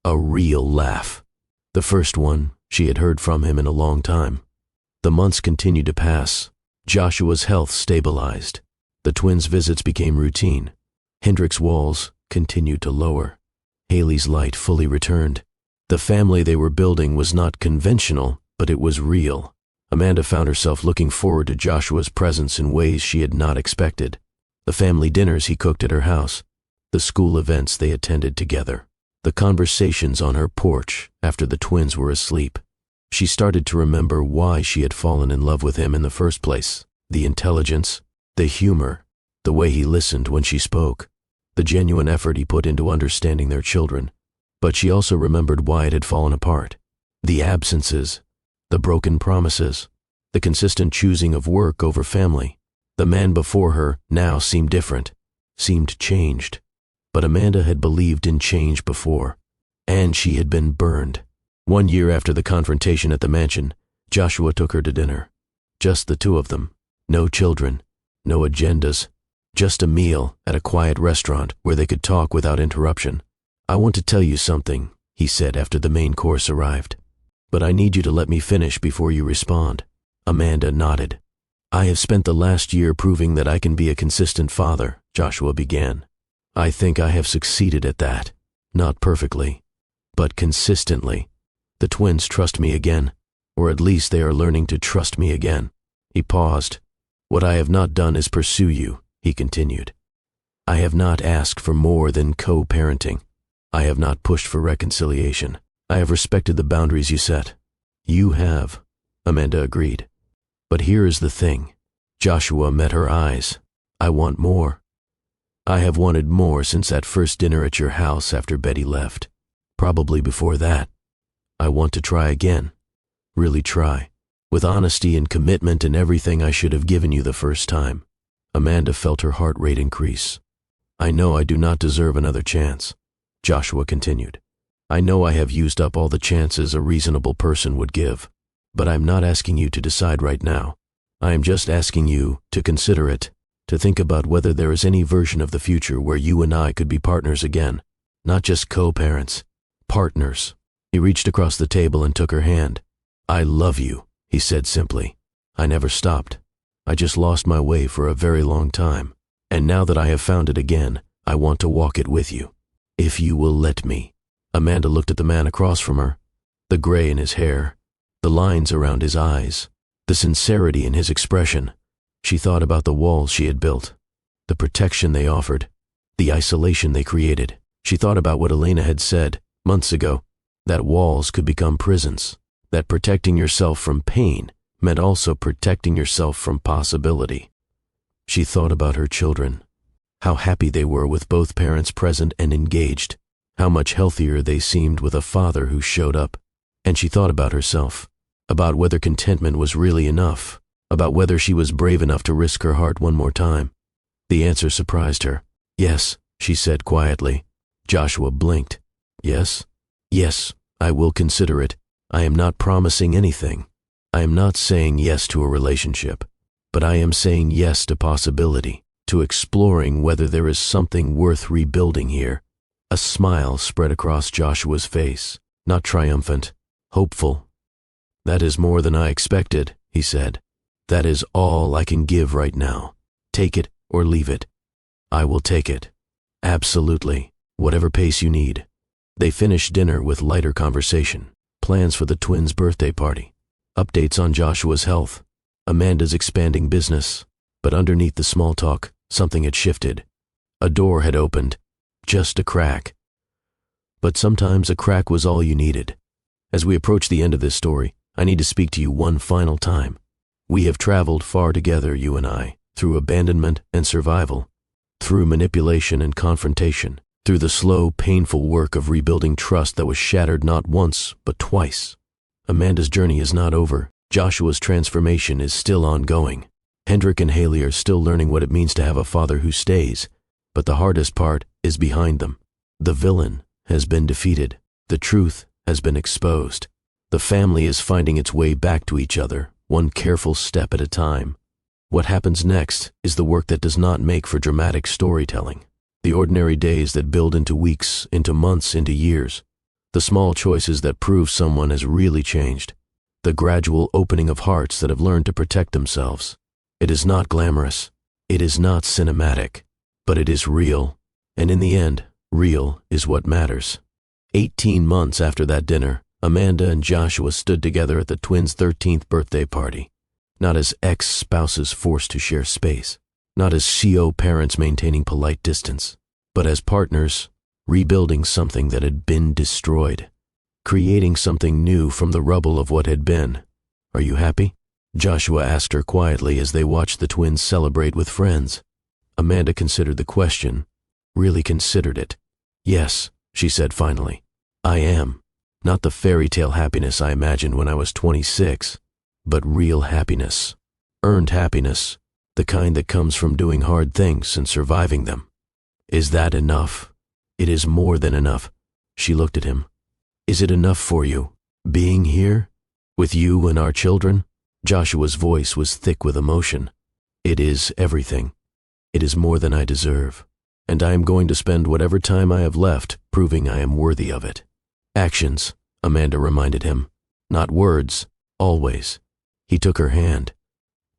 A real laugh. The first one she had heard from him in a long time. The months continued to pass. Joshua's health stabilized. The twins' visits became routine. Hendrick's walls continued to lower. Haley's light fully returned. The family they were building was not conventional, but it was real. Amanda found herself looking forward to Joshua's presence in ways she had not expected. The family dinners he cooked at her house, the school events they attended together, the conversations on her porch after the twins were asleep. She started to remember why she had fallen in love with him in the first place. The intelligence, the humor, the way he listened when she spoke, the genuine effort he put into understanding their children. But she also remembered why it had fallen apart. The absences, the broken promises, the consistent choosing of work over family. The man before her now seemed different, seemed changed. But Amanda had believed in change before, and she had been burned. 1 year after the confrontation at the mansion, Joshua took her to dinner. Just the two of them. No children, no agendas, just a meal at a quiet restaurant where they could talk without interruption. I want to tell you something, he said after the main course arrived. But I need you to let me finish before you respond. Amanda nodded. I have spent the last year proving that I can be a consistent father, Joshua began. I think I have succeeded at that. Not perfectly, but consistently. The twins trust me again, or at least they are learning to trust me again. He paused. What I have not done is pursue you, he continued. I have not asked for more than co-parenting. I have not pushed for reconciliation. I have respected the boundaries you set. You have, Amanda agreed. But here is the thing. Joshua met her eyes. I want more. I have wanted more since that first dinner at your house after Betty left. Probably before that. I want to try again. Really try. With honesty and commitment and everything I should have given you the first time. Amanda felt her heart rate increase. I know I do not deserve another chance, Joshua continued. I know I have used up all the chances a reasonable person would give. But I'm not asking you to decide right now. I am just asking you to consider it, to think about whether there is any version of the future where you and I could be partners again, not just co-parents, partners." He reached across the table and took her hand. "I love you," he said simply. "I never stopped. I just lost my way for a very long time. And now that I have found it again, I want to walk it with you. If you will let me." Amanda looked at the man across from her, the gray in his hair, the lines around his eyes, the sincerity in his expression. She thought about the walls she had built, the protection they offered, the isolation they created. She thought about what Elena had said months ago, that walls could become prisons, that protecting yourself from pain meant also protecting yourself from possibility. She thought about her children, how happy they were with both parents present and engaged, how much healthier they seemed with a father who showed up. And she thought about herself, about whether contentment was really enough, about whether she was brave enough to risk her heart one more time. The answer surprised her. "Yes," she said quietly. Joshua blinked. "Yes? Yes, I will consider it. I am not promising anything. I am not saying yes to a relationship, but I am saying yes to possibility, to exploring whether there is something worth rebuilding here." A smile spread across Joshua's face, not triumphant, hopeful. "That is more than I expected," he said. "That is all I can give right now. Take it or leave it." "I will take it. Absolutely, whatever pace you need." They finished dinner with lighter conversation, plans for the twins' birthday party, updates on Joshua's health, Amanda's expanding business. But underneath the small talk, something had shifted. A door had opened, just a crack. But sometimes a crack was all you needed. As we approach the end of this story, I need to speak to you one final time. We have traveled far together, you and I, through abandonment and survival, through manipulation and confrontation, through the slow, painful work of rebuilding trust that was shattered not once, but twice. Amanda's journey is not over. Joshua's transformation is still ongoing. Hendrik and Haley are still learning what it means to have a father who stays, but the hardest part is behind them. The villain has been defeated. The truth has been exposed. The family is finding its way back to each other, one careful step at a time. What happens next is the work that does not make for dramatic storytelling. The ordinary days that build into weeks, into months, into years. The small choices that prove someone has really changed. The gradual opening of hearts that have learned to protect themselves. It is not glamorous. It is not cinematic. But it is real. And in the end, real is what matters. 18 months after that dinner, Amanda and Joshua stood together at the twins' 13th birthday party. Not as ex-spouses forced to share space. Not as CO parents maintaining polite distance. But as partners, rebuilding something that had been destroyed. Creating something new from the rubble of what had been. "Are you happy?" Joshua asked her quietly as they watched the twins celebrate with friends. Amanda considered the question, really considered it. "Yes," she said finally. "I am. Not the fairy tale happiness I imagined when I was 26, but real happiness. Earned happiness, the kind that comes from doing hard things and surviving them." "Is that enough?" "It is more than enough." She looked at him. "Is it enough for you, being here, with you and our children?" Joshua's voice was thick with emotion. "It is everything. It is more than I deserve, and I am going to spend whatever time I have left proving I am worthy of it." "Actions," Amanda reminded him. "Not words, always." He took her hand.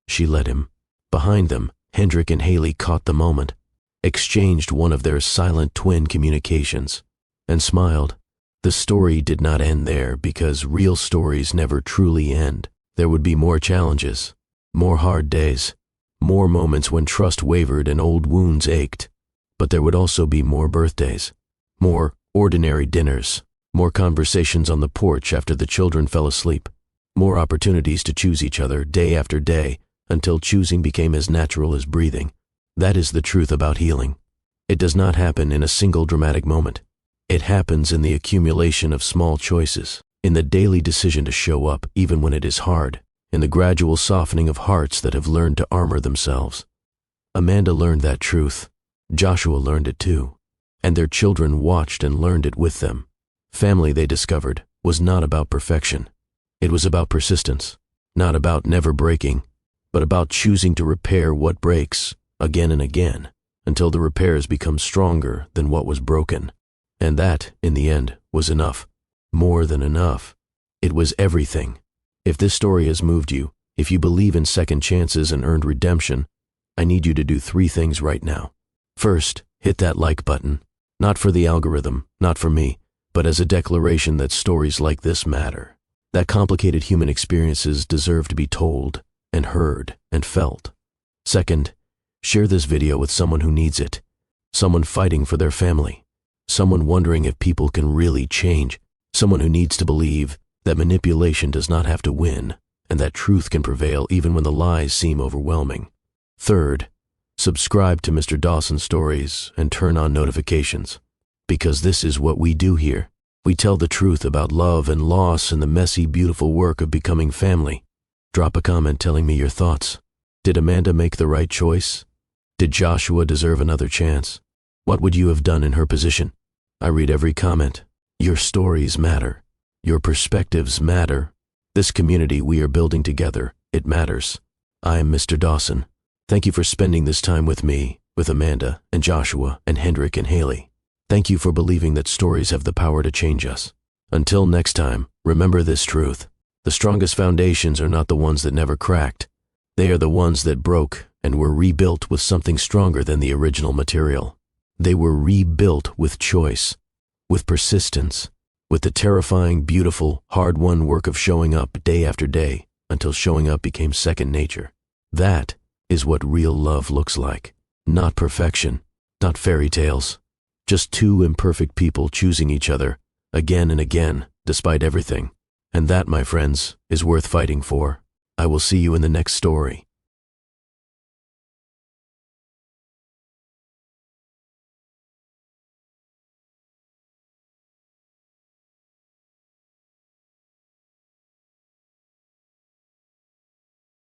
She led him. Behind them, Hendrik and Haley caught the moment, exchanged one of their silent twin communications, and smiled. The story did not end there because real stories never truly end. There would be more challenges, more hard days, more moments when trust wavered and old wounds ached. But there would also be more birthdays, more ordinary dinners, more conversations on the porch after the children fell asleep, more opportunities to choose each other day after day until choosing became as natural as breathing. That is the truth about healing. It does not happen in a single dramatic moment. It happens in the accumulation of small choices, in the daily decision to show up even when it is hard, in the gradual softening of hearts that have learned to armor themselves. Amanda learned that truth. Joshua learned it too, and their children watched and learned it with them. Family, they discovered, was not about perfection. It was about persistence, not about never breaking, but about choosing to repair what breaks again and again until the repairs become stronger than what was broken. And that, in the end, was enough. More than enough. It was everything. If this story has moved you, if you believe in second chances and earned redemption, I need you to do 3 things right now. First, hit that like button. Not for the algorithm, not for me, but as a declaration that stories like this matter. That complicated human experiences deserve to be told and heard and felt. Second, share this video with someone who needs it. Someone fighting for their family. Someone wondering if people can really change. Someone who needs to believe that manipulation does not have to win and that truth can prevail even when the lies seem overwhelming. Third, subscribe to Mr. Dawson Stories and turn on notifications. Because this is what we do here. We tell the truth about love and loss and the messy, beautiful work of becoming family. Drop a comment telling me your thoughts. Did Amanda make the right choice? Did Joshua deserve another chance? What would you have done in her position? I read every comment. Your stories matter. Your perspectives matter. This community we are building together, it matters. I am Mr. Dawson. Thank you for spending this time with me, with Amanda and Joshua and Hendrik and Haley. Thank you for believing that stories have the power to change us. Until next time, remember this truth. The strongest foundations are not the ones that never cracked. They are the ones that broke and were rebuilt with something stronger than the original material. They were rebuilt with choice, with persistence, with the terrifying, beautiful, hard-won work of showing up day after day until showing up became second nature. That is what real love looks like. Not perfection, not fairy tales. Just 2 imperfect people choosing each other again and again, despite everything. And that, my friends, is worth fighting for. I will see you in the next story.